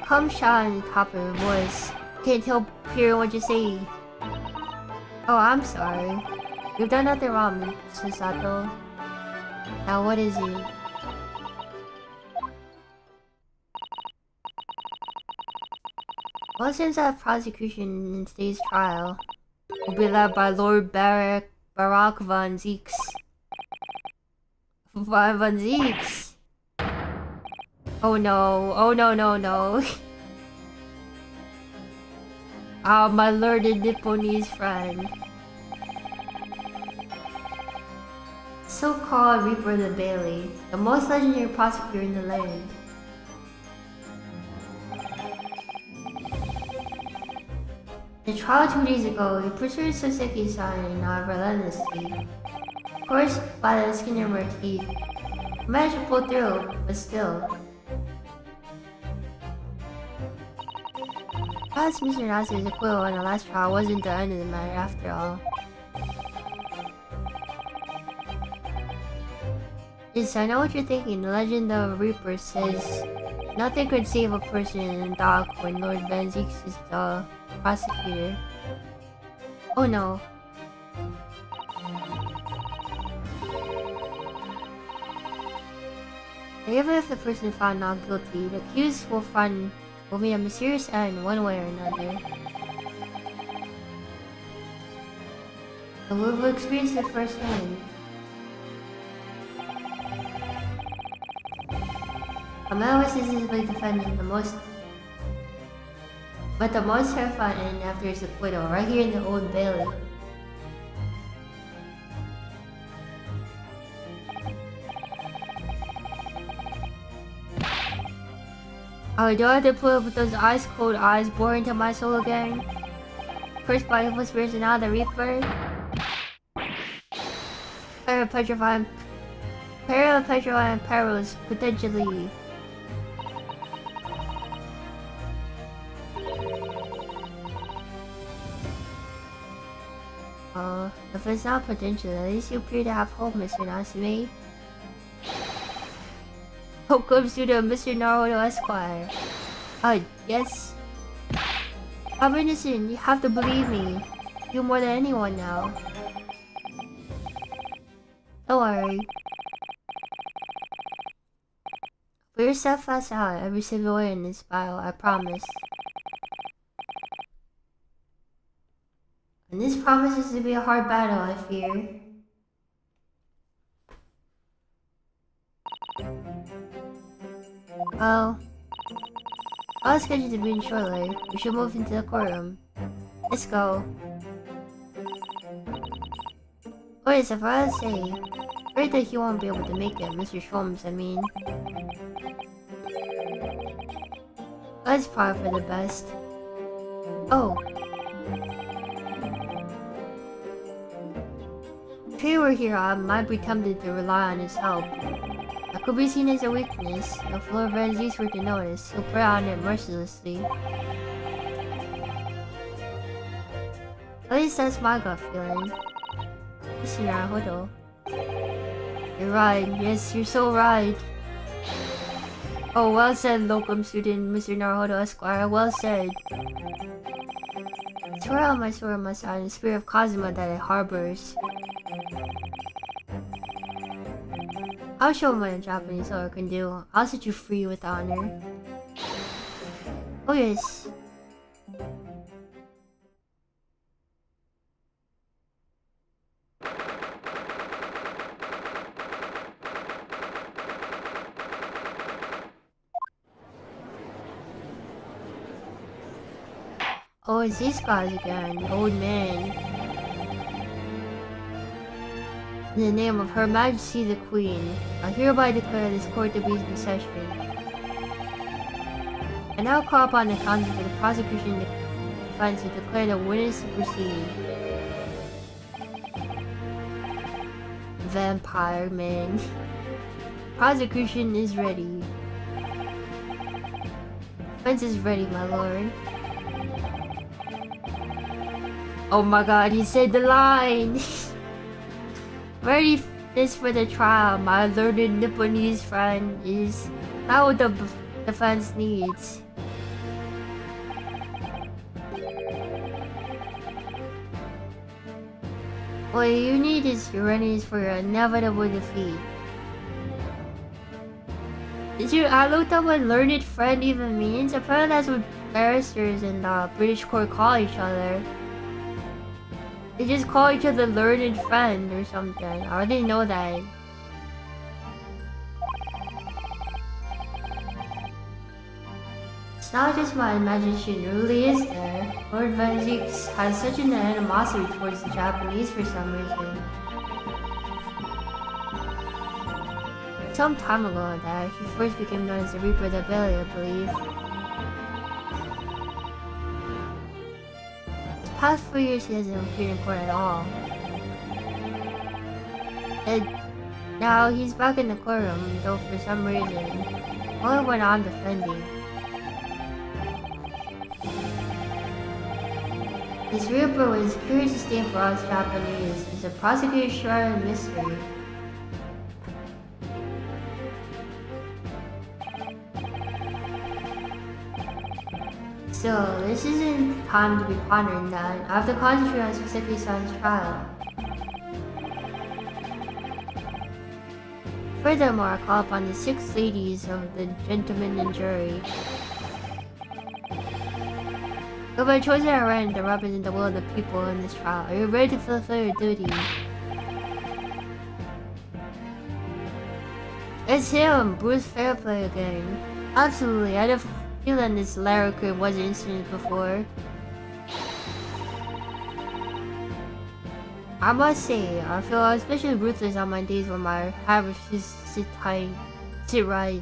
Come shot in the top of your voice. Can't help hearing what you say. Oh, I'm sorry. You've done nothing wrong, Susato. Now what is it? Well, it seems that prosecution in today's trial will be led by Lord Barak von Zeeks. Von Zeeks? Oh no, oh no, no, no. Ah, my learned Nipponese friend. So-called Reaper of the Bailey, the most legendary prosecutor in the land. In the trial 2 days ago, he pursued Soseki-san relentlessly. Of course, by the skin of her teeth. He managed to pull through, but still. Perhaps Mr. Natsume's acquittal in the last trial wasn't the end of the matter after all. Yes, I know what you're thinking. The legend of Reaper says nothing could save a person in the dock when Lord Van Zeeks is the prosecutor. Oh no. Even if the person is found not guilty, the accused will meet a mysterious end one way or another. And we will experience it firsthand. A man was successfully defending the most terrifying end after his acquittal, right here in the Old Bailey. Oh, do I have to put up with those ice cold eyes boring to my soul again? Cursed by evil spirits and now the Reaper? Pair of petrifying perils, potentially. If it's not potential, at least you appear to have hope, Mr. Natsume. Hope comes to the Mr. Naruto Esquire. Yes. I'm innocent, you have to believe me. You more than anyone now. Don't worry. For your steadfast out every single way in this battle, I promise. And this promises to be a hard battle, I fear. Well, I'll schedule the meeting shortly. We should move into the courtroom. Let's go. Oh yes, if I say, afraid that he won't be able to make it, Mr. Sholmes, I mean. That's probably for the best. Oh. If he were here, I might be tempted to rely on his help. That could be seen as a weakness. If Lord Van Zeeks were to notice, he'll prey on it mercilessly. At least that's my gut feeling. Mr. Naruto. You're right. Yes, you're so right. Oh, well said, locum student Mr. Naruto Esquire. Well said. Swear on my sword on my side and the spirit of Kazuma that it harbors. I'll show him what a Japanese soldier can do. I'll set you free with honor. Oh yes. Oh, it's these guys again, the old man. In the name of Her Majesty the Queen, I hereby declare this court to be in session. I now call upon the counsel for the prosecution and defense to declare the witness to proceed. Vampire man. Prosecution is ready. Defense is ready, my lord. Oh my god, he said the line! Ready this for the trial, my learned Nipponese friend is not what the defense needs. What you need is your readiness for your inevitable defeat. I looked up what learned friend even means. Apparently that's what barristers in the British court call each other. They just call each other learned friend or something. I didn't know that. It's not just my imagination, it really is there. Lord Van Zieks has such an animosity towards the Japanese for some reason. Some time ago that he first became known as the Reaper of the Belly, I believe. The past 4 years he hasn't appeared in court at all. And now he's back in the courtroom, though for some reason, only went on defending. This Reaper was curious to stay for us Japanese. It's a prosecutor's shrouded mystery. Still, this isn't time to be pondering that. I have to concentrate on specifically Son's trial. Furthermore, I call upon the 6 ladies of the gentlemen and jury. You have been chosen at random to represent the will of the people in this trial. Are you ready to fulfill your duty? It's him, Bruce Fairplay again. Absolutely, I had a feeling this Larry was an incident before. I must say, I feel especially ruthless on my days when my habit is sit right. You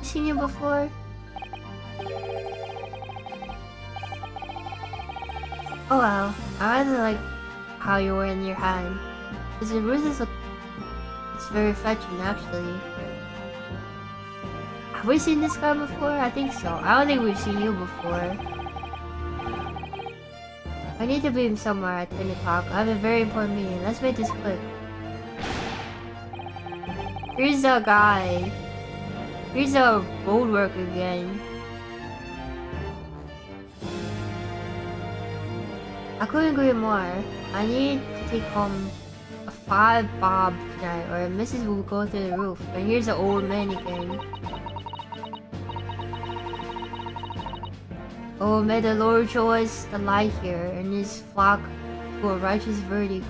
seen him before? Oh well, I rather like how you're wearing your hand. Because the ruthless look, it's very fetching actually. Have we seen this guy before? I think so. I don't think we've seen you before. I need to be somewhere at 10 o'clock. I have a very important meeting. Let's make this quick. Here's the guy. Here's the road work again. I couldn't agree more. I need to take home a 5 bob tonight or Mrs. will go through the roof. And here's the old man again. Oh, may the Lord show us the light here and his flock to a righteous verdict.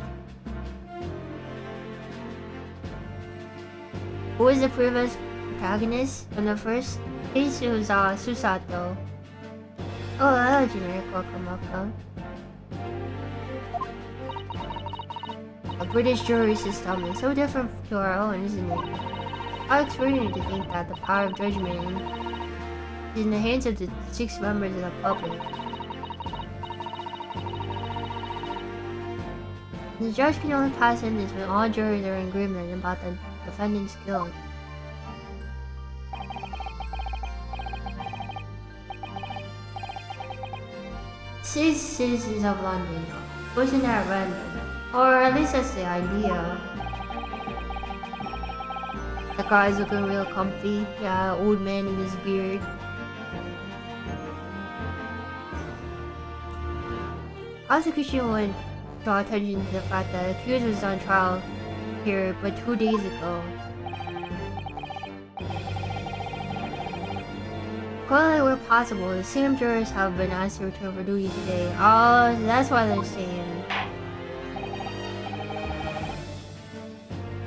Who was the previous protagonist from the first case? It was Susato. Oh, hello, Yurika. Welcome. A British jury system is so different to our own, isn't it? How extraordinary to think that the power of judgment is in the hands of the 6 members of the public. The judge can only pass sentence when all jurors are in agreement about the defendant's guilt. Six citizens of London, chosen at random, or at least that's the idea. The guy's looking real comfy. Yeah, old man in his beard. Prosecution would draw attention to the fact that the accused was on trial here but 2 days ago. Currently, where possible, the same jurors have been asked to return for duty today. Oh, that's why they're staying.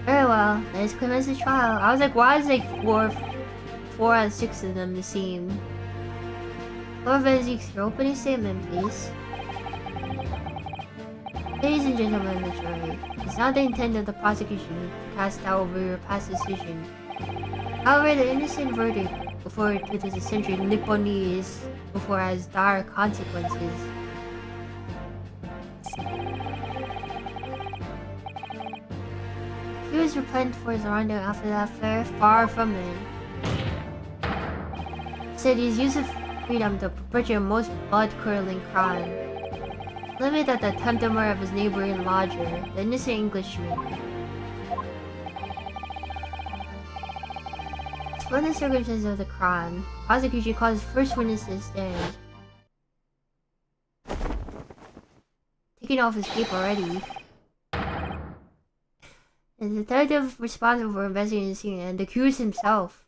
Very well, let's commence the trial. I was like, why is like 4 out of 6 of them the same? Lord Van Zieks, your opening statement, please. Ladies and gentlemen of the jury, it's not the intent of the prosecution to cast doubt over your past decision. However, the innocent verdict before it to the century Nipponese before has dire consequences. He was repentant for his wrongdoing after that affair, far from it. Said he's used his freedom to perpetrate a most blood-curdling crime. Limit at the attempted murder of his neighboring lodger, the innocent Englishman. Explain the circumstances of the crime. Prosecution calls first witness to stand. Taking off his cape already. The detective responsible for investigating the scene and the accused himself.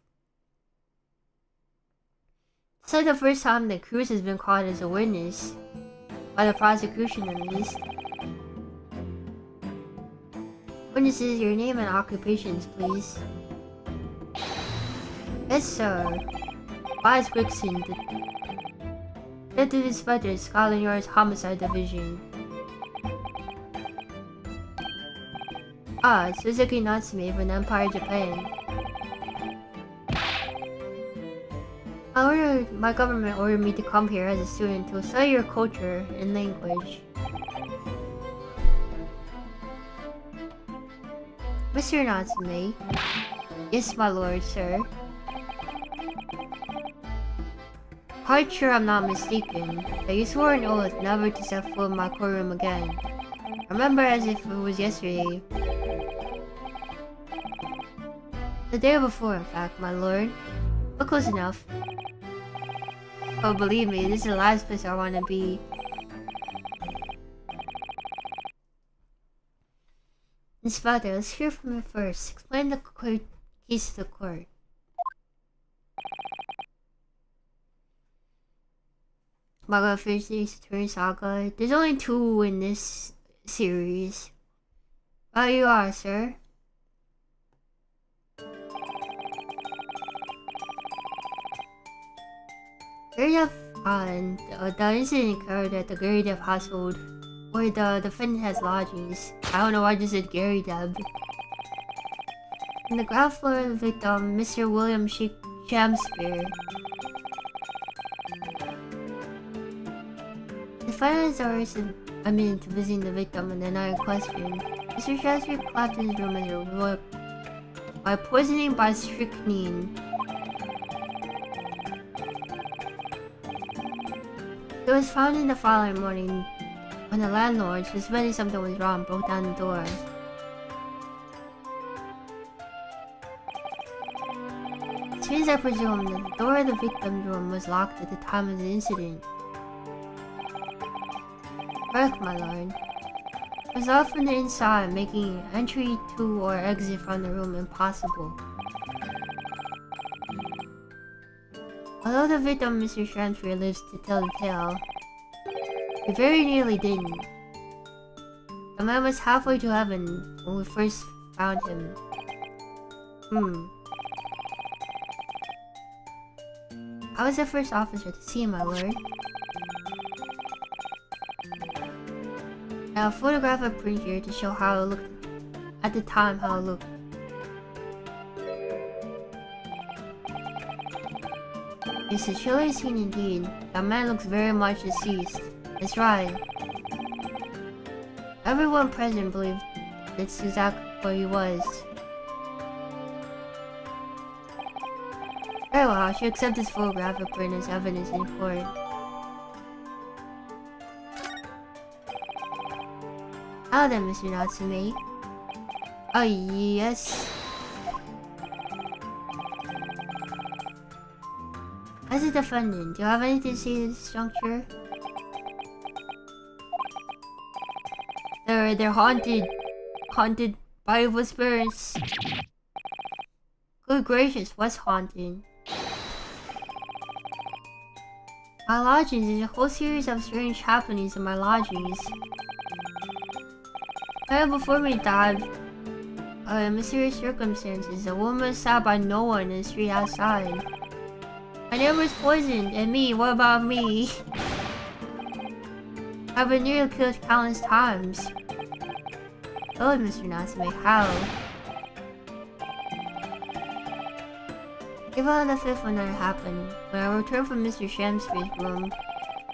It's like the first time the accused has been called as a witness. By the prosecution, at least. Witnesses, your name and occupations, please. Yes, sir. Vice Gregson, Detective Inspector, Scotland Yard's Homicide Division. Ah, Suzuki Natsume from Empire Japan. My government ordered me to come here as a student to study your culture and language. Mr. Natsume? Yes, my lord, sir. Quite sure I'm not mistaken, that you swore an oath never to step foot in my courtroom again. Remember as if it was yesterday. The day before, in fact, my lord. But close enough. Oh, believe me, this is the last place I want to be. Inspector, let's hear from you first. Explain the case to the court. Manga Thursday's Attorney Saga. There's only 2 in this series. Oh, you are, sir. Gary Dev, the incident occurred at the Gary Dev household, where the defendant has lodgings. I don't know why I just said Gary Dev. On the ground floor of the victim, Mr. William Shakespeare. The defendant is arrested to visiting the victim and the night in question. Mr. Shakespeare collapsed in his room as a result by poisoning by strychnine. It was found in the following morning when the landlord, suspecting something was wrong, broke down the door. It means I presume that the door of the victim's room was locked at the time of the incident. Correct, my lord. It was locked from the inside, making entry to or exit from the room impossible. Although the victim, Mr. Shakespeare, lives to tell the tale, he very nearly didn't. The man was halfway to heaven when we first found him. I was the first officer to see him, my lord. I have a photographic print here to show how it looked at the time, how it looked. It's a chilling scene indeed. That man looks very much deceased. That's right. Everyone present believed that's exactly what he was. Very well, I should accept this photographic print as evidence in court. How then, Mr. Natsume? Oh, yes. As a defendant, do you have anything to say at this juncture? They're haunted by evil spirits. Good gracious, what's haunted? My lodgings, there's a whole series of strange happenings in my lodgings. Right before me died, in mysterious circumstances, a woman was stabbed by no one in the street outside. My neighbor was poisoned, and me, what about me? I've been nearly killed countless times. killed Mr. Natsume. How? Even on the 5th when that happened, when I returned from Mr. Shamsky's room,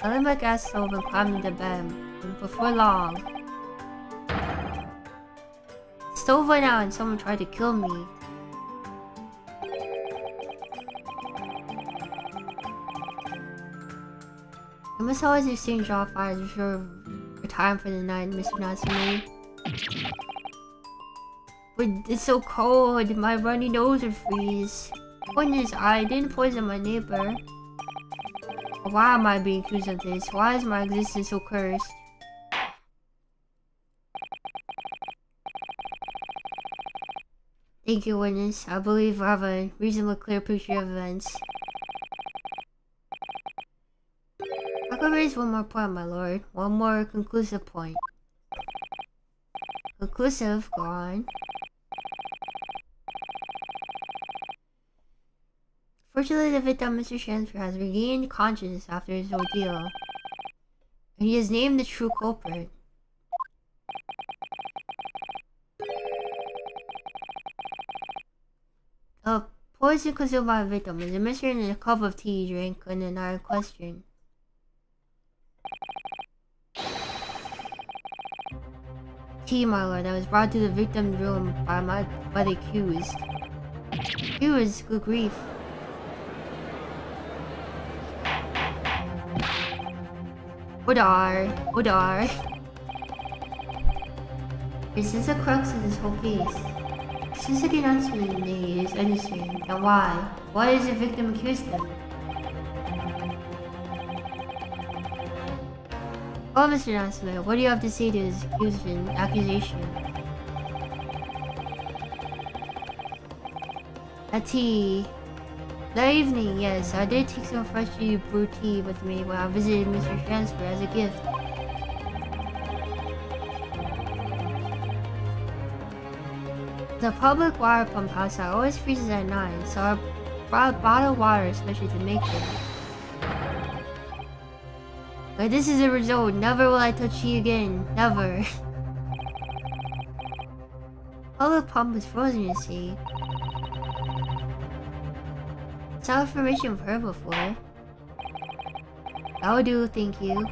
I lit my gas stove and climbed into bed. And before long, the stove went out and someone tried to kill me. I must always exchange all fires before retiring for the night, Mr. Natsume. But it's so cold, my runny nose would freeze. Point is, I didn't poison my neighbor. Why am I being accused of this? Why is my existence so cursed? Thank you, witness. I believe I have a reasonably clear picture of events. I could raise one more point, my lord. One more conclusive point. Conclusive? Go on. Fortunately, the victim, Mr. Shansford, has regained consciousness after his ordeal. And he has named the true culprit. The poison consumed by the victim was administered in a cup of tea he drank in the night in question. Tea, my lord, that was brought to the victim's room by the accused. Accused? Good grief. Odar. Is this the crux of this whole case? Since the announcement is innocent, and why? Why is the victim accused him? Oh, Mr. Natsume, what do you have to say to his accusation? A tea. That evening, yes, I did take some freshly brewed tea with me when I visited Mr. Transfer as a gift. The public water pump house always freezes at 9, so I brought bottled water especially to make it. But this is the result. Never will I touch tea again. Never. Public pump is frozen, you see. Some information I've heard before. That will do, thank you.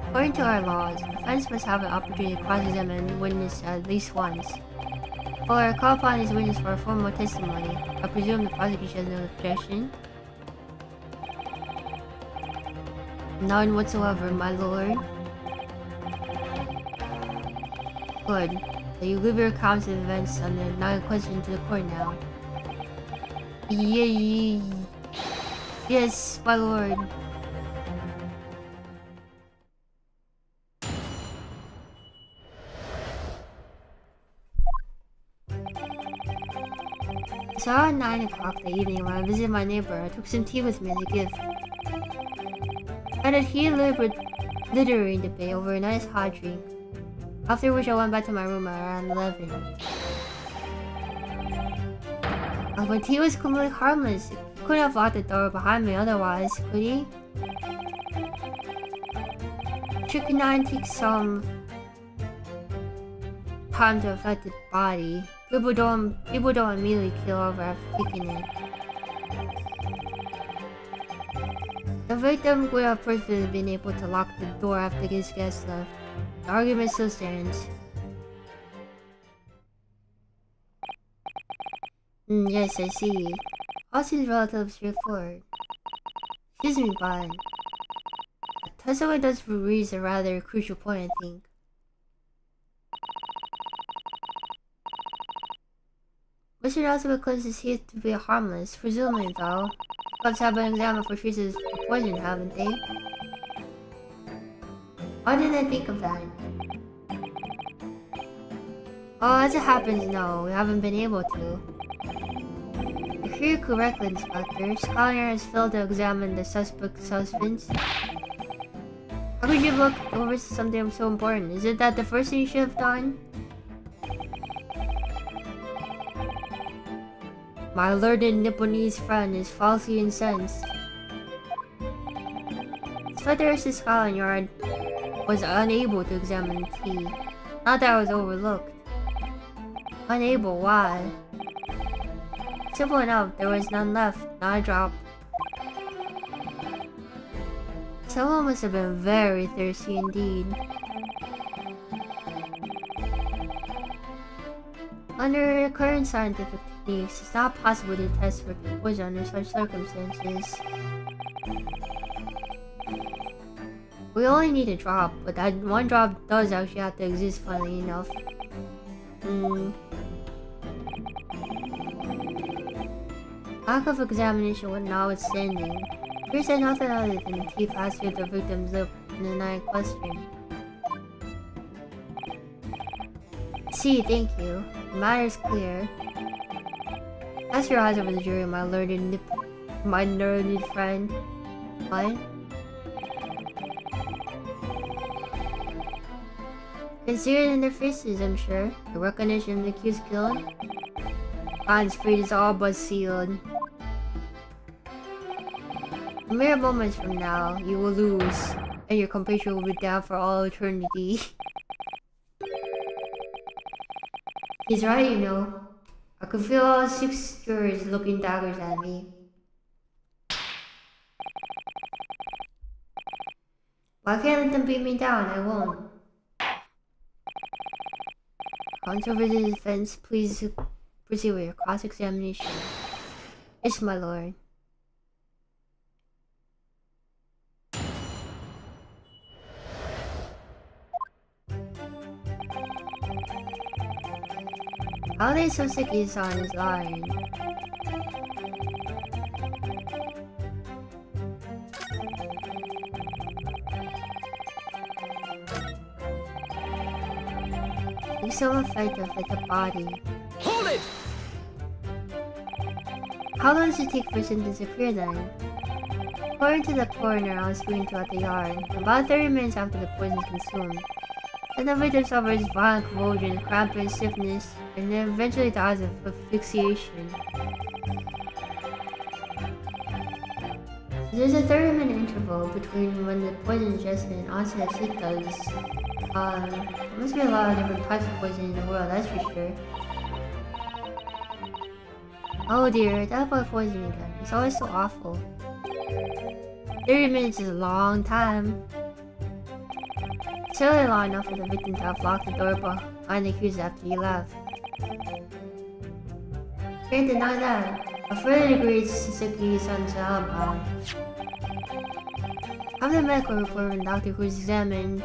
According to our laws, the defense must have an opportunity to cross-examine a witness at least once. Or call upon his witness for a formal testimony. I presume the prosecution has no objection. None whatsoever, my lord. Good. So you give your accounts of events on the night question to the court now. Yes, my lord. So around 9 o'clock that evening when I visited my neighbor, I took some tea with me as a gift. I had a heated literary debate over a nice hot drink. After which I went back to my room at around 11. But tea was completely harmless. He couldn't have locked the door behind me otherwise, could he? Strychnine takes some time to affect the body. People don't immediately kill over after taking it. The victim would have perfectly been able to lock the door after his guest left. The argument still stands. Yes, I see. All seems relatively straightforward. Excuse me, but Tesla does raise a rather crucial point, I think. Mr. Natsume claims his teeth to be harmless, presumably though. Cops have been examined for traces of poison, haven't they? Why didn't I think of that? Oh, as it happens, no, we haven't been able to. If you're correctly, Inspector, Scholar has failed to examine the suspect's husbands. How could you look over something so important? Is it that the first thing you should have done? My learned Nipponese friend is falsely incensed. Inspector Scholar was unable to examine the tea. Not that I was overlooked. Unable, why? Simple enough, there was none left, not a drop. Someone must have been very thirsty indeed. Under current scientific techniques, it's not possible to test for poison under such circumstances. We only need a drop, but that one drop does actually have to exist, funnily enough. Lack of examination was notwithstanding. Here said nothing other than the teeth passed through the victim's lip in the night question. See, thank you. The matter is clear. Cast your eyes over the jury, my learned friend. What? Can see it in their faces, I'm sure. The recognition of the accused killed. Khan's fate is all but sealed. Mere moments from now, you will lose, and your compatriot will be down for all eternity. He's right, you know. I could feel all 6 jurors looking daggers at me. Why can't let them beat me down? I won't. Counsel for the defense, please proceed with your cross-examination. Yes, my lord. How are they so sick his son is lying? It's so effective like a body. Hold it! How long does it take for him to disappear then? According to the coroner, I was speaking throughout the yard. About 30 minutes after the poison is consumed. Then the victim suffers violent convulsion, cramping, stiffness, and then eventually dies of asphyxiation. There's a 30-minute interval between when the poison is ingested and onset of symptoms. There must be a lot of different types of poison in the world, that's for sure. Oh dear, that about poison again. It's always so awful. 30 minutes is a long time. Certainly long enough for the victim to have locked the door behind the accused after he left. Can't deny that. A further degree is Suzuki's son's alibi. Have the medical report from the doctor who's examined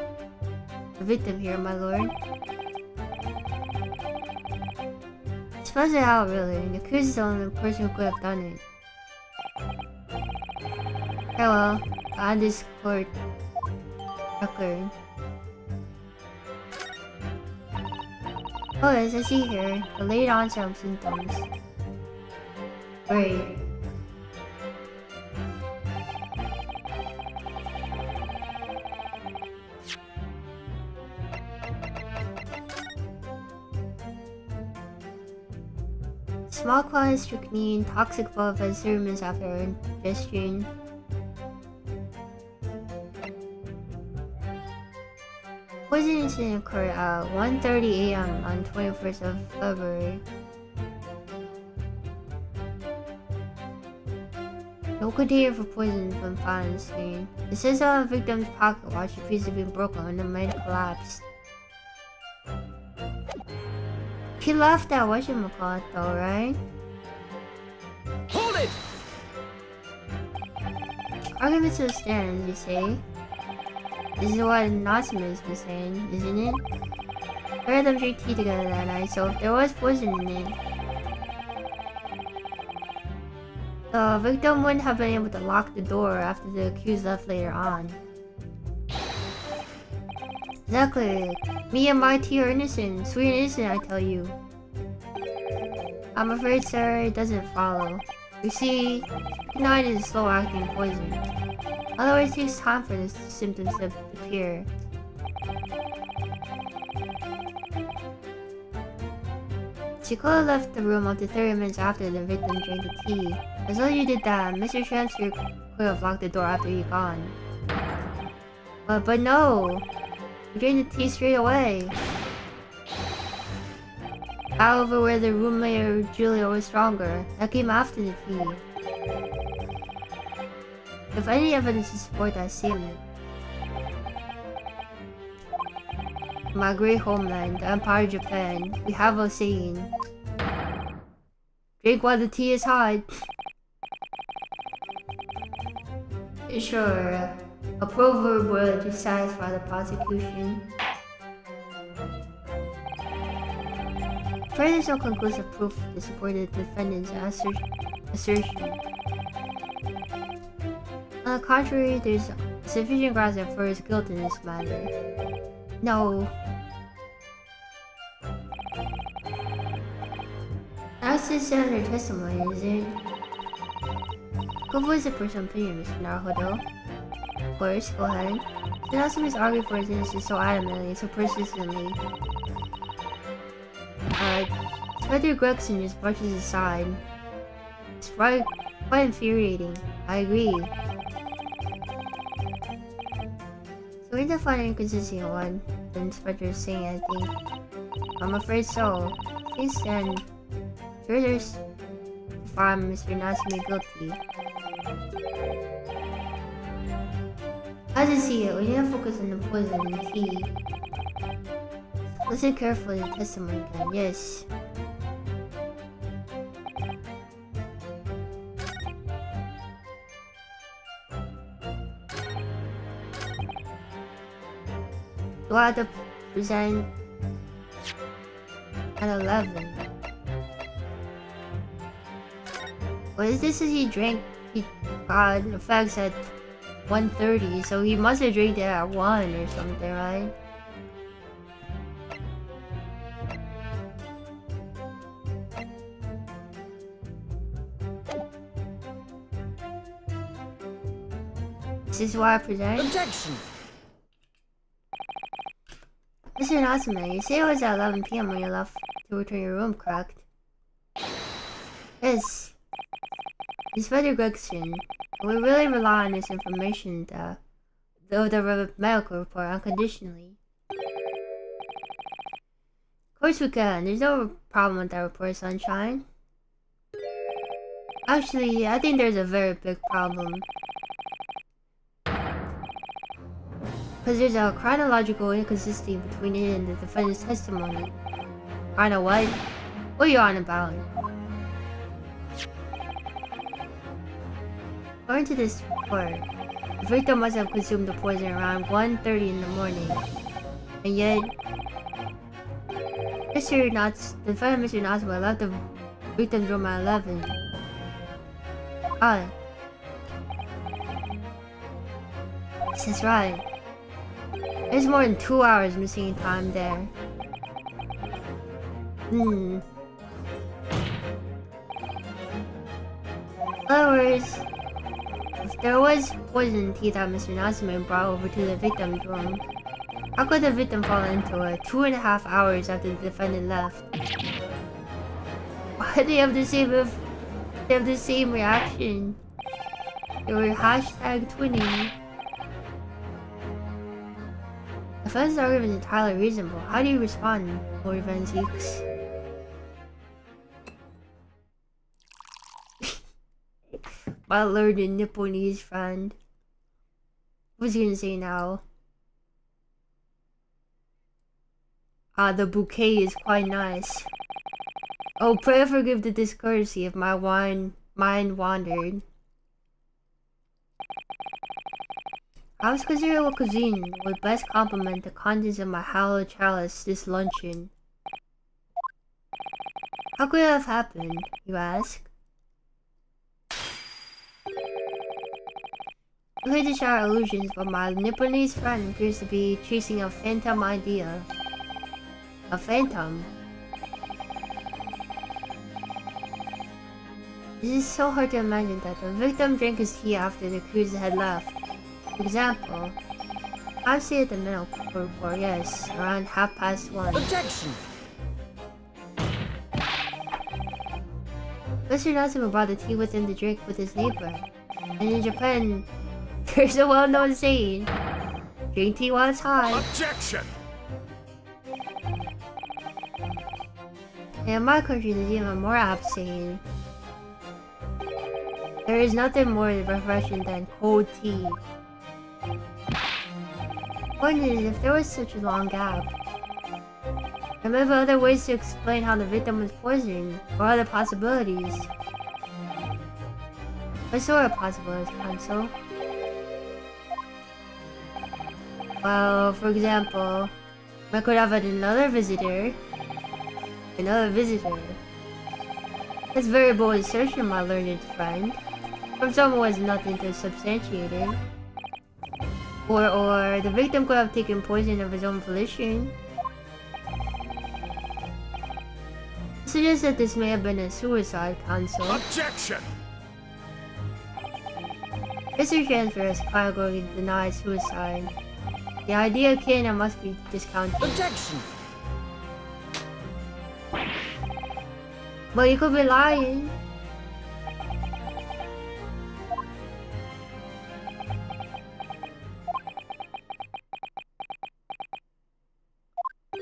the victim here, my lord. Spells it out, really. The accused is the only person who could have done it. Okay, well, on this court record. Oh, as I see here, the late onset of symptoms. Great. Small quantities of strychnine, toxic above as serums after ingestion. Poison incident occurred at 1:30 a.m. on 21st of February. No container for poison has been found in the scene. It says on the victim's pocket watch appears to have been broken when the man collapsed. He left that whatchamacallit though, right? Hold it! Argument still stands, you say? This is what Natsuma has been saying, isn't it? I heard them drink tea together that night, so if there was poison in it, the victim wouldn't have been able to lock the door after the accused left later on. Exactly. Me and my tea are innocent. Sweet and innocent, I tell you. I'm afraid, sir, it doesn't follow. You see, strychnine is a slow-acting poison. Otherwise, it takes time for the symptoms to appear. She could have left the room up to 30 minutes after the victim drank the tea. As though you did that, Mr. Shamster could have locked the door after you gone. But no! You drank the tea straight away. However, whether roommate or Julia was stronger, that came after the tea. If any evidence to support that statement. My great homeland, the Empire of Japan, we have a saying. Drink while the tea is hot. Sure, a proverb would satisfy the prosecution. There's no conclusive proof to support the defendant's assertion. On the contrary, there's sufficient grounds to infer his guilt in this matter. No. That's the standard testimony, is it? Go voice a personal opinion, Mr. Naruhodo. Of course, go ahead. Natsume's argued for his innocence so adamantly, so persistently. Inspector Gregson just brushes aside. It's quite infuriating. I agree. So we didn't find an inconsistency in what the inspector is saying, I think. I'm afraid so. Please stand. Sure, there's find Mr. Natsume guilty. As I see it, we need to focus on the poison in the tea. Listen carefully to the testimony again, yes. Do I have to present at 11? What is this? As he drank, he got effects at 1:30, so he must have drank it at 1 or something, right? This is why I present. Objection! Mr. Natsume, you say it was at 11 PM when you left to return your room, correct? Yes. Inspector Gregson, we really rely on this information, the medical report, unconditionally. Of course we can. There's no problem with that report, Sunshine. Actually, I think there's a very big problem. Because there's a chronological inconsistency between it and the defendant's testimony. Kinda what? What are you on about? According to this report, the victim must have consumed the poison around 1:30 in the morning. And yet, the defendant Mr. Natsume left the victim's room at 11. This is right. There's more than 2 hours missing time there. In other words, if there was poison tea that Mr. Natsume brought over to the victim's room, how could the victim fall into it 2.5 hours after the defendant left? Why do they have the same reaction? They were #twinning. The defense argument is entirely reasonable. How do you respond, Morrivan Zeeks? My learned Nipponese friend. What was he gonna say now? The bouquet is quite nice. Oh, pray forgive the discourtesy if my mind wandered. House Kazero cuisine would best complement the contents of my hallowed chalice this luncheon. How could it have happened, you ask? You hate to shower illusions, but my Nipponese friend appears to be chasing a phantom idea. A phantom? This is so hard to imagine that the victim drank his tea after the accused had left. For example, I'd say at the medical report, yes, around 1:30. Objection! Mr. Natsume brought the tea with him to drink with his neighbor. And in Japan, there's a well-known saying, drink tea while it's hot. Objection! In my country, there's even more apps saying there is nothing more refreshing than cold tea. Point is, if there was such a long gap, there may be other ways to explain how the victim was poisoned, or other possibilities. What sort of possibilities, Council? Well, for example, I could have another visitor. That's very bold assertion, my learned friend. From someone who has nothing to substantiate it. Or the victim could have taken poison of his own volition. It suggests that this may have been a suicide, Council. Objection! Mr. Transfers categorically denies suicide. The idea of Kena must be discounted. Objection! But you could be lying.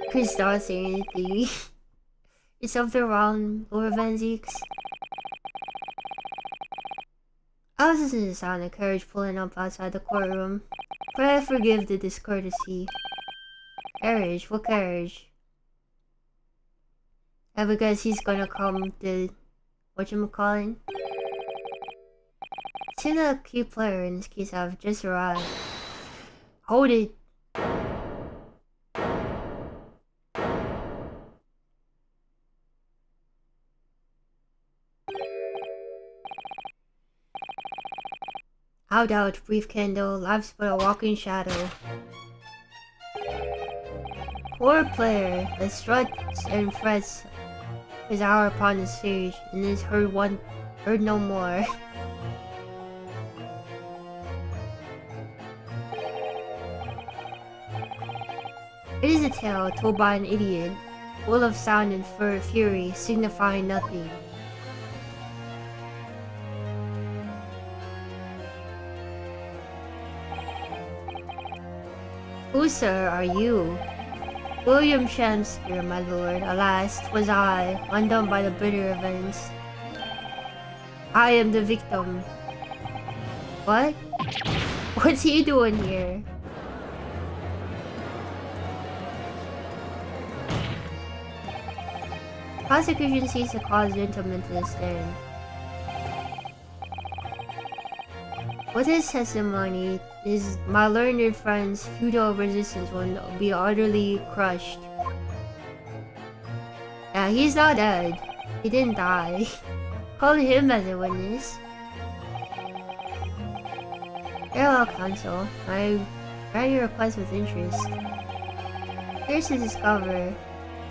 Chris not saying anything. Is something wrong, Lord Venzix? I was listening to the sound of carriage pulling up outside the courtroom, but I forgive the discourtesy. Carriage? What carriage? And because he's gonna come to whatchamacallit? Seems that a key player in this case have just arrived. Hold it! Out out, brief candle, life's but a walking shadow. Poor player that struts and frets his hour upon the stage and is heard no more. It is a tale told by an idiot, full of sound and fury, signifying nothing. Who, sir, are you? William Shakespeare, my lord. Alas, 'twas I, undone by the bitter events. I am the victim. What? What's he doing here? Prosecution seeks to cause gentlemen to stand. With his testimony, my learned friend's feudal resistance will be utterly crushed. Yeah, he's not dead. He didn't die. Call him as a witness. Farewell, Counsel. I grant your request with interest. Here's to discover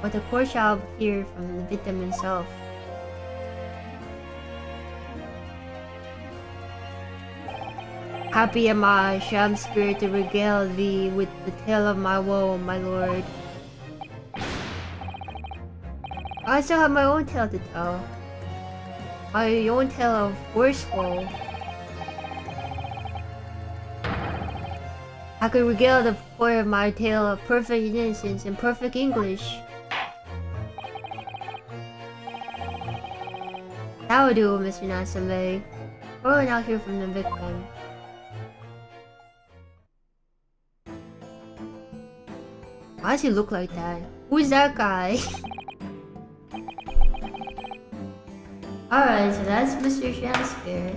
what the court shall hear from the victim himself. Happy am I, sham spirit, to regale thee with the tale of my woe, my lord. I still have my own tale to tell. My own tale of worse woe. I could regale the court of my tale of perfect innocence in perfect English. That would do, Mr. Nasame. We're now hear from the victim. Why does he look like that? Who's that guy? Alright, so that's Mr. Shakespeare.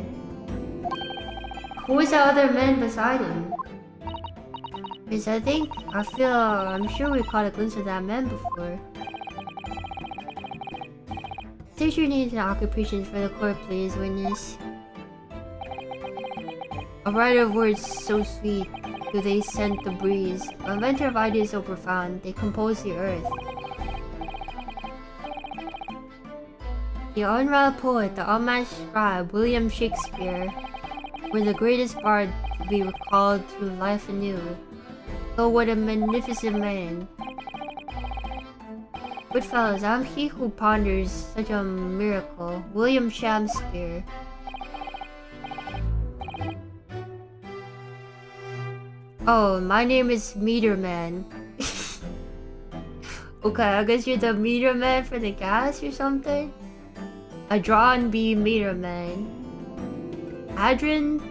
Who is that other man beside him? Because I'm sure we caught a glimpse of that man before. State your names and occupations for the court, please, witness. A writer of words so sweet do they scent the breeze, an inventor of ideas so profound, they compose the earth. The unrivaled poet, the unmatched scribe, William Shakespeare, was the greatest bard to be recalled to life anew. Oh, what a magnificent man. Good fellows, I'm he who ponders such a miracle, William Shakespeare. Oh, my name is Meterman. Okay, I guess you're the meter man for the gas or something? A drawn B meter man. Adrian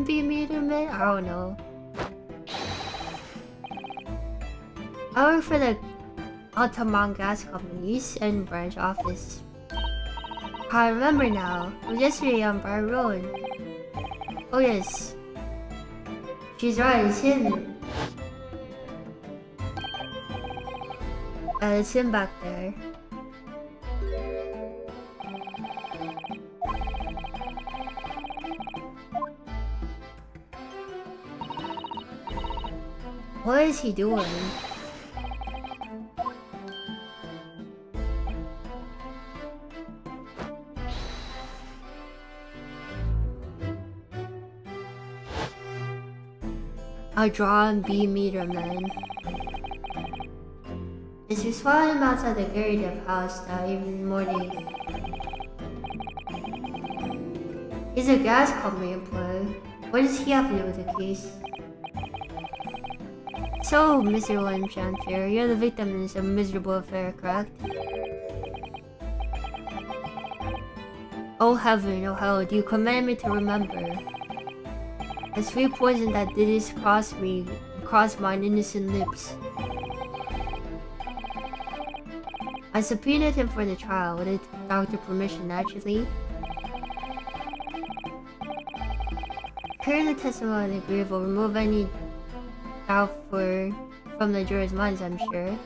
B meter man? I don't know. I work for the Altamont Gas Company, East End branch office. I remember now. It was yesterday on Bar Road. Oh yes. She's right, it's him. It's him back there. What is he doing? A drawn B meter man. Is he spotted him outside the Gary Dev house that even morning? He's a gas company employee. What does he have to do with the case? So, Mr. William Chanfair, you're the victim in this miserable affair, correct? Oh heaven, oh hell, do you command me to remember? The sweet poison that did this cross mine innocent lips. I subpoenaed him for the trial, with the doctor's permission, naturally. Hearing the testimony of the grief will remove any doubt from the jurors' minds, I'm sure.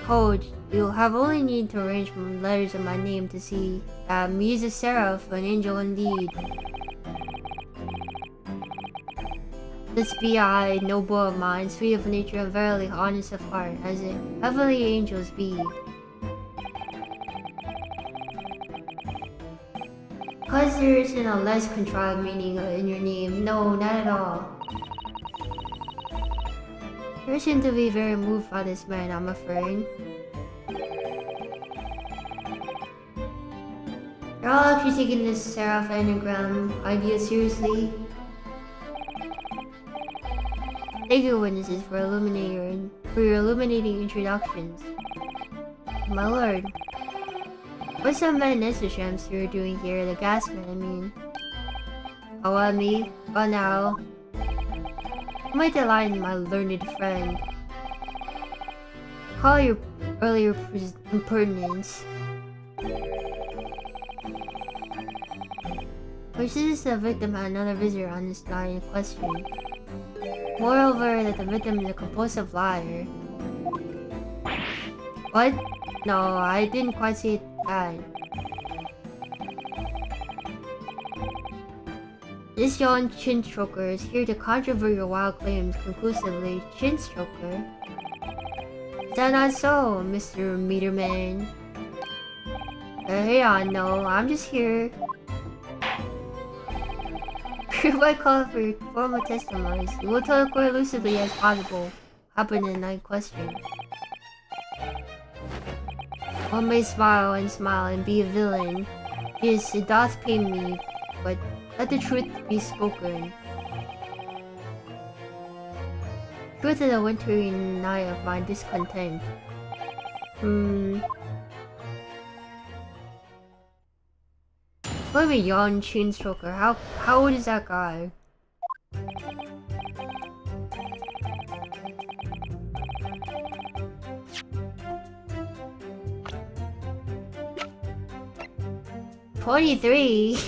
Hold, you'll have only need to arrange letters in my name to see that me is a seraph, an angel indeed. This be I, noble of mind, sweet of nature, and verily honest of heart, as it heavenly angels be. Cause there isn't a less contrived meaning in your name, no, not at all. You seem to be very moved by this man, I'm afraid. You're all actually taking this seraph anagram idea seriously. Thank you, witnesses, for your illuminating introductions. My lord, what's that man Nestorshams you're doing here? The gas man, I mean. Oh, me? Oh, now. You might delight in my learned friend. Call your earlier impertinence. Which is the victim had another visitor on this night in question. Moreover, that the victim is a compulsive liar. What? No, I didn't quite see that. This young chin stroker is here to controvert your wild claims conclusively. Chin stroker? Is that not so, Mr. Meterman? Hey on, no, I'm just here. Hereby call for your formal testimonies. You will tell the court lucidly as possible. Happened in the night question. One may smile and be a villain. Yes, it doth pain me, but let the truth be spoken. Truth is a wintry night of my discontent. What a young chin stroker. How old is that guy? "23?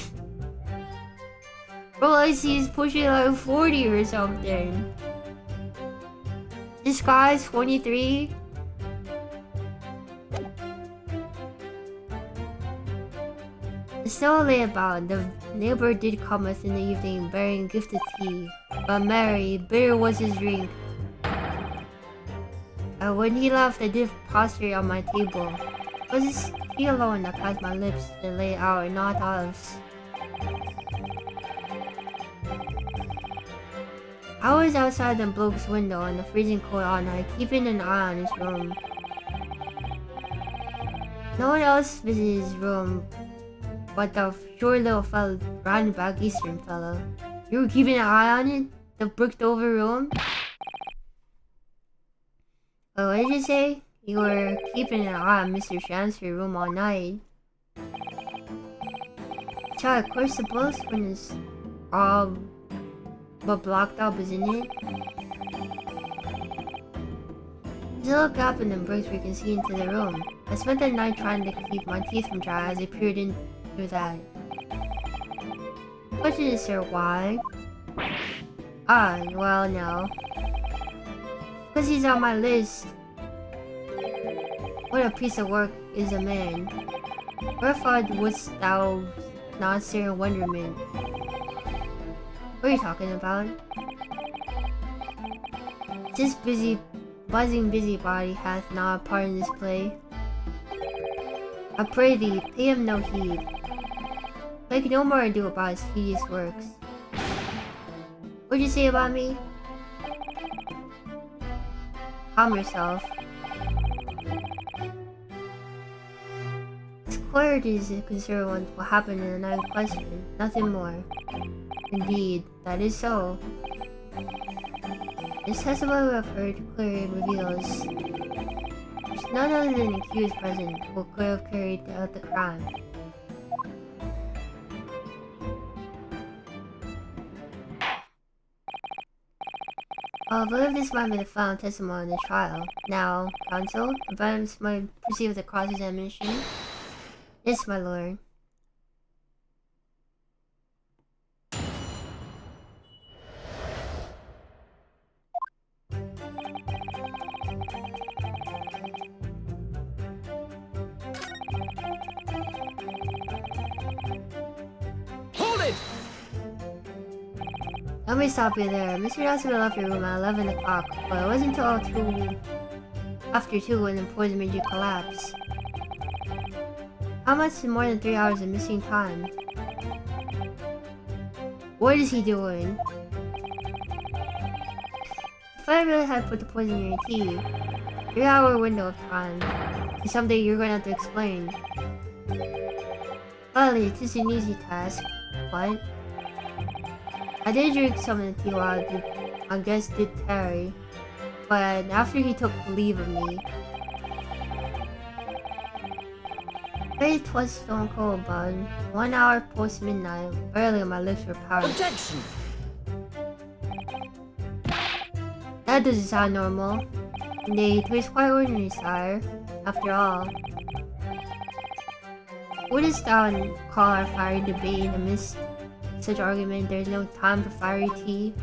Bro, I see he's pushing like 40 or something. This guy's 23? The snow lay about. The neighbor did cometh in the evening, bearing gifted tea. But merry, bitter was his drink. And when he left, I did prostrate on my table. Was his tea alone that caused my lips to lay out, and not else. I was outside the bloke's window in the freezing cold all night, keeping an eye on his room. No one else visited his room but the short little fellow, round back Eastern fellow. You were keeping an eye on it? The bricked over room? Oh, what did you say? You were keeping an eye on Mr. Chancery room all night. Child, of course the both one is all but blocked up, isn't it? There's a little gap in the bricks where you can see into the room. I spent the night trying to keep my teeth from dry as I peered in through that. Question is, sir, why? Ah, well, no. Because he's on my list. What a piece of work is a man. Wherefore wouldst thou not stare in wonderment? What are you talking about? This buzzing busybody hath not a part in this play. I pray thee, pay him no heed. Make no more ado about his tedious works. What'd you say about me? Calm yourself. His clarity is concerned with what happened in the night in question, nothing more. Indeed, that is so. This testimony we have heard clearly reveals there's none other than the accused present who could have carried out the crime. I believe this might be the final testimony in the trial. Now, counsel, the defendants might proceed with the cross-examination. Yes, my lord. Hold it! Let me stop you there. Mr. Dawson left your room at 11 o'clock, but it wasn't until after 2 when the poison made you collapse. How much is more than 3 hours of missing time? What is he doing? If I really had put the poison in your tea, 3-hour window of time is something you're gonna have to explain. Finally, it is an easy task. What? I did drink some of the tea while I guess did Terry, but after he took leave of me, it was stone cold, bud. 1 hour post midnight, barely my lips were parched. Objection! That doesn't sound normal. Nay, it was quite ordinary, sire. After all, wouldst thou call our fiery debate in the midst of such argument? There is no time for fiery tea.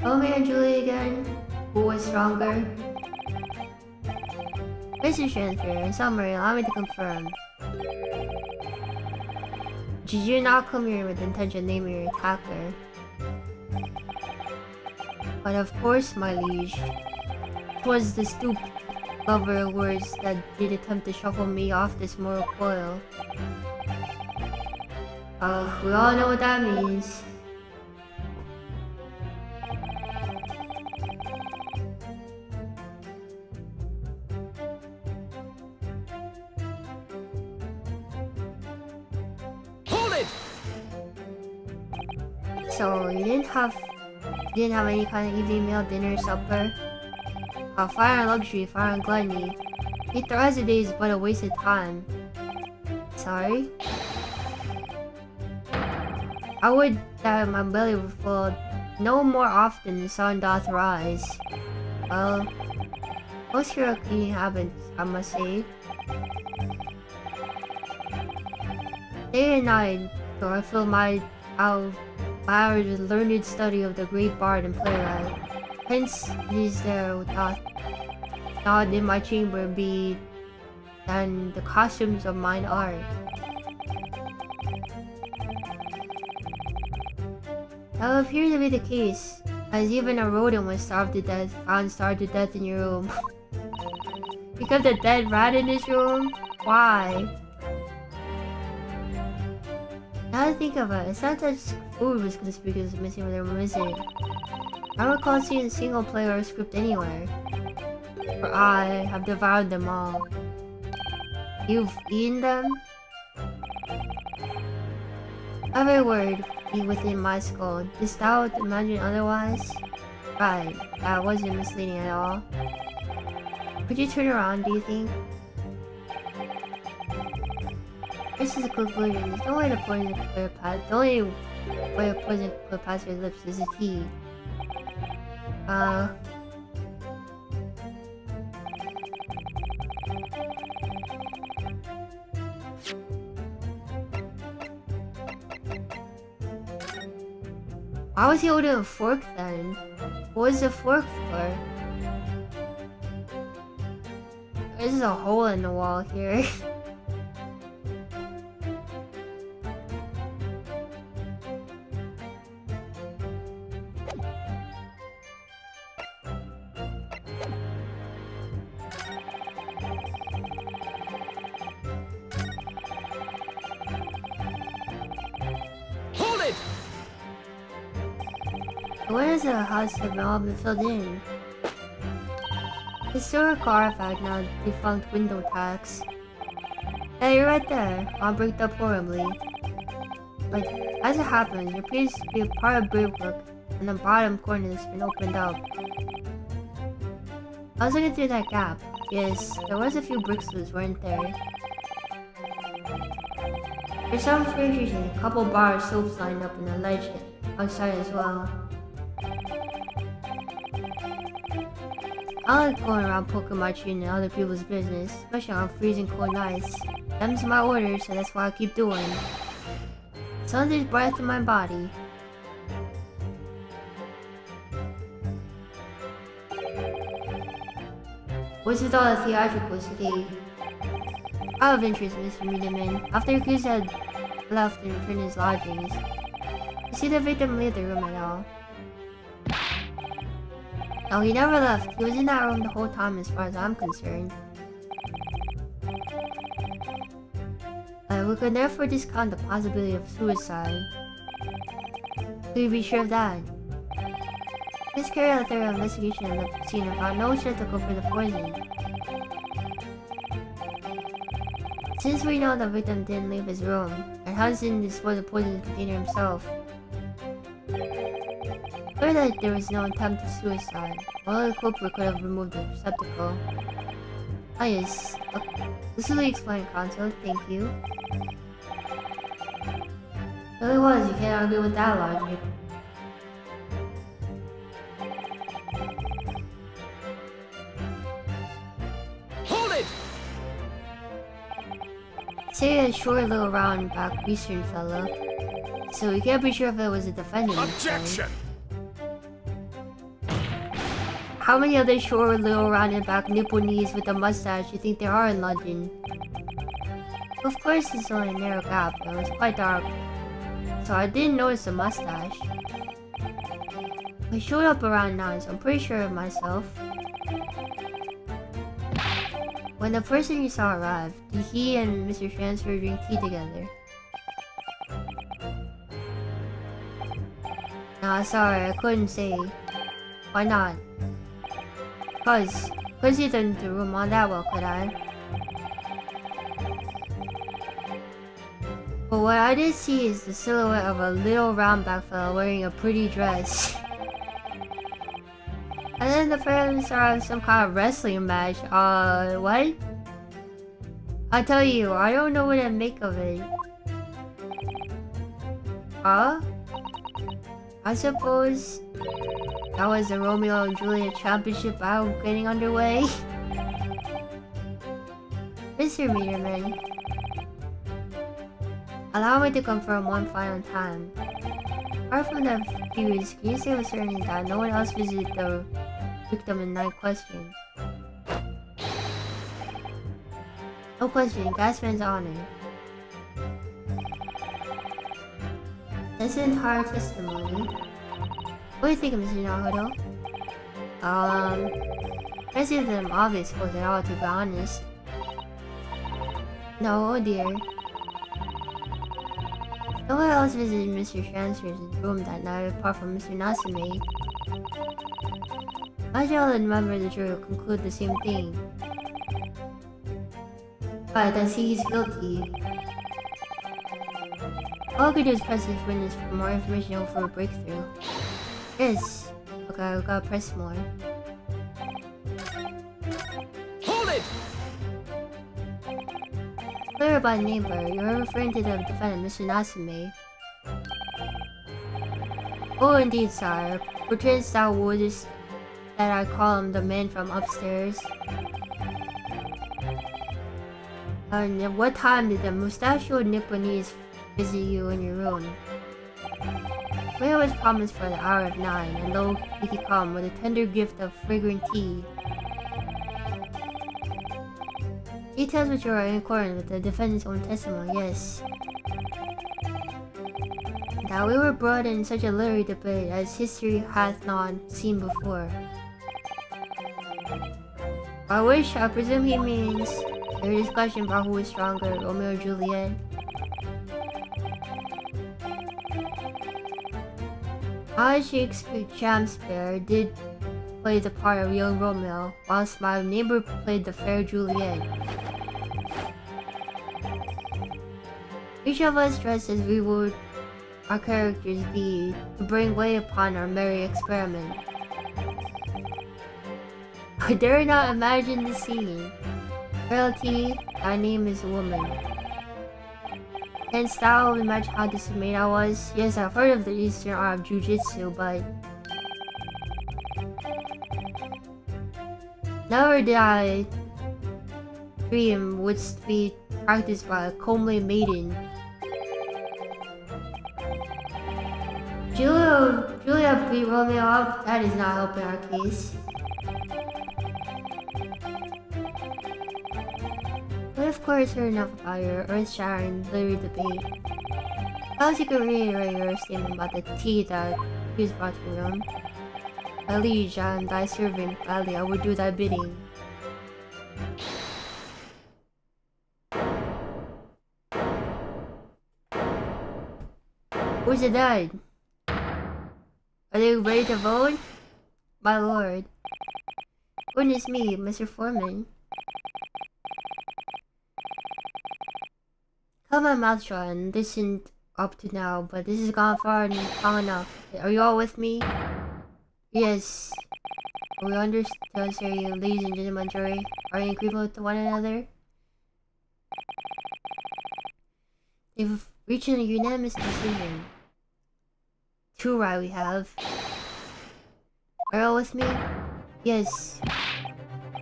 Romeo and Juliet again? Who was stronger? Mr. Chancery, in summary, allow me to confirm. Did you not come here with the intention of naming your attacker? But of course, my liege. 'Twas the stupid lover words that did attempt to shuffle me off this mortal coil. We all know what that means. Hold it! So you didn't have any kind of evening meal, dinner, supper? Fire and luxury, fire and gluttony. Eat the rest of the day is but a waste of time. Sorry? I would that my belly would full no more often the sun doth rise. Well, most heroic eating habits, I must say. Day and night, so I fill my hours with learned study of the great bard and playwright. Hence, it is there without not in my chamber be than the costumes of mine art. That would appear to be the case, as even a rodent was starved to death, found starved to death in your room. You kept a dead rat in this room? Why? Now that I think of it, it's not that food was conspicuous missing from the room, is it? I don't recall seeing a single player or script anywhere. For I have devoured them all. You've eaten them? Every word be within my skull. Didst thou imagine otherwise? Right, that wasn't misleading at all. Could you turn around, do you think? This is a conclusion. There's no way to poison a clear path. The only way to poison clear past your lips is a tea. Why was he holding a fork then? What was the fork for? There's a hole in the wall here. Hold it! Where does the house have all been filled in? Historical artifact now defunct window tax. Hey, you're right there. I'll break up horribly. But as it happens, there appears to be a part of brickwork in the bottom corner that's been opened up. I was looking through that gap. Yes, there was a few bricks loose, weren't there? There's some furnitures and a couple bar soaps lined up in the ledge outside as well. I like going around poking my chin in other people's business, especially on freezing cold nights. Them's my orders, so that's what I keep doing. As long as there's breath in my body. What's with all the theatricals today? Out of interest, Mr. Miedemannn. After Chris had left and returned his lodgings, you see the victim leave the room at all? No, he never left. He was in that room the whole time as far as I'm concerned. We could therefore discount the possibility of suicide. Could you be sure of that? Let's carry out a thorough investigation of the scene and found no receptacle for the poison. Since we know the victim didn't leave his room, and Hans didn't dispose the poison container himself, clear that there was no attempt to suicide. Well, the culprit could have removed the receptacle. Ah yes, this is the explain console, thank you. It really was, you can't argue with that logic. Hold it! Say a short little round back Eastern fellow, so we can't be sure if it was a defendant. Objection! How many other short little rounded back Nipponese with a mustache you think there are in London? Of course it's only a narrow gap, but it was quite dark, so I didn't notice the mustache. I showed up around 9, so I'm pretty sure of myself. When the person you saw arrived, did he and Mr. Transfer drink tea together? Nah, sorry, I couldn't say. Why not? Cause you didn't do the room on that well, could I? But what I did see is the silhouette of a little round back fella wearing a pretty dress. And then the family started some kind of wrestling match. What? I tell you, I don't know what to make of it. Huh? I suppose that was the Romeo and Juliet championship battle getting underway. Mr. Miedemannn, allow me to confirm one final time. Apart from the viewers, can you say with certainty that no one else visited the victim in that question? No question, Gasman's honor. That's the entire testimony. What do you think of Mr. Naruto? I see them obvious for at all, to be honest. No, oh dear. No one else visited Mr. Transfer's room that night apart from Mr. Natsume. I shall remember the jury will conclude the same thing. But I see he's guilty. All I could do is press this witness for more information over a breakthrough. Yes. Okay, I gotta press more. Hold it! Clear about neighbor, you're referring to the defendant, Mr. Natsume. Oh, indeed, sire. Portrays thou wouldst that I call him the man from upstairs. And at what time did the mustachioed Nipponese visit you in your room? We always promised for the hour of 9, and lo, he could come with a tender gift of fragrant tea. Details which are in accordance with the defendant's own testimony, yes. That we were brought in such a literary debate as history hath not seen before. I presume he means their discussion about who is stronger, Romeo or Juliet. I, Shakespeare did play the part of young Romeo, whilst my neighbor played the fair Juliet. Each of us dressed as we would our characters be, to bring way upon our merry experiment. I dare not imagine the scene. Reality, thy name is woman. Canst thou imagine how dismayed I was? Yes, I've heard of the Eastern art of Jiu-Jitsu, but never did I dream wouldst be practiced by a comely maiden. Julia beat Romeo up. That is not helping our case. But of course, heard enough about your earth-shattering literary debate. Perhaps you could reiterate your statement about the tea that he was brought to your room. My liege, I am thy servant. Gladly, I will do thy bidding. Who's it died? Are they ready to vote? My lord. Goodness me, Mr. Foreman. Cut my mouth shut and listened up to now, but this has gone far and long enough. Are you all with me? Yes. Are we understood, sir, you ladies and gentlemen, jury? Are you agreeable to one another? They've reached a unanimous decision. Too right we have. Are you all with me? Yes.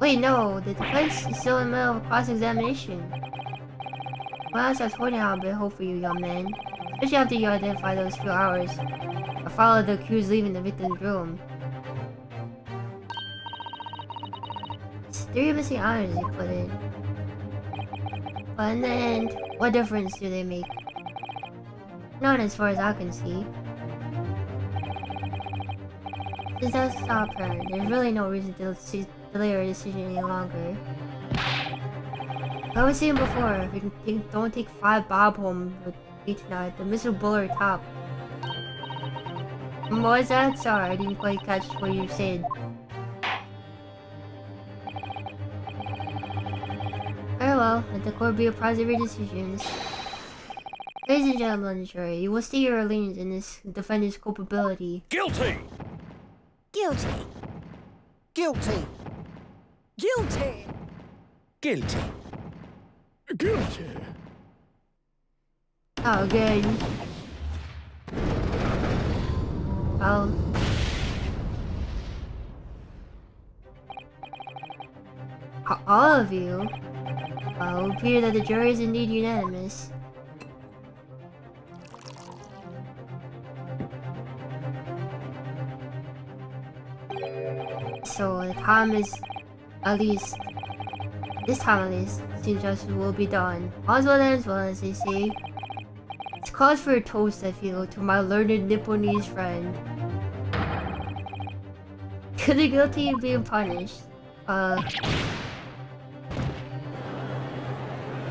Wait, no, the defense is still in the middle of a cross-examination. Well, I was holding out a bit of hope for you, young man. Especially after you identify those few hours. I followed the accused leaving the victim's room. It's 3 missing items you put in. But in the end, what difference do they make? None as far as I can see. Since that's not apparent, there's really no reason to delay our decision any longer. I was saying before, if you don't take 5 bob home with me tonight, the missile bullet top. What was that? Sorry, I didn't quite catch what you said. Very well, let the court be apprised of your decisions. Ladies and gentlemen of the jury, you will state your allegiance in this defendant's culpability. Guilty! Guilty. Guilty. Guilty. Guilty. Guilty. Oh, good. Well, all of you, it will appear that the jury is indeed unanimous. So the time is, at least, this time at least, seems justice will be done. All's well that is well, as they say. It's cause for a toast, I feel, to my learned Nipponese friend. To the guilty being punished. Well,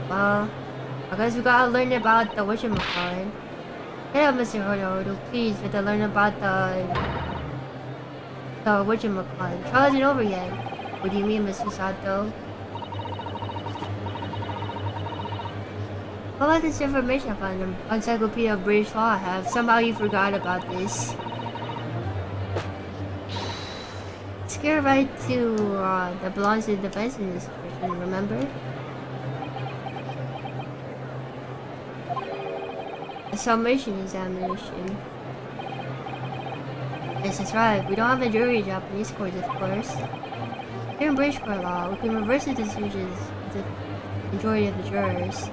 I guess we gotta learn about the whatchamacallit. Yeah, Mr. Honoru, please, with the learn about the whatchamacallit. The trial isn't over yet. What do you mean, Mr. Sato? What about this information I found in the Encyclopedia of British Law I have? Somehow you forgot about this. Let's get right to that belongs to the defense in this question, remember? A summation examination. Yes, that's right. We don't have a jury in Japanese courts, of course. Here in British court law, we can reverse the decisions of the majority of the jurors.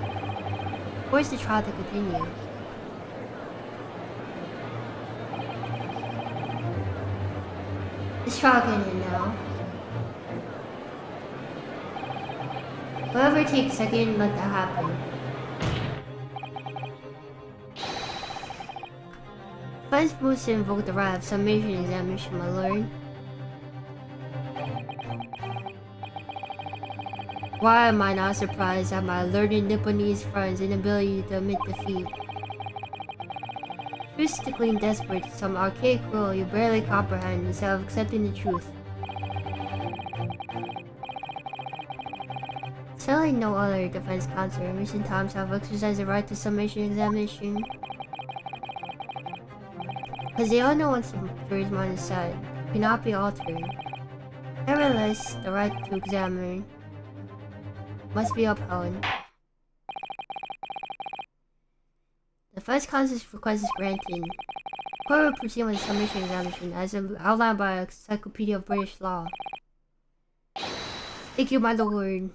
Force the trial to continue. This trial can end now. Whoever takes second, let that happen. Defense moves to invoke the right of summation examination, my lord. Why am I not surprised at my learned Nipponese friend's inability to admit defeat? Acoustically desperate to some archaic rule you barely comprehend instead of accepting the truth. Certainly no other defense counsel in recent times have exercised the right to summation examination. Because they all know once the jury's mind is set, it cannot be altered. Nevertheless, the right to examine must be upheld. The first counsel's request is granted. Court will proceed with the summation examination as outlined by Encyclopedia of British Law. Thank you, my lord.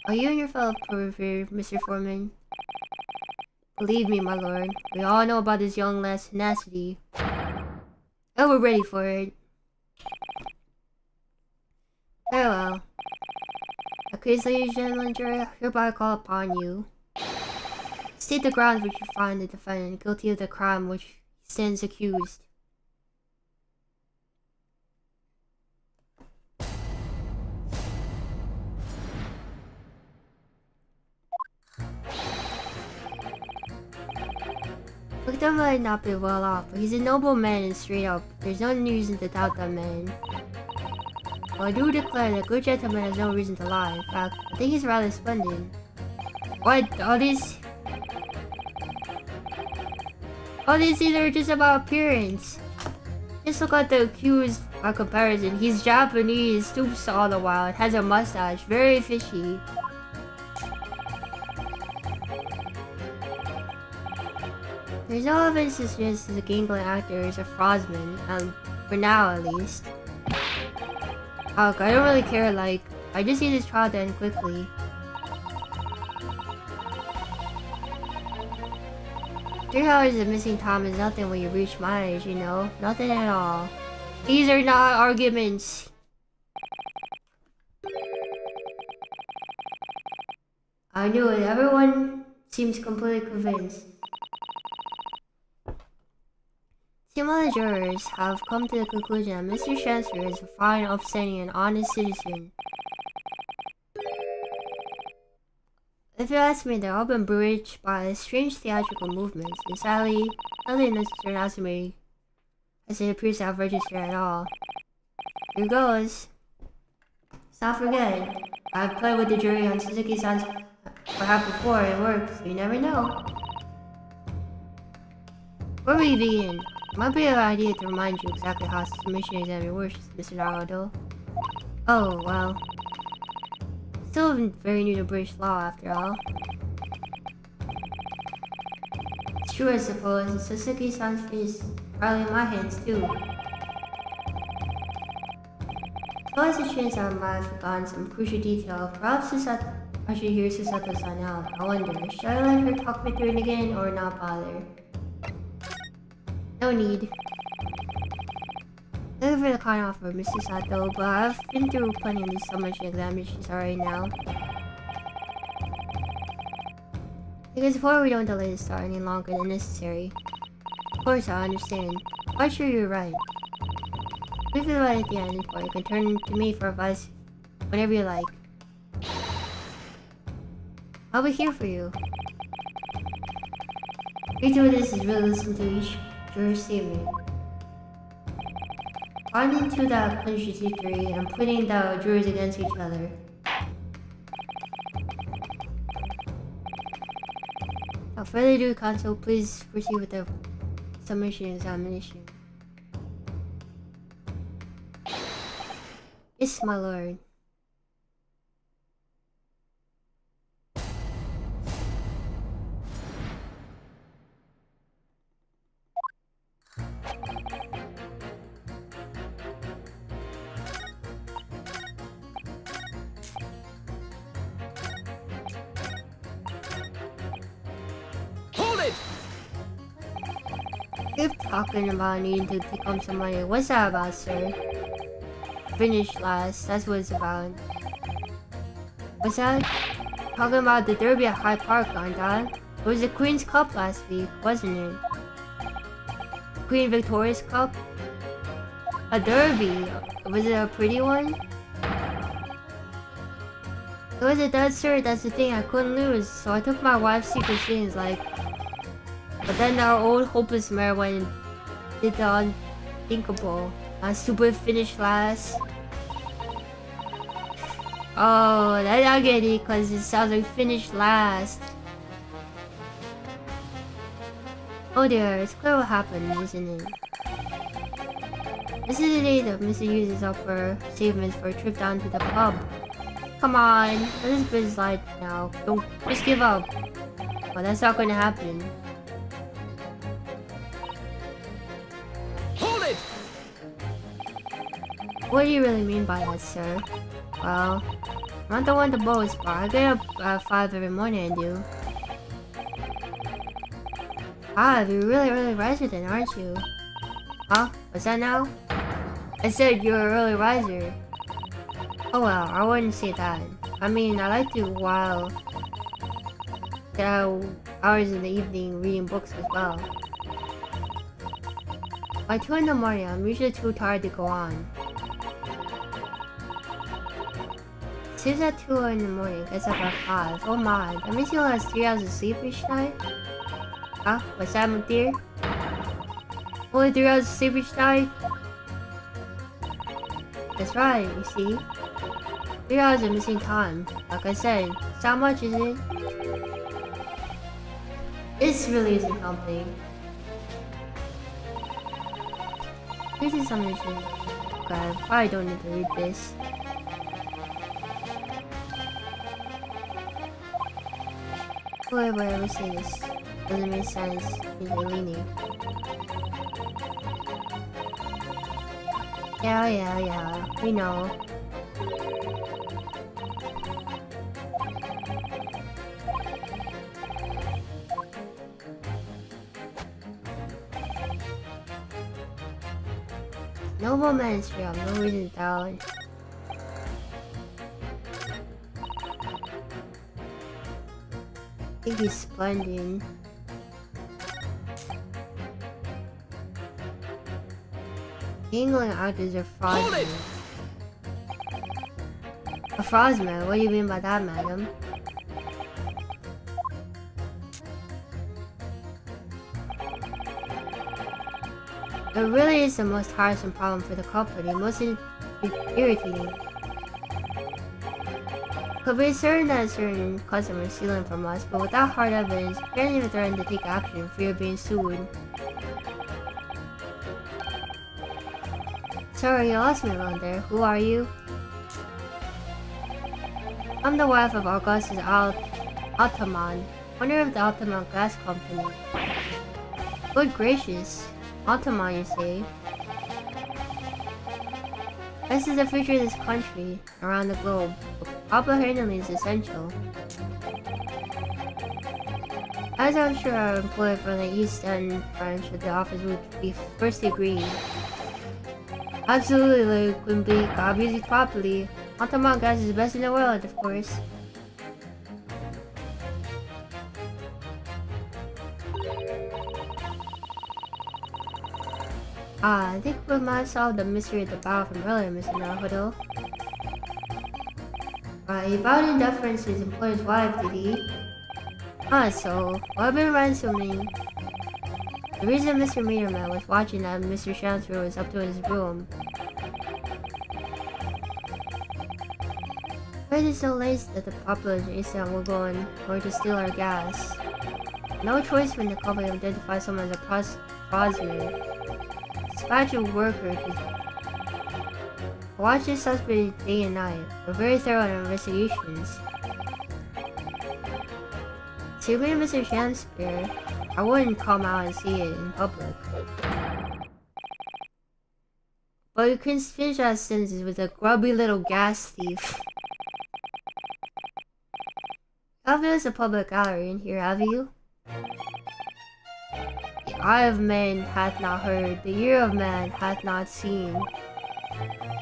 Are you and your fellow pervert, Mr. Foreman? Believe me, my lord, we all know about this young lad's tenacity. Oh, we're ready for it. Very well. Okay, ladies and gentlemen, jury, hereby call upon you. State the grounds which you find the defendant guilty of the crime which he stands accused. Victim might not be well off, but he's a noble man and straight up. There's no reason to doubt that man. Well, I do declare that good gentleman has no reason to lie. In fact, I think he's rather splendid. What? All these things are just about appearance. Just look at the accused by comparison. He's Japanese, stoops all the while, and has a mustache, very fishy. There's no evidence to suggest the gangling actor is a fraudsman, for now at least. Look, I don't really care, like, I just need this trial to end quickly. 3 hours of missing time is nothing when you reach my age, you know? Nothing at all. These are not arguments. I knew it. Everyone seems completely convinced. Some other jurors have come to the conclusion that Mr. Chancellor is a fine, upstanding, and honest citizen. If you ask me, they've all been bewitched by strange theatrical movements, and sadly, nothing in this turned out to me as it appears to have registered at all. Here goes. Let's not forget, I've played with the jury on Suzuki-san's perhaps before it worked, so you never know. Where will you begin? It might be a good idea to remind you exactly how submission exam works, Mr. Naruto. Oh, well. Still very new to British law, after all. It's true, I suppose, and Suzuki-san's fate is probably in my hands, too. So as a chance I might have forgotten some crucial detail, perhaps I should hear Susato-san out. I wonder, should I let her talk me through it again, or not bother? No need. Thank you for the kind offer, Mr. Sato, but I've been through plenty of these summation examinations already now. Because before we don't delay the start any longer than necessary. Of course, I understand. Quite sure you're right. Leave it right at the end, or you can turn to me for advice whenever you like. I'll be here for you. Key to this is really listen to each juror's statement. Finding two that clinches victory and putting the jurors against each other. Without further ado, console, please proceed with the submission examination. Yes, my lord. Hold it! Keep talking about needing to take home some money. What's that about, sir? Finish last. That's what it's about. What's that? Talking about the derby at Hyde Park, aren't I? It was the Queen's Cup last week, wasn't it? Queen Victoria's Cup? A derby? Was it a pretty one? It was a dead sir, that's the thing, I couldn't lose. So I took my wife's secret things, like... But then our old hopeless mayor went and did the unthinkable. My stupid finish last. Oh, that I get it, cause it sounds like finish last. Oh dear, it's clear what happened, isn't it? This is the day that Mr. Hughes is up for savings for a trip down to the pub. Come on, let this business light now. Don't just give up. Well, that's not gonna happen. Hold it! What do you really mean by that, sir? Well, I'm not the one to boast, but I get up at 5 every morning and do. 5? You're really riser then, aren't you? Huh? What's that now? I said you're an early riser. Oh well, I wouldn't say that. I mean, I like to while hours in the evening reading books as well. By 2 in the morning, I'm usually too tired to go on. Sleeps at 2 in the morning, gets up at 5. Oh my, that means you only has 3 hours of sleep each night? Huh? What's that, my dear? Only 3 hours of sleep each night? That's right, you see. 3 hours of missing time. Like I said, it's not much, is it? This really isn't something. This is something to... Okay, I probably don't need to read this. Whatever say this doesn't make sense in the leaning. Yeah, we know. No moments, we have no reason to doubt. I think he's splendid. England actors are fraudulent. A fraudman? What do you mean by that, madam? It really is the most tiresome problem for the company, most irritating. Could be certain that certain customers stealing from us, but without hard evidence, we can't even threaten to take action for fear of being sued. Sorry, you lost me around there. Who are you? I'm the wife of Augustus Altman, owner of the Altman Glass Company. Good gracious. Altman, you say? This is the future of this country, around the globe. Proper handling is essential. As I'm sure our employer from the East End branch of the office would be first agree. Absolutely, couldn't be. Gotta use it properly. Altman Glass is the best in the world, of course. I think we might solve the mystery of the battle from earlier, Mr. Naruto. He bowed in deference to his employer's wife, did he? So, what have been ransoming? The reason Mr. Meterman was watching that Mr. Chancellor was up to his room. Why is it so late that the population in Easttown will go in order to steal our gas? No choice when the company identifies someone as a fraudster. Dispatch a worker to watch this suspect day and night. We're very thorough in our investigations. See, we Mr. Shakespeare. I wouldn't come out and see it in public. But you can finish that sentence with a grubby little gas thief. There's a public gallery in here, have you? The eye of man hath not heard, the ear of man hath not seen.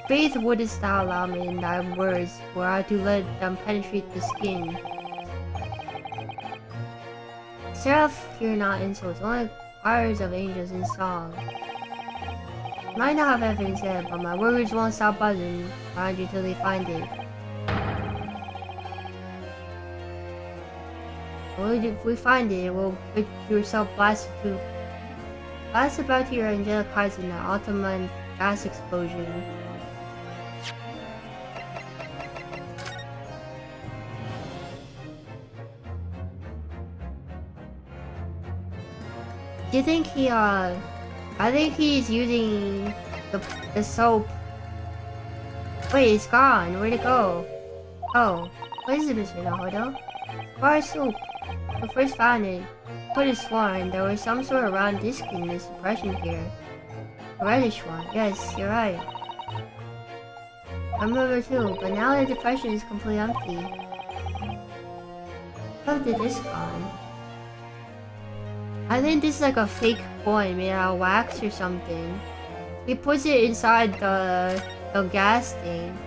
Faith wouldst thou allow me in thy words, were I to let them penetrate the skin. Seraph hear not insults, only choirs of angels in song. Might not have everything said, but my words won't stop buzzing around you till they find it. Well, if we find it, we'll get yourself blasted back to your angelic heights in the ultimate gas explosion. Do you think he, I think he's using the soap. Wait, it's gone. Where'd it go? Oh, what is it, Mr. Nahodo? Bar soap. When we first found it, could have sworn there was some sort of round disc in this depression here. A reddish one. Yes, you're right. I remember too, but now the depression is completely empty. How did this gone? I think this is like a fake coin made out of wax or something. He puts it inside the gas thing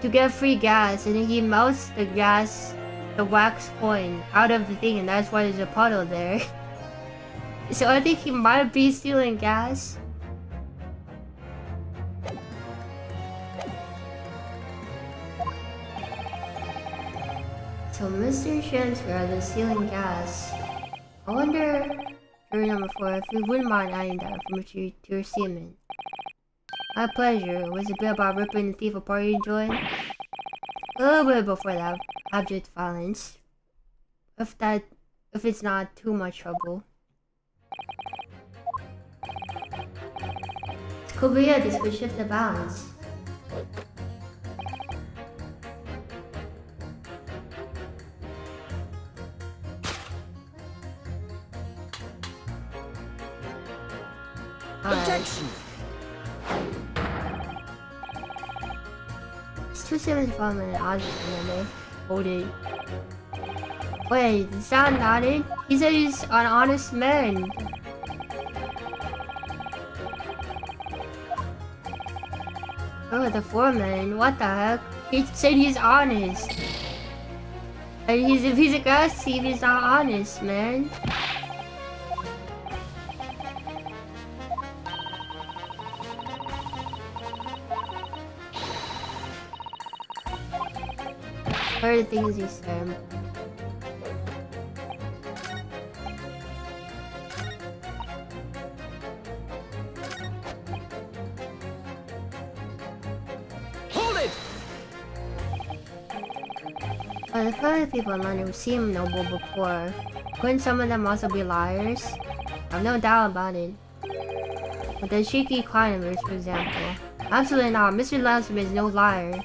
to get free gas, and then he melts the gas, the wax coin, out of the thing, and that's why there's a puddle there. So I think he might be stealing gas. So Mr. Shakespeare is stealing gas. I wonder, jury number 4, if you wouldn't mind adding that information to your statement. My pleasure. Was it a bit about ripping the thief apart you enjoyed? A little bit before that, abject violence. If it's not too much trouble. Could be it, this would shift the balance. Objection! It's 275 minute object and they hold it. Wait, is that not it? He said he's an honest man. Oh, the foreman, what the heck? He said he's honest. And if he's a gas thief, he's not honest, man. What are the things he said? Hold it! Well, the funny people in London seem noble before. Couldn't some of them also be liars? I've no doubt about it. With the shaky climbers, for example. Absolutely not. Mr. Lansman is no liar.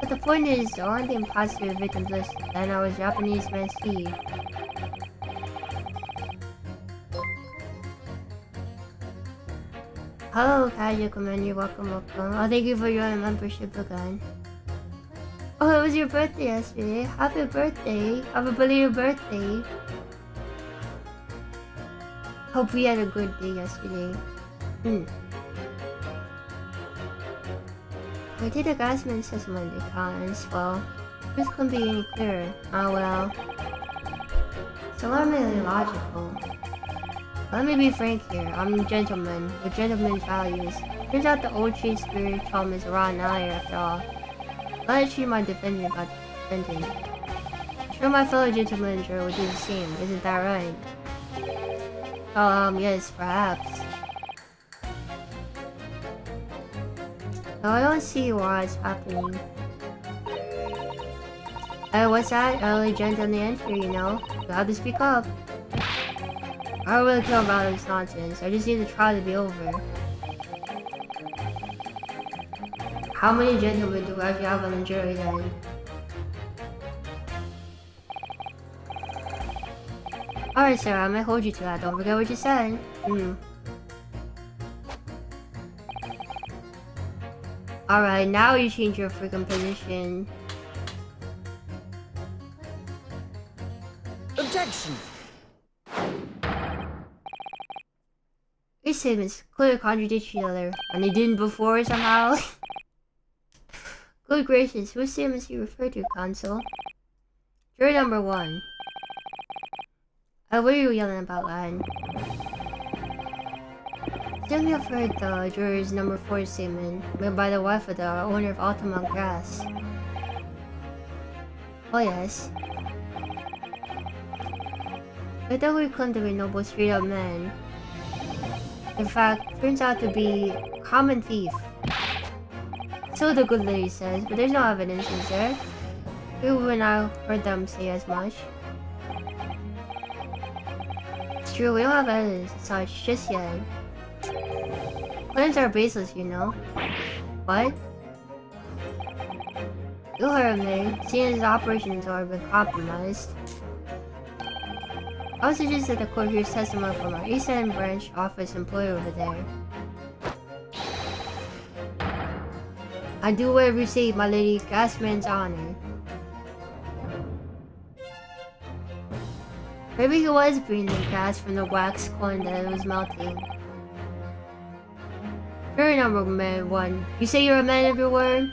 But the point is, the only thing positive victims list, and I was Japanese man Steve. Hello, casual commander, welcome. Oh, thank you for your membership again. Oh, it was your birthday yesterday. Happy birthday. Happy belated birthday. Hope we had a good day yesterday. I did a gasman assessment accounts. Well, this couldn't be any clearer. Oh well. It's alarmingly logical. Let me be frank here. I'm a gentleman with gentleman's values. Turns out the old Shakespeare chum is a rotten liar after all. Let it treat my defendant by defendant. I'm sure my fellow gentlemen would do the same. Isn't that right? Yes, perhaps. No, I don't see why it's happening. Hey, what's that? Early gent on the entry, you know? You have to speak up. I don't really care about this nonsense. I just need the trial to be over. How many gentlemen do we actually have on the jury then? Alright, sir, I might hold you to that. Don't forget what you said. Alright, now you change your freaking position. Objection! These statements clearly contradict each other, and they didn't before somehow. Good gracious, whose statements do you refer to, Consul? Jury number 1. What are you yelling about, lad? Still me have heard the juror's number 4 statement made by the wife of the owner of Altamont Gas. Oh yes. I thought we claimed to be noble straight up men. In fact, turns out to be a common thief. So the good lady says, but there's no evidence, is there? Even when I heard them say as much. It's true, we don't have evidence as such just yet. Claims are baseless, you know. What? You heard me, seeing as operations have been compromised. I would suggest that the court hears testimony from our East End branch office employee over there. I do whatever you say, my lady, Gasman's honor. Maybe he was breathing gas from the wax coin that it was melting. Jury number 1. You say you're a man of your word?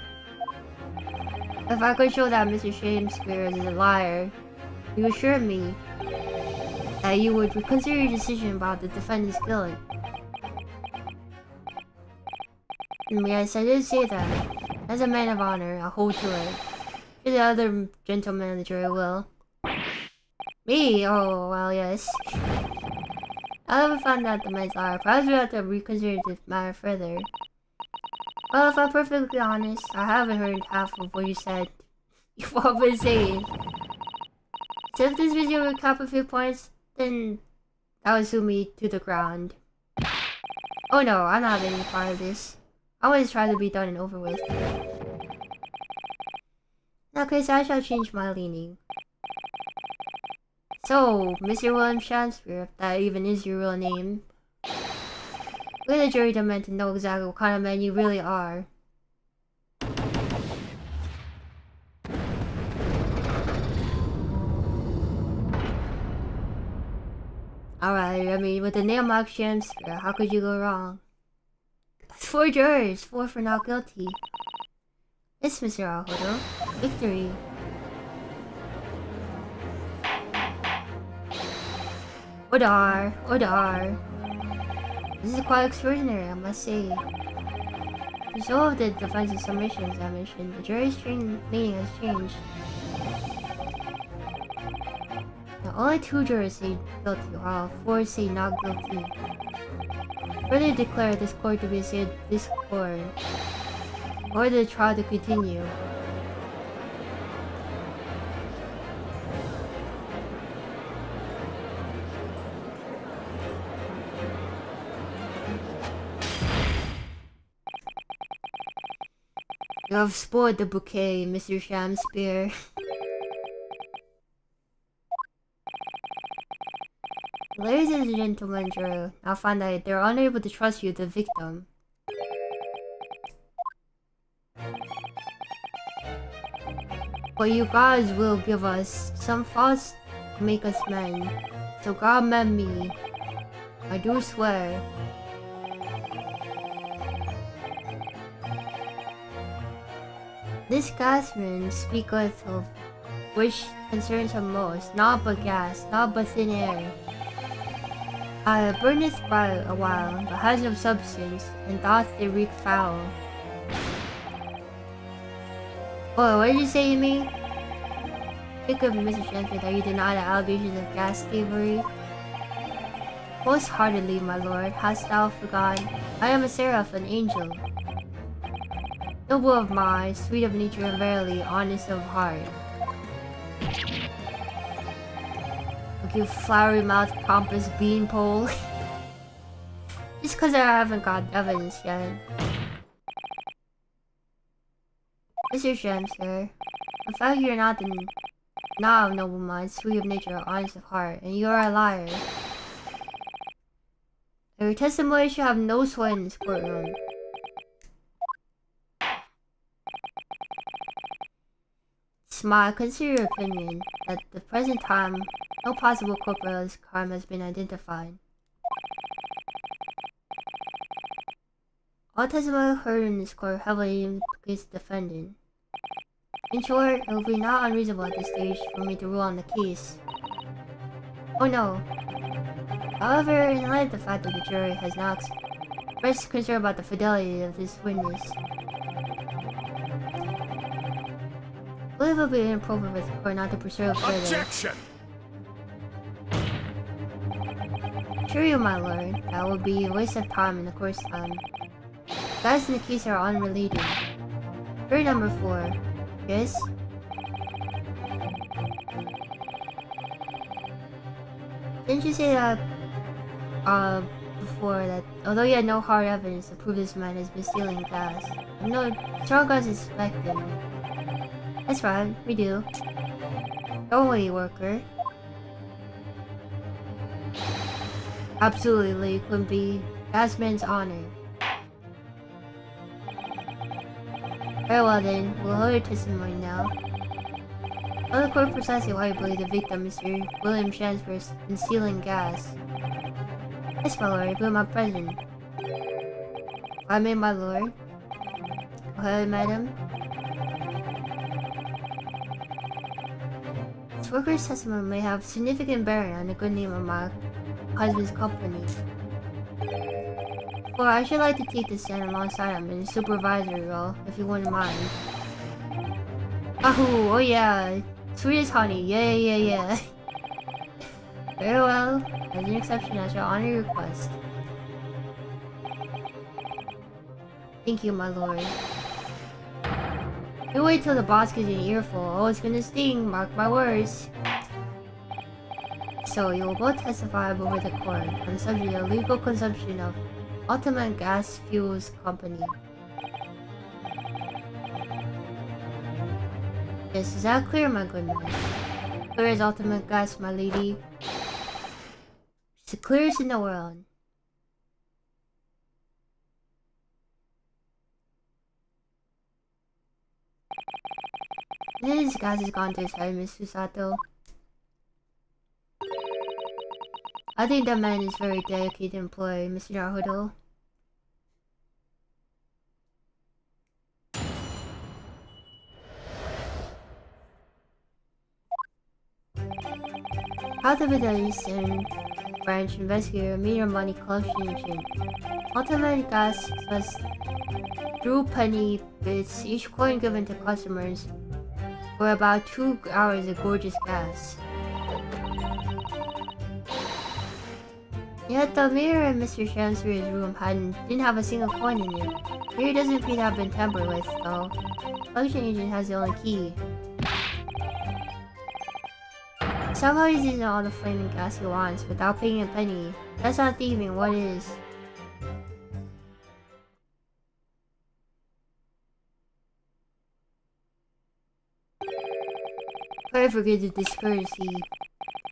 If I could show that Mr. Shakespeare is a liar, you assure me that you would reconsider your decision about the defendant's guilt. Yes, I did say that. As a man of honor, I'll hold to it. Sure, the other gentlemen of the jury will. Me? Oh, well, yes. I haven't found out the man's liar. Perhaps we have to reconsider the matter further. Well, if I'm perfectly honest, I haven't heard half of what you said. You've all been saying. So if this video would cap a few points, then that would sue me to the ground. Oh no, I'm not having any part of this. I want to try to be done and over with. Okay, so I shall change my leaning. So, Mr. William Shakespeare, if that even is your real name, we're the jury demand to know exactly what kind of man you really are. Alright, I mean, with the name Mark Shakespeare, how could you go wrong? 4 jurors, 4 for not guilty. Yes, Mr. Harako. Victory. Odar, Odar. This is quite extraordinary, I must say. The result of the defense's submission, as I mentioned, the jury's meaning has changed. Now, only 2 jurors say guilty, while 4 say not guilty. Further declare this court to be said this court. Order the trial to continue. You have spoiled the bouquet, Mr. Shakespeare. Ladies and gentlemen, jury, now find that they're unable to trust you, the victim. But you guys will give us some faults to make us men. So God mend me. I do swear. This gasman speaketh of which concerns him most, not but gas, not but thin air. Burneth by a while, but has no substance, and doth they reek foul. Oh, what did you say to me? Think of Mr. Shakespeare that you deny the allegations of gas thievery. Most heartedly, my lord, hast thou forgotten? I am a seraph, an angel. Noble of mind, sweet of nature, and verily honest of heart. Look, you flowery mouth pompous beanpole. Just cause I haven't got evidence yet. Mr. Shams here. The fact you're not of noble mind, sweet of nature, honest of heart, and you are a liar. Your testimony should have no sway in this courtroom. Smile, consider your opinion. At the present time, no possible culprit of this crime has been identified. All testimony heard in this court heavily implicates the defendant. In short, it will be not unreasonable at this stage for me to rule on the case. Oh no. However, in light of the fact that the jury has now expressed concern about the fidelity of this witness, I believe it will be inappropriate for the court not to pursue further. Objection! Assure you, my lord, that would be a waste of time and the court's time. Guys in the case are unrelated. Jury number 4. Yes? Didn't you say that, before that, although you had no hard evidence to prove this man has been stealing gas, no strong cause is suspected? That's right, we do. Don't worry, worker. Absolutely, couldn't be Gasman's honor. Very well then, we'll hold your testimony now. Tell the court precisely why you believe the victim, Mr. William Shansford, is stealing gas. Yes, my lord, but my present. I mean, my lord. Go ahead, madam. This worker's testimony may have significant bearing on the good name of my husband's company. Well, I should like to take this stand alongside him in the supervisory role, if you wouldn't mind. Ahoo, oh yeah, sweet as honey, yeah. Very well, as an exception, I shall honor your request. Thank you, my lord. You wait till the boss gets an earful. Oh, it's gonna sting, mark my words. So, you will both testify before the court on the subject of legal consumption of Ultimate Gas Fuels Company. Yes, is that clear, my good man? Clear as ultimate gas, my lady. It's the clearest in the world. This gas has gone to his head, Miss Susato. I think that man is a very dedicated employee, Mr. Naruto. How the Middle Eastern branch investigator meter money collection agent. Ultimate gas was through penny bits, each coin given to customers for about 2 hours of gorgeous gas. Yet the mirror in Mr. Shansford's room didn't have a single coin in it. The mirror doesn't appear to have been tampered with, though. The collection agent has the only key. Somehow he's using all the flaming gas he wants without paying a penny. That's not thieving, what is? Sorry for the discourtesy.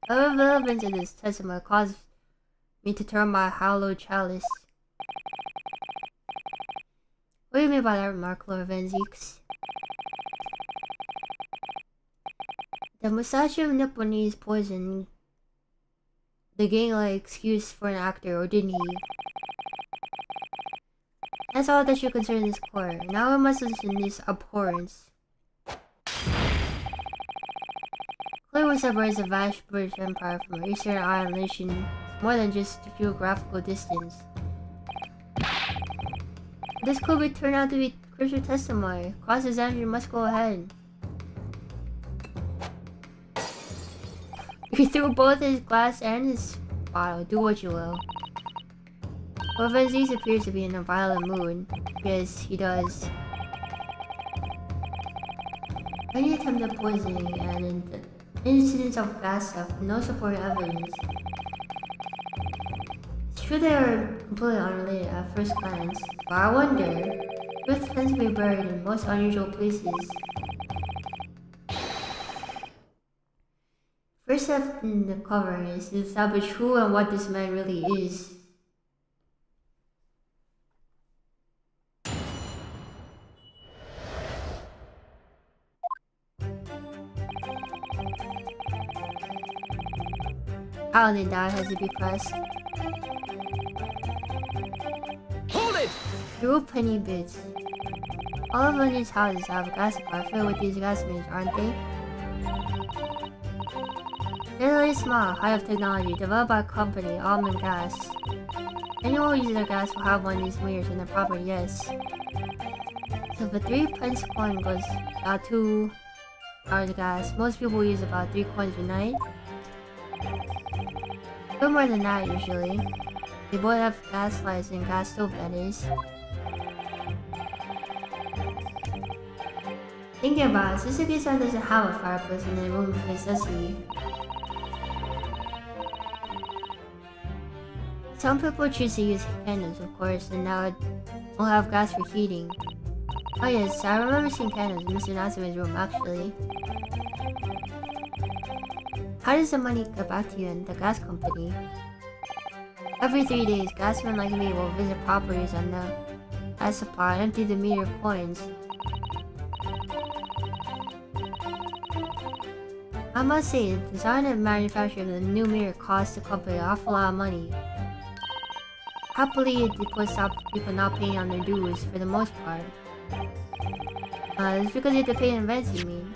The relevance of this testimony caused me to turn my hallowed chalice. What do you mean by that remark, Lord Venzix? The Musashi of Nipponese poison the gang-like excuse for an actor, or didn't he? That's all that should concern this court. Now we must listen to this abhorrence. Clear what separates the vast British Empire from our Eastern Island nation more than just geographical distance. This could turn out to be crucial testimony. Cross-examination must go ahead. He threw both his glass and his bottle. Do what you will. Well, Venzix appears to be in a violent mood. Yes, he does. Any attempt at poisoning and Incidents of gas theft, no supporting evidence. It's true they are completely unrelated at first glance, but I wonder, truth tends to be buried in most unusual places. First step in the cover is to establish who and what this man really is. Paladin die has to be pressed. Hold it! Through penny bits. All of London's houses have a gas supply filled with these gas meters, aren't they? They're the latest model, high-up technology, developed by a company, Almond Gas. Anyone who uses their gas will have one of these meters in their property, yes. So if a 3-pence coin goes about 2 hours of gas, most people use about 3 coins a night. A bit more than that usually. They both have gas lights and gas stove, that is. Thinking about it, this is a case that doesn't have a fireplace in the room of necessity. Some people choose to use candles, of course, and now will have gas for heating. Oh yes, I remember seeing candles in Mr. Natsume's room, actually. How does the money get back to you and the gas company? Every 3 days, gasmen like me will visit properties on the gas supply and empty the meter of coins. I must say, the design and manufacture of the new meter cost the company an awful lot of money. Happily, it would stop people not paying on their dues for the most part. It's because you have to pay in advance, you mean?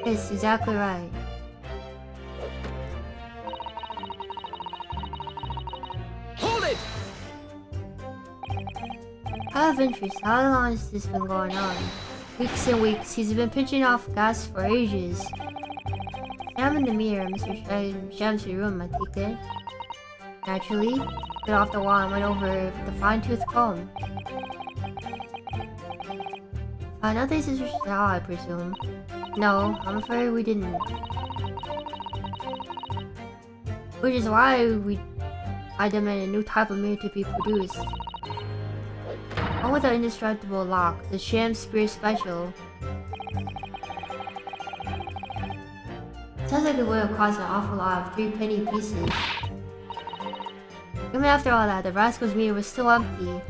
Yes, exactly right. Hold it! Out of interest, how long has this been going on? Weeks and weeks. He's been pinching off gas for ages. I'm in the mirror, Mr. Sham's room, I take it. Naturally, got off the wall and went over with a fine-tooth comb. Nothing suspicious at all, I presume. No, I'm afraid we didn't. Which is why I demand a new type of mirror to be produced. One with an indestructible lock, the Sham Spear Special. Sounds like it would have cost an awful lot of 3-penny pieces. Even after all that, the rascal's mirror was still empty.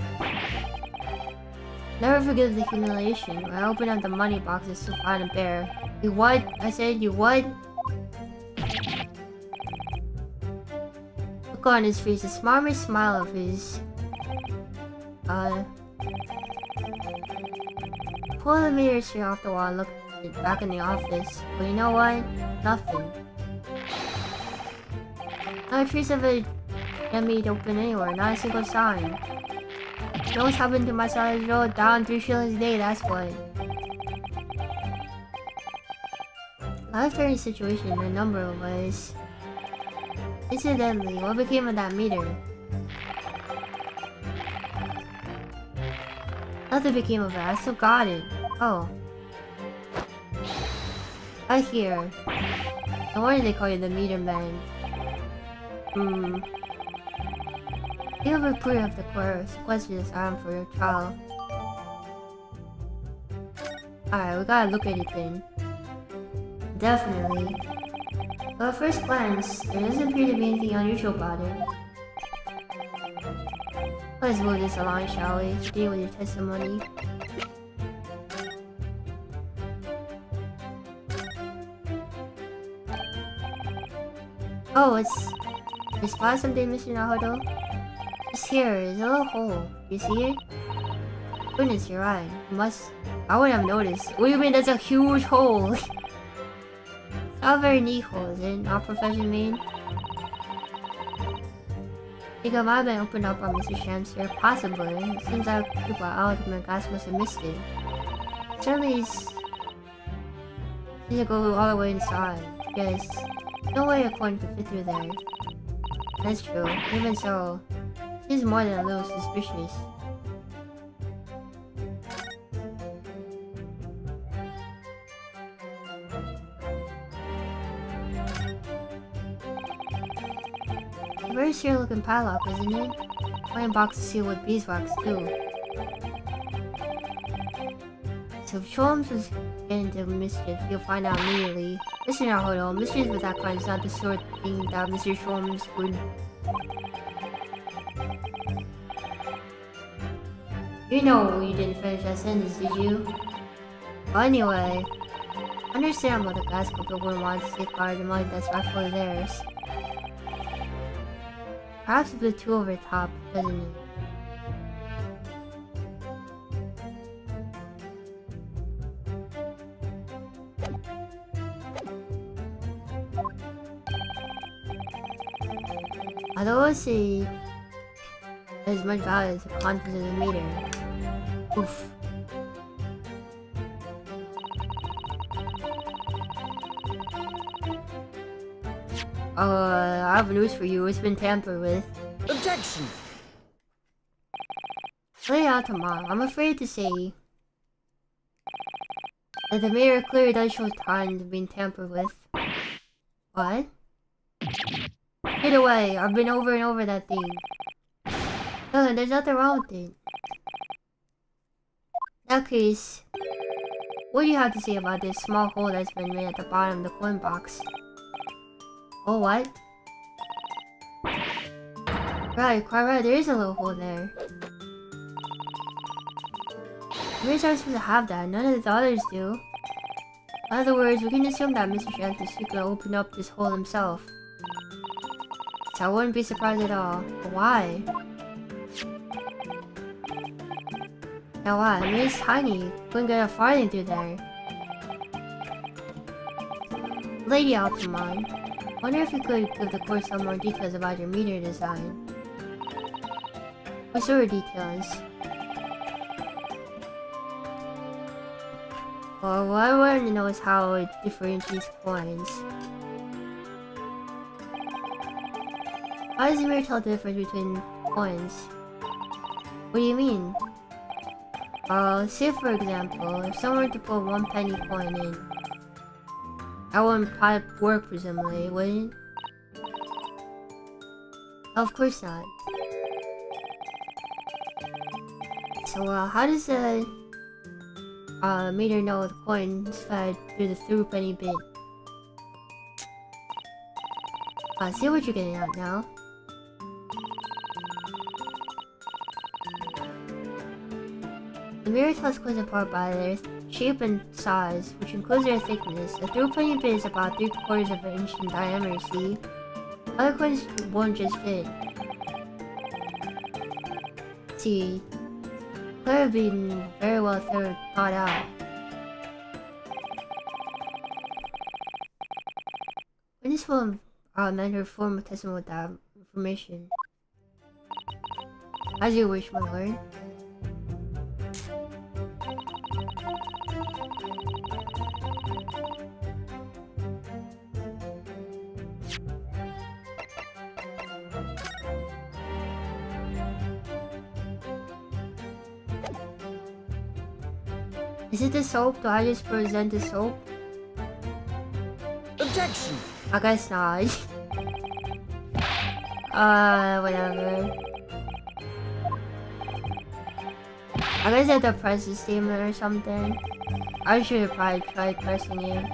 Never forgive the humiliation. When I opened up the money boxes to find a bear. You what? I said, you what? Look on his face, the smartest smile of his. Pull the mirror straight off the wall and look back in the office. But you know what? Nothing. Not a trace of it can be open anywhere, not a single sign. You know what's happened to my salary roll? Down 3 shillings a day, that's what. Life-threatening situation in a number of ways. Incidentally, what became of that meter? Nothing became of it, I still got it. Oh. I hear. No wonder they call you the meter man. You'll be clear of the questions I for your trial. Alright, we gotta look at it then. Definitely. But at first glance, there doesn't appear to be anything unusual about it. Let's move this along, shall we? Deal with your testimony. Oh, it's spot something, Mr. Naruto? Just here, there's a little hole. You see it? Goodness, you're right. I wouldn't have noticed. What do you mean that's a huge hole? It's not a very neat hole, is it? Not profession made? Think it might have been opened up on Mr. Sham's here. Possibly. It seems like people out of my guys must have missed it. Certainly seems to go all the way inside. Yes. No way a coin could fit through there. That's true. Even so, He's more than a little suspicious. A very serious looking padlock, isn't it? My box is sealed with beeswax too. So if Sholmes was getting into mischief, you'll find out immediately. Listen now, Hodo, mischief with that kind is not the sort of thing that Mr. Sholmes would... You know you didn't finish that sentence, did you? Well, anyway, understandable the gas company wouldn't want to safeguard the money that's rightfully theirs. Perhaps a bit too over the top, doesn't it? Although I see as much value as the contents of the meter. Oof. I have news for you. It's been tampered with. Objection! Lady Altama, I'm afraid to say that the mirror clearly does show signs of being tampered with. What? Get away! I've been over and over that thing. No, there's nothing wrong with it. In that case, what do you have to say about this small hole that's been made at the bottom of the coin box? Oh, what? Right, quite right, there is a little hole there. Mirrors aren't supposed to have that, none of the others do. In other words, we can assume that Mr. Shanks was secretly opened up this hole himself. So I wouldn't be surprised at all. But why? Now why? I mean, it's tiny. Couldn't get a farthing through there. Lady Altamont, wonder if you could give the course some more details about your meter design. What sort of details? Well, what I want to know is how it differentiates coins. How does the mirror tell the difference between coins? What do you mean? Say for example, if someone were to put 1 penny coin in, that wouldn't probably work presumably, would it? Of course not. So how does the meter know the coin is fed through the through penny bin? See what you're getting at now. The mirror tells coins apart by their shape and size, which includes their thickness. A through penny bit is about 3/4 of an inch in diameter, see? Other coins won't just fit. See, could have been very well thought out. Witness will mentor form a testimony with that information. As you wish, my lord. Is it the soap? Do I just present the soap? Objection! I guess not. Whatever. I guess I have to press the statement or something. I should have probably tried pressing it.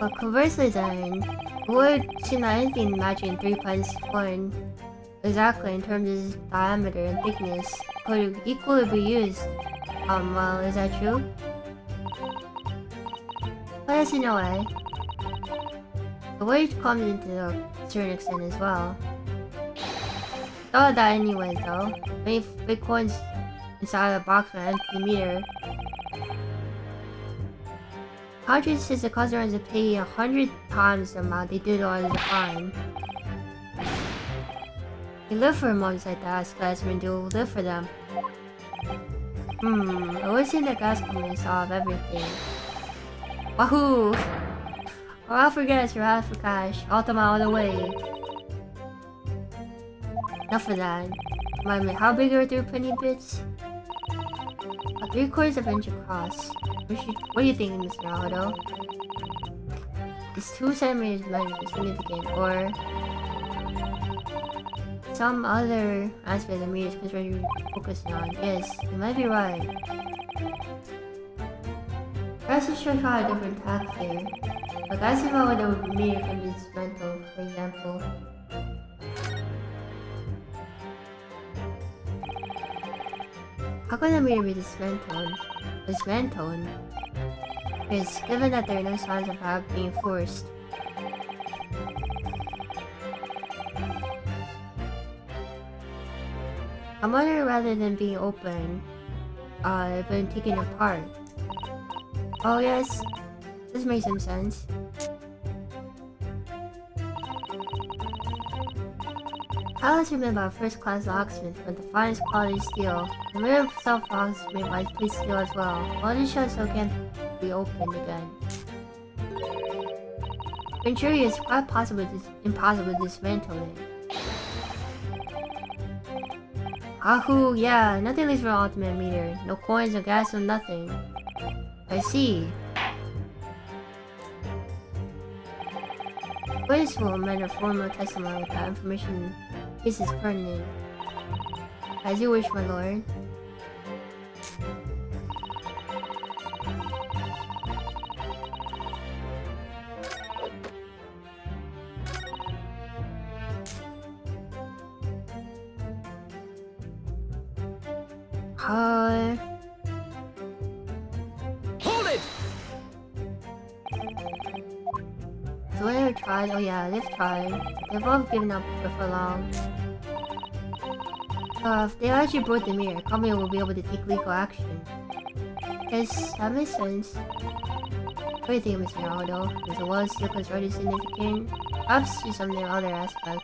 But conversely then, it would seem that anything matching 3 pence coin exactly in terms of diameter and thickness could equally be used. Well, is that true? Well, yes in a way. The weight comes into a certain extent as well. Thought of that anyway though. Many big coins inside the box with an empty meter. Contract says the customer has to pay 100 times the amount they did on the fine. You live for months like that, as classmen do. Live for them. I would say the gas company solve everything. Wahoo! Or I'll forget it's out for cash. Ultima all the way. Enough of that. Remind me, how big are 3 penny bits? 3/4 of an inch across. What do you think, Mr. Harako? Is 2 centimeters measure significant, or some other aspect of the meter is considered focusing on? Yes, you might be right. Perhaps it should try a different tack here. Like I see how the meter can be dismantled, for example. How can the meter be dismantled? Because given that there are no signs of how being forced. I'm wondering rather than being open, been taken apart. Oh yes, this makes some sense. Pallets are made by first-class locksmith with the finest quality steel. The mirror itself is made by police steel as well. All this shows so it can't be opened again. In theory, it's quite impossible to dismantle it. Ahoo, yeah, nothing leaves for an ultimate meter. No coins, no gas, no nothing. I see. Witness will amend a formal testimony with that information. This is pertinent. As you wish, my lord. Hold it! So they tried. Oh yeah, they've tried. They've both given up for long. If they actually broke the mirror, the company will be able to take legal action. Yes, that makes sense. What do you think, Mr. Harako? Is the world still considered significant? Perhaps do something other aspect.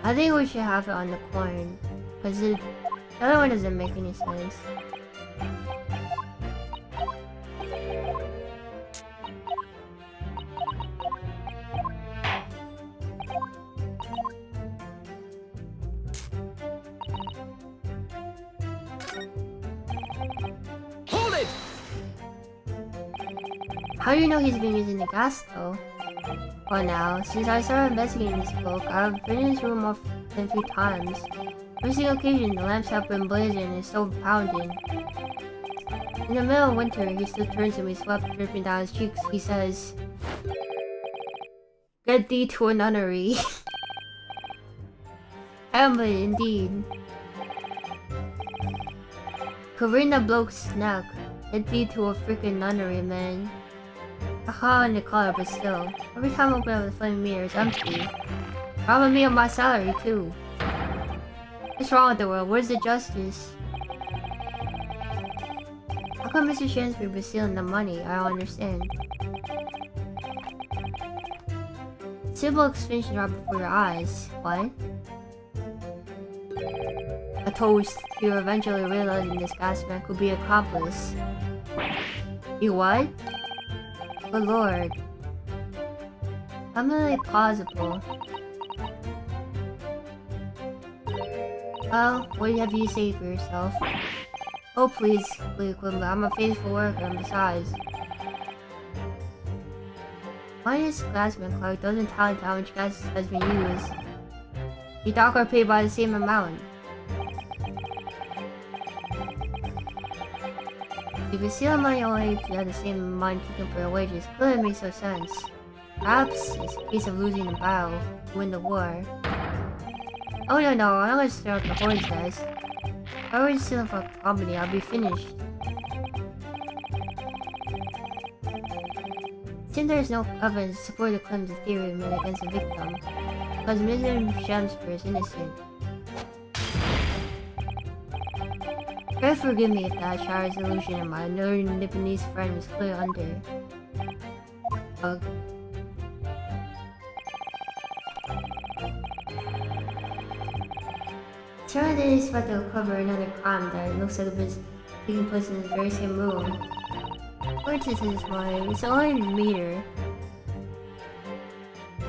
I think we should have it on the coin, because the other one doesn't make any sense. Hold it! How do you know he's been using the gas though? Well now, since I started investigating this book, I've been in this room more than a few times. Every single occasion, the lamps have been blazing and the stove pounding. In the middle of winter, he still turns to me, sweat dripping down his cheeks. He says, "Get thee to a nunnery." Emily, indeed. Covering the bloke's neck. Get thee to a freaking nunnery, man. Haha in the color, but still. Every time I open up the flaming mirror, it's empty. Robbing me of my salary, too. What's wrong with the world? Where's the justice? How come Mr. Shansbury was stealing the money? I don't understand. Simple expansion right before your eyes. What? A toast to eventually realizing this gas man could be accomplice. You what? Good lord. I'm really plausible. Well, what have you to say for yourself? Oh please, Quimba, I'm a faithful worker, and besides... Minus Glassman Clark doesn't tally how much gas has been used. You talk are paid by the same amount. If you steal money only to have the same amount taken for your wages, clearly makes no sense. Perhaps it's a case of losing the battle to win the war. Oh no, I'm not gonna start the horse guys. If I were stealing for a company, I'll be finished. Since there is no evidence to support the claims of theory made against the victim, Because Mr. Shamster is innocent. Try to forgive me if that shower's illusion of my northern Nipponese friend was clear under. Ugh. Sure, they expect to cover another crime that looks like it was taking place in the very same room. According to this one, it's only a meter.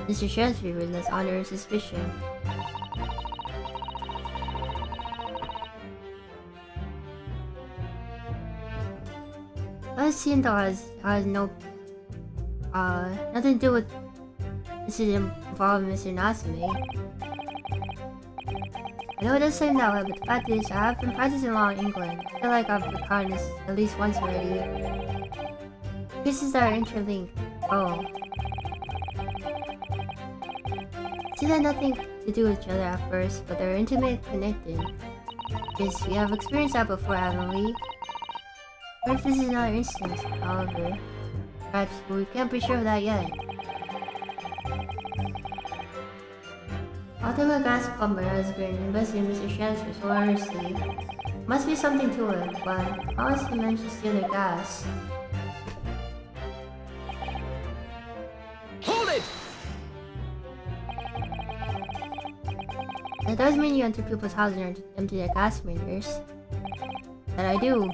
Mr. Shansbury was less under suspicion. That scene though has no nothing to do with this is involving Mr. Natsume. I know it does seem that way, but the fact is, I have been practicing law in England. I feel like I've forgotten this at least once already. Pieces that are interlinked. Oh. These had nothing to do with each other at first, but they're intimately connected. Yes, we have experienced that before, haven't we? What if this is another instance, however? Perhaps, but we can't be sure of that yet. Ultimate gas plumber has been investigating Mr. Shansford so earnestly. Must be something to it, but how has he managed to steal the gas? Hold it! That does mean you enter people's houses and empty their gas meters. That I do.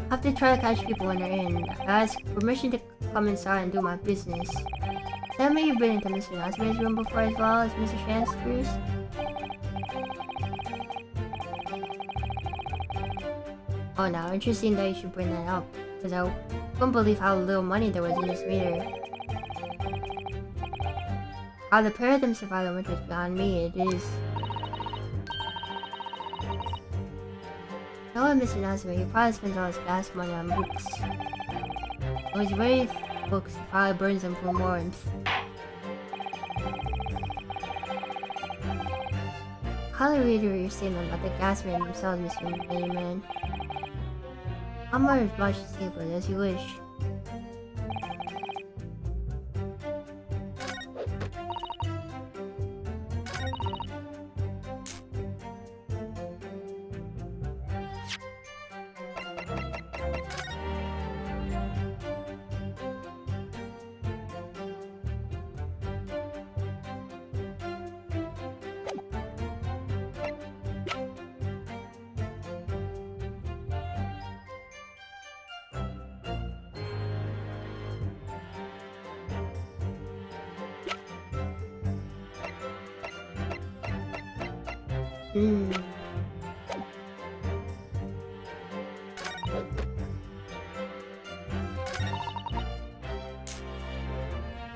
I have to try to catch people when they're in. I ask permission to come inside and do my business. Tell me you've been into Mr. Natsume's room before as well as Mr. Shansford's? Oh, now interesting that you should bring that up, because I couldn't believe how little money there was in this meter. How the pair of them survived the winter is beyond me, it is. Knowing Mr. Natsume, he probably spends all his gas money on books. So he's ready for books, he probably burns them for warmth. Highly reiterate your statement about the gas men themselves, Mr. Layman. I'm not as much to say, but as you wish.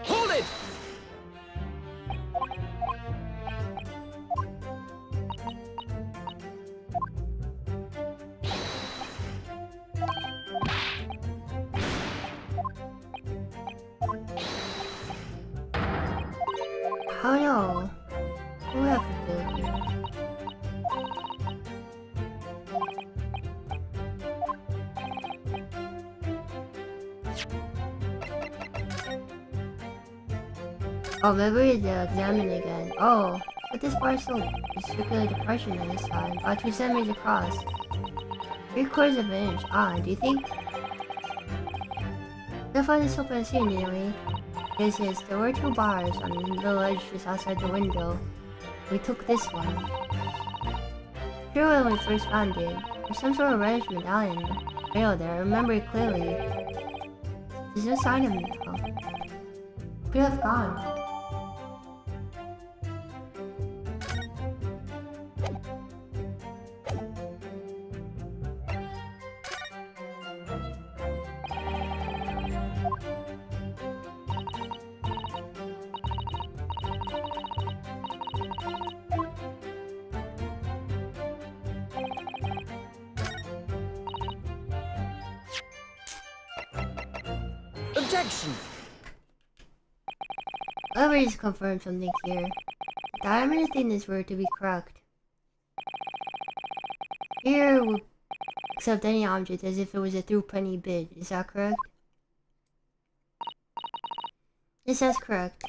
Hold it! Oh no. Who have to do here? Oh, maybe they're examining again. Oh, but this bar is so circular depression on this side, about 2 centimeters across. 3/4 of an inch. Ah, do you think? They'll find this open soon, didn't we? Yes, there were 2 bars on the little edge just outside the window. We took this one. Sure, when we first found it, there's some sort of reddish medallion in the rail there. I remember it clearly. There's no sign of it now. Could have gone. Objection! Let me just confirm something here. The diameter thickness were to be correct. Here we'll accept any object as if it was a threepenny bid. Is that correct? Yes, that's correct.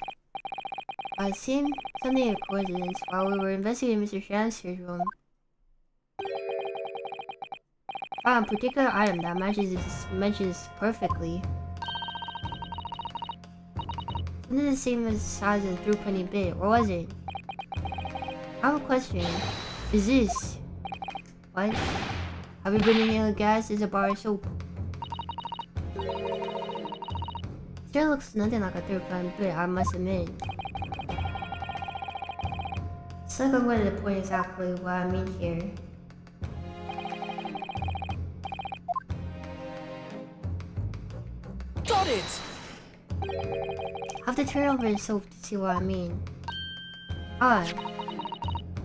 It seemed something a coincidence while we were investigating Mr. Shamster's room. Found a particular item that matches its dimensions perfectly. Something the same as the size of the threepenny bit, or was it? I have a question. Is this... What? Have you been inhaling gas? Is a bar of soap? Sure looks nothing like a threepenny bit, I must admit. It's like I'm going to point exactly what I mean here. Got it! I have to turn over the soap to see what I mean. Ah.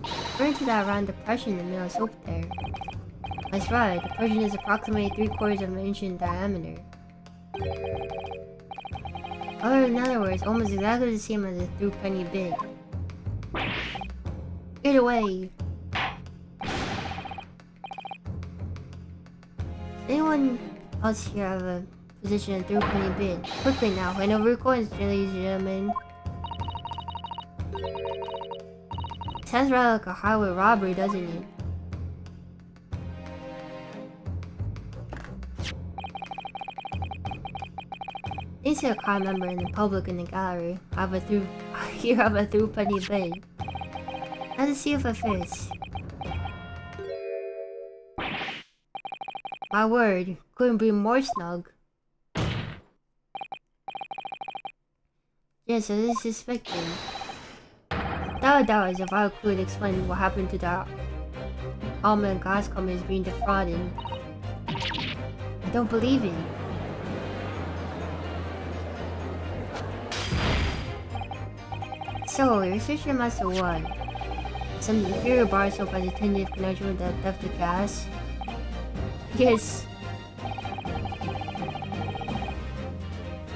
Referring to that round depression in the middle of soap there. That's right, the depression is approximately 3/4 of an inch in diameter. Or in other words, almost exactly the same as a threepenny bit. Get away! Does anyone else here have a position in threepenny bit? Quickly now, hand over your coins, ladies and gentlemen. Sounds rather like a highway robbery, doesn't it? They see a crowd member in the public in the gallery. I have a threepenny bit. Let's see if it fits. My word, couldn't be more snug. Yes, it is suspected. Doubt is if I could explain what happened to the almond gas companies being defrauded. I don't believe it. So, your sister must have won. Some inferior bar soap has attended in connection with the theft of gas. Yes.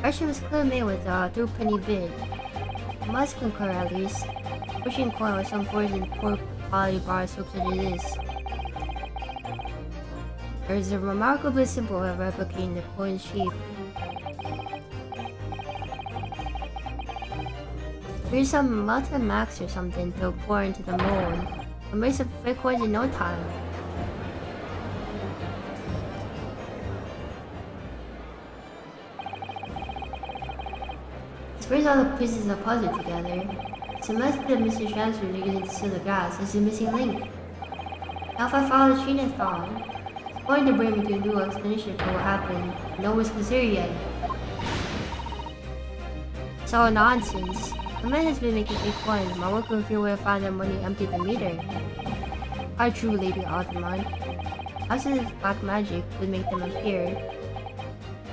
Russia was clearly made with a threepenny bit. I must concur at least. Pushing coin with some force in poor quality bar soap such as this. There is a remarkably simple way of replicating the coin's shape. Use some melted max or something to pour into the mold. We'll make some fake coins in no time. Let's bring all the pieces of the puzzle together. It's a method that Mr. Transfer using to steal the gas. It's a missing link. Now if I follow the chain of thought, it's going to bring me to a new explanation for what happened. No one's considered yet. It's all nonsense. The man has been making fake coins. My worker with your way of finding them when he emptied the meter. How true, Lady Altamont. How does this black magic would make them appear?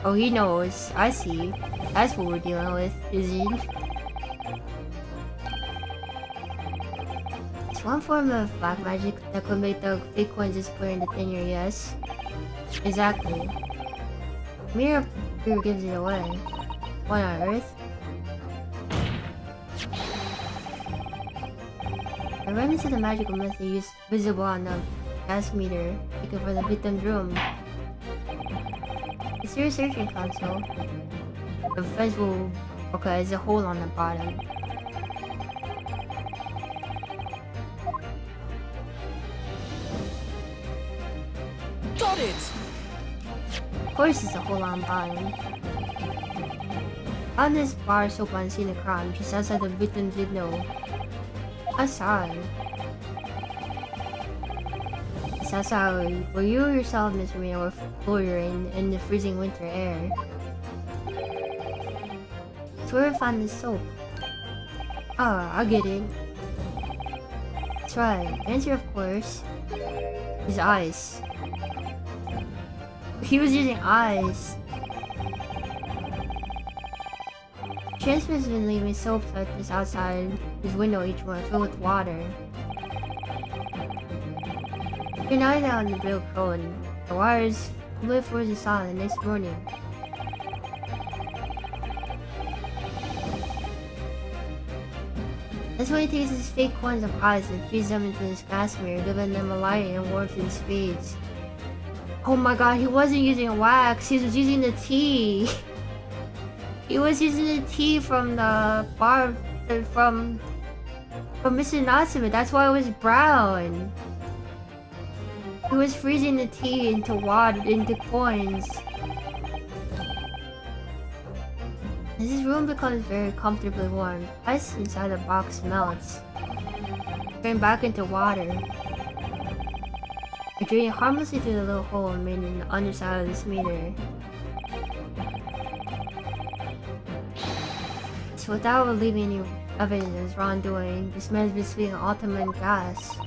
Oh, he knows. I see. That's what we're dealing with, is it? It's one form of black magic that could make the fake coins disappear into thin air, yes? Exactly. Mirror here gives it away. What on earth? I ran into the magical method used visible on the gas meter, taken for the victim's room. It's your searching console. The fence will... Okay, there's a hole on the bottom. Got it! Of course it's a hole on the bottom. On this bar of soap on scene of crime, just outside the victim's window. Outside. It's outside where you yourself, Miss Marina, were floating in the freezing winter air. It's where we found this soap. Oh, I get it. That's right. The answer, of course, is ice. He was using ice. Transfer's been leaving soaps like this outside his window, each one filled with water. You're lying out in the real cone. The water is completely frozen solid the next morning. That's why he takes his fake coins of ice and feeds them into his gas mirror, giving them a light and warmth in spades. Oh my god, he wasn't using wax, he was using the tea! He was using the tea from the bar from Mr. Natsume. That's why it was brown. He was freezing the tea into water, into coins. As his room becomes very comfortably warm, ice inside the box melts, turning back into water. It draining harmlessly through the little hole made in the underside of this meter. So without leaving any evidence of his wrongdoing, this man has been spitting ultimate gas.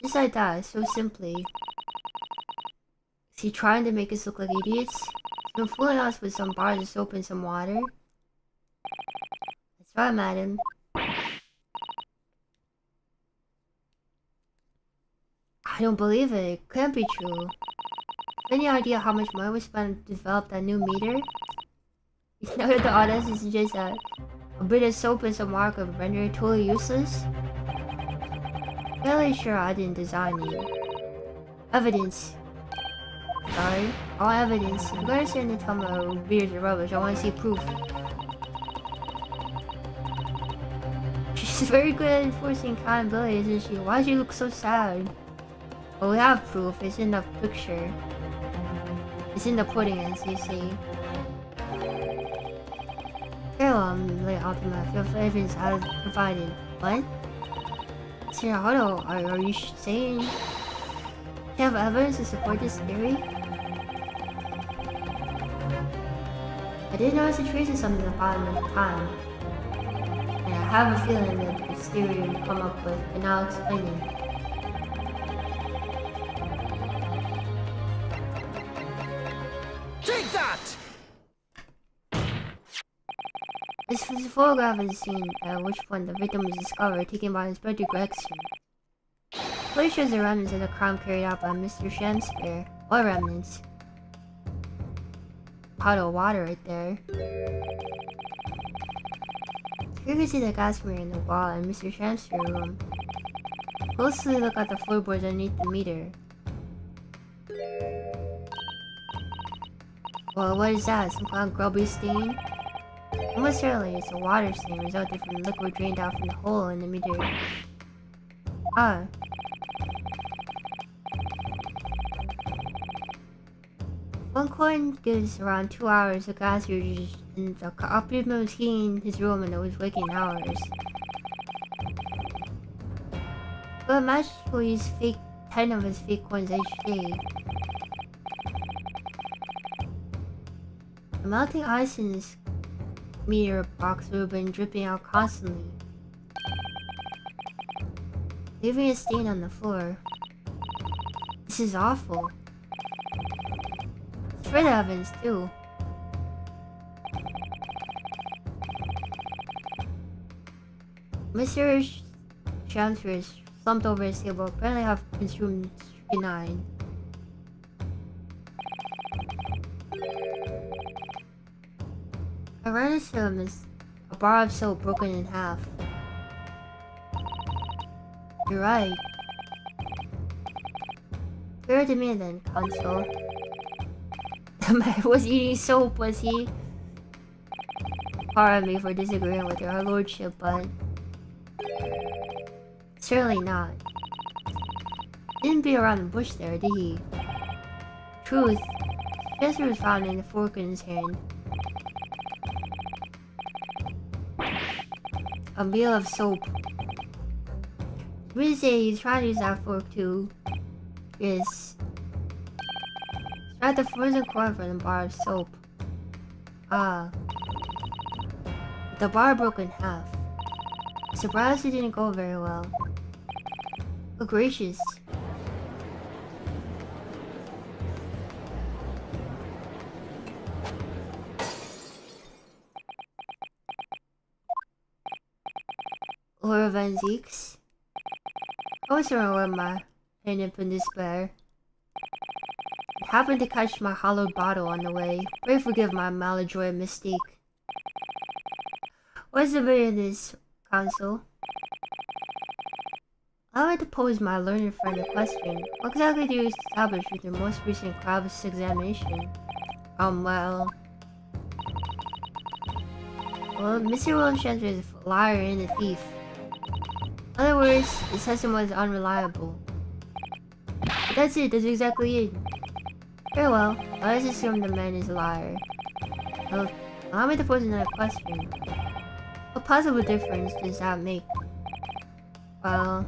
Just like that, so simply. Is he trying to make us look like idiots? He's been fooling us with some bars of soap and some water. That's right, madam. I don't believe it. It can't be true. Any idea how much money was spent to develop that new meter? You know the audacity is just that a bit of soap and some water could render it totally useless? Fairly sure I didn't design it. Evidence. Sorry, all evidence. I'm gonna send the tell me beers are rubbish. I want to see proof. She's very good at enforcing accountability, isn't she? Why does she look so sad? Well, we have proof. It's in the picture. It's in the pudding, as you see. Hello, late Ultima. I feel evidence I have provided. What? Sir Harako, are you saying you have evidence to support this theory? I did notice a trace of something at the bottom at the time. And I have a feeling that this theory will come up with, and I'll explain it. Take that! This is a photograph of the scene at which point the victim was discovered, taken by Inspector Gregson. Police shows the remnants of the crime carried out by Mr. Shakespeare. What remnants? Pot of water right there. Here you can see the gas mirror in the wall in Mr. Shakespeare's room. Closely look at the floorboards underneath the meter. Well, what is that? Some kind of grubby stain? Almost certainly it's a water stain resulting from liquid drained out from the hole in the meter. Ah. One coin gives around 2 hours of gas usage, and the occupant was cleaning his room in those waking hours. But imagine we'll use 10 of his fake coins each day. The melting ice in this meter box would have been dripping out constantly, leaving a stain on the floor. This is awful. It's further evidence too. Mr. Shamsford is slumped over his table, apparently have consumed strychnine. Around his room is a bar of soap broken in half. You're right. Fair to me then, Consul. The man was eating soap, was he? Pardon me for disagreeing with your lordship, but... certainly not. Didn't beat around the bush there, did he? Truth. Chester was found in the fork in his hand. A meal of soap. We say he's trying to use that fork too. Yes. Extract the frozen corn from the bar of soap. Ah. The bar broke in half. Surprised it didn't go very well. Oh gracious. Laura Van Zeeks? I was around with my hand up in despair. I happened to catch my hollowed bottle on the way. Pray forgive my maladroit mistake. What's the meaning of this, Council? I want to pose my learned friend a question. What exactly do you establish with your most recent cross-examination? Well, Mr. William Spencer is a liar and a thief. In other words, his testimony is unreliable. But that's it, that's exactly it. Very well, let's assume the man is a liar. Well, allow me to pose another question. What possible difference does that make? Well,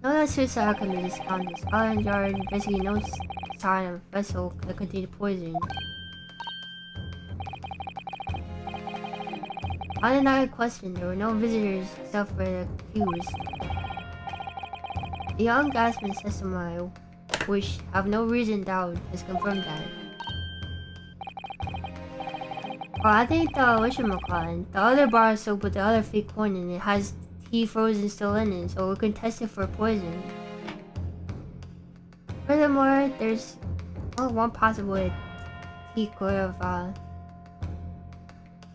no, that suicide can be discounted. Scotland Yard basically no sign of a vessel that contained poison. Undeniable question, there were no visitors except for the accused. The young gasman's testimony, which have no reason to doubt, has confirmed that. Well, I think the whatchamacallit, the other bar is soap with the other fake coin in it has tea frozen still in it, so we can test it for poison. Furthermore, there's one possible tea could have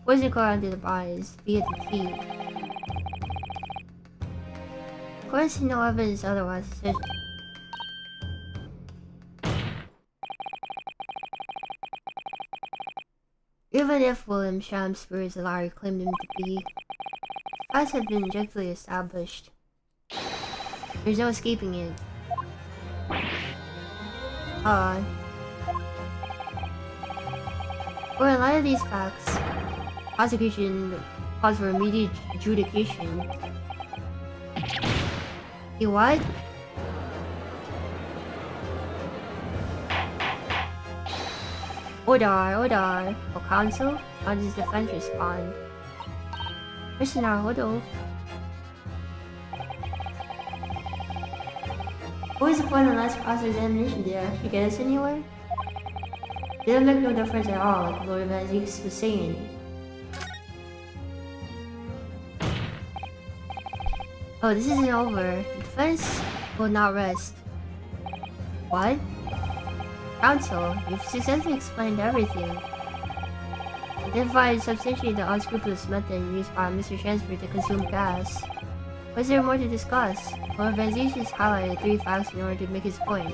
poison got under the bodies via the tea. Of course, no evidence otherwise. Even if William Shakespeare is a liar claimed him to be, facts have been objectively established. There's no escaping it. Well, in light of these facts, prosecution calls for immediate adjudication. You what? Order. For counsel, how does defense respond? Mr. Naruto. What was the point of last cross-examination? Did it actually get us anywhere? Didn't make no difference at all, like Lord Van Zeeks was saying. Oh, this isn't over. The defense will not rest. What? Counsel, you've successfully explained everything. Identified and substantiated the unscrupulous method used by Mr. Shansford to consume gas. Was there more to discuss? Lord Van Zeeks has highlighted 3 facts in order to make his point.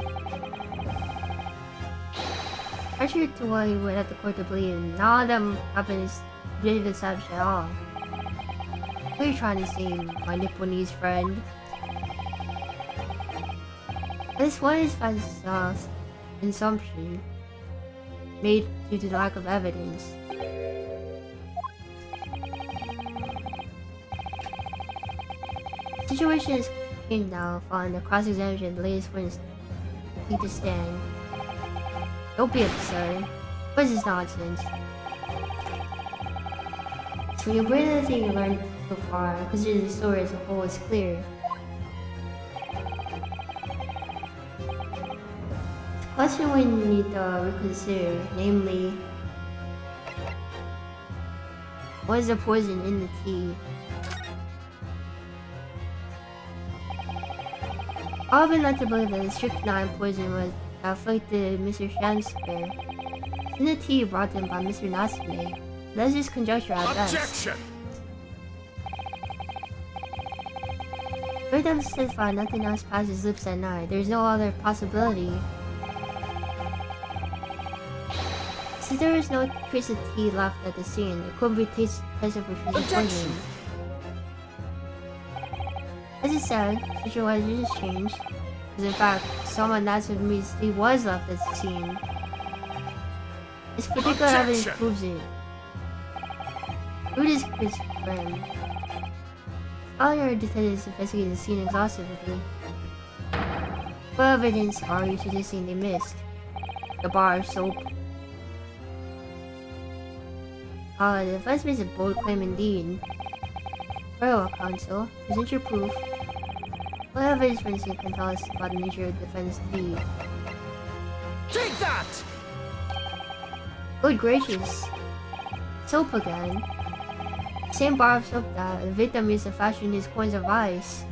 Contrary to what he would have the court to believe, none of them have been established at all. What are you trying to say, my Nipponese friend? This one is fast assumption made due to the lack of evidence. The situation is changed now following the cross-examination of the latest witness take to stand. Don't be absurd. What is this nonsense? So you bring everything you learned so far, consider the story as a whole is clear. The question we need to reconsider, namely, what is the poison in the tea? I've been led to believe that the strychnine poison was afflicted Mr. Shakespeare. In the tea brought in by Mr. Natsume. That's just conjecture at best. Objection! Every time testified, nothing else passed his lips at night. There's no other possibility. Since there is no trace of tea left at the scene, it couldn't be tested for poison. As it said, the situation has changed. Because in fact, someone Natsume tea was left at the scene. This particular evidence proves it. Who is Chris friend? All your detectives investigated the scene exhaustively. What evidence are you suggesting they missed? The bar of soap. The defense makes a bold claim indeed. Very well, counsel. Present your proof. What evidence, for instance, can tell us about the nature of the defense deed? Take that! Good gracious. Soap again. Same bar of soap that the victim used to fashion his coins of ice.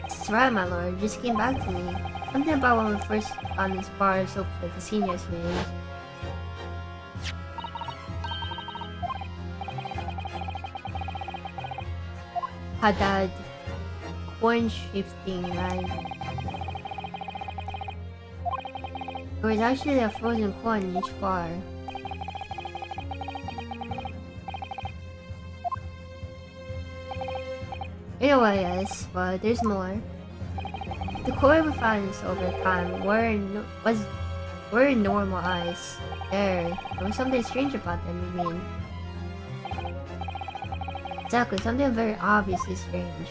That's right, my lord. It just came back to me. Something about when we first found this bar of soap at the scene yesterday. had that corn-shaped thing, right? There was actually a frozen corn in each bar. Anyway, yes, but there's more. The core we found over time were normal eyes. There was something strange about them, I mean. Exactly, something very obviously strange.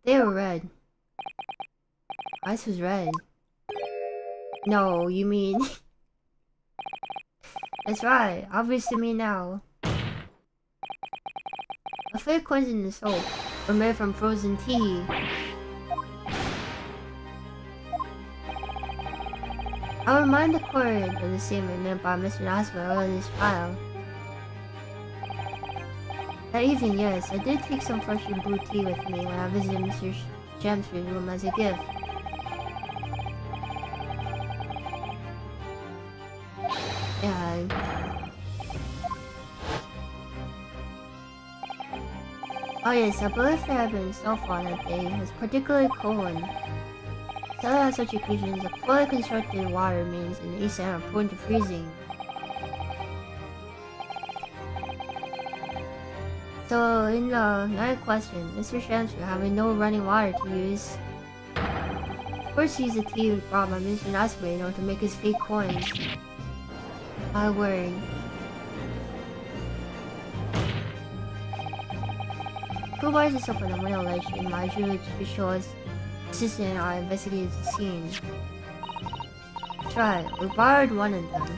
They were red. Ice was red. No, you mean... That's right, obvious to me now. A fake coins in the soap were made from frozen tea. I'll remind the court of the statement made by Mr. Nasper earlier in this file. That evening, yes, I did take some freshly brewed tea with me when I visited Mr. Chelmsford's room as a gift. Yeah. Oh yes, I believe there had been snowfall that day. It was particularly cold. Seldom on such occasions, a poorly constructed water mains in the east end are prone to freezing. So, in the ninth question, Mr. Chelmsford having no running water to use, first he used the tea brought by Mr. Nasper in order to make his fake coins. My word. Who buys this up on the window ledge in my judicial assistant and I investigated the scene. That's right, we borrowed one of them.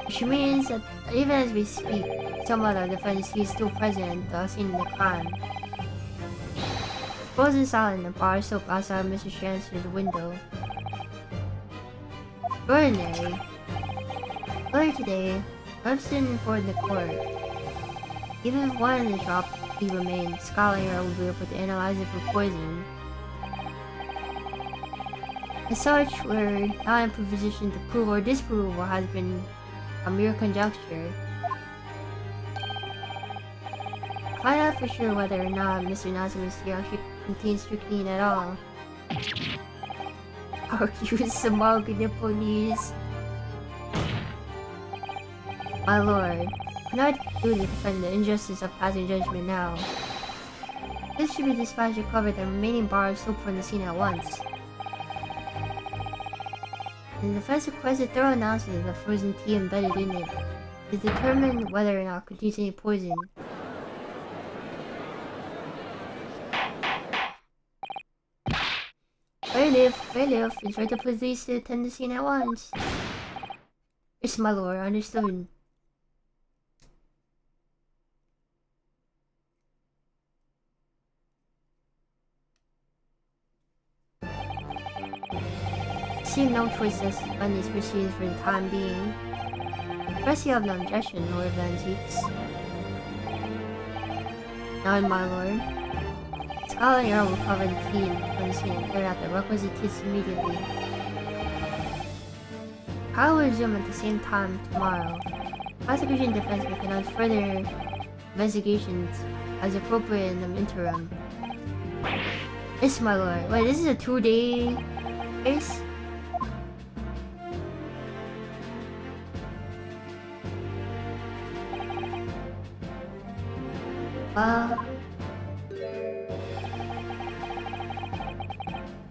Which means that even as we speak, some other defense is still present at the scene of the crime. Frozen silent, the bar soap outside Mr. Chelmsford's window. Extraordinary. Earlier today, Webster informed the court. Even if one of the drop tea remained, Scotland Yard will be able to analyze it for poison. As such, we're not in a position to prove or disprove what has been a mere conjecture. Find out for sure whether or not Mr. Nasper's tea actually contains strychnine at all. Argues the mug in the police. My lord, I cannot do to defend the injustice of passing judgment now. This should be dispatched to cover the remaining bar of soap from the scene at once. The defense requests a thorough analysis of the frozen tea embedded in it to determine whether or not it contains any poison. Bailiff, instruct the police to attend the scene at once. Yes, my lord, understood. See no choice to suspend these proceedings for the time being. Press you have no objection, Lord Van Zeeks. None, my lord. Scotland Yard will cover the tea from the scene and clear out the requisite teeth immediately. I will resume at the same time tomorrow. Prosecution and defense will conduct further investigations as appropriate in the interim. Yes, my lord. Wait, this is a 2-day case?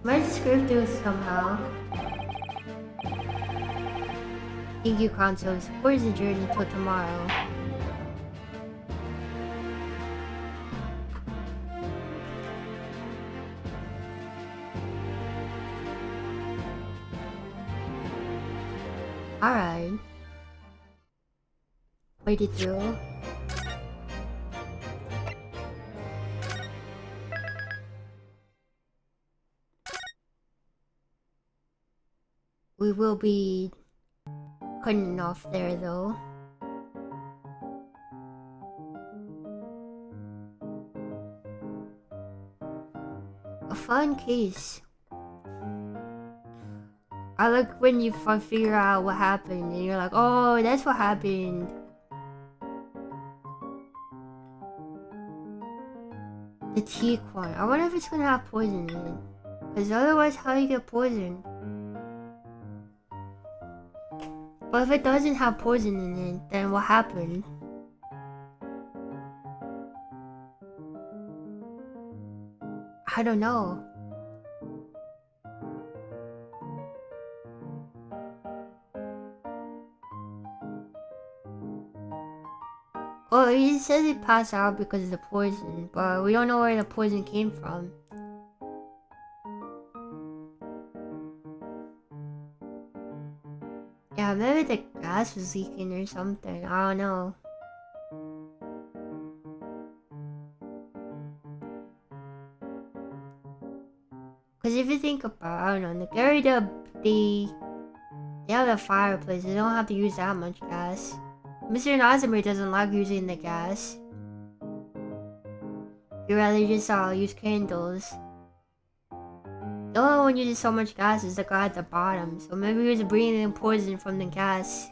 Managed to scrape through somehow. Thank you, Conso. Support is adjourned until tomorrow. Alright. Wait it through. We will be cutting off there though. A fun case. I like when you figure out what happened and you're like, oh, that's what happened. The teak one. I wonder if it's gonna have poison in it. Because otherwise, how do you get poisoned? But if it doesn't have poison in it, then what happened? I don't know. Well, he says he passed out because of the poison, but we don't know where the poison came from. Yeah, maybe the gas was leaking or something. I don't know. Because if you think about, I don't know, the Gary, they have a fireplace. They don't have to use that much gas. Mr. Nazimir doesn't like using the gas. He'd rather just use candles. The only one using so much gas is the guy at the bottom. So maybe he was breathing in poison from the gas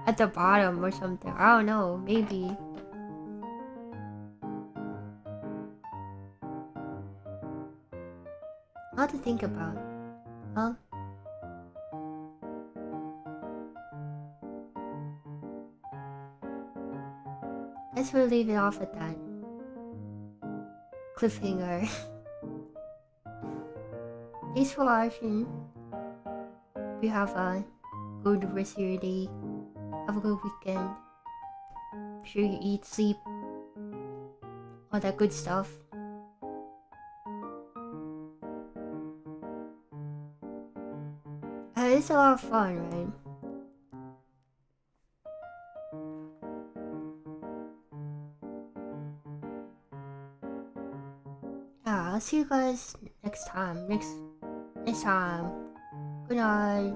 at the bottom or something. I don't know. Maybe. Not to think about. Huh? Guess we'll leave it off at that. Cliffhanger. Thanks for watching. We have a good rest of your day. Have a good weekend. Be sure you eat, sleep, all that good stuff. It's a lot of fun, right? Yeah, I'll see you guys next time. Next time. Good night.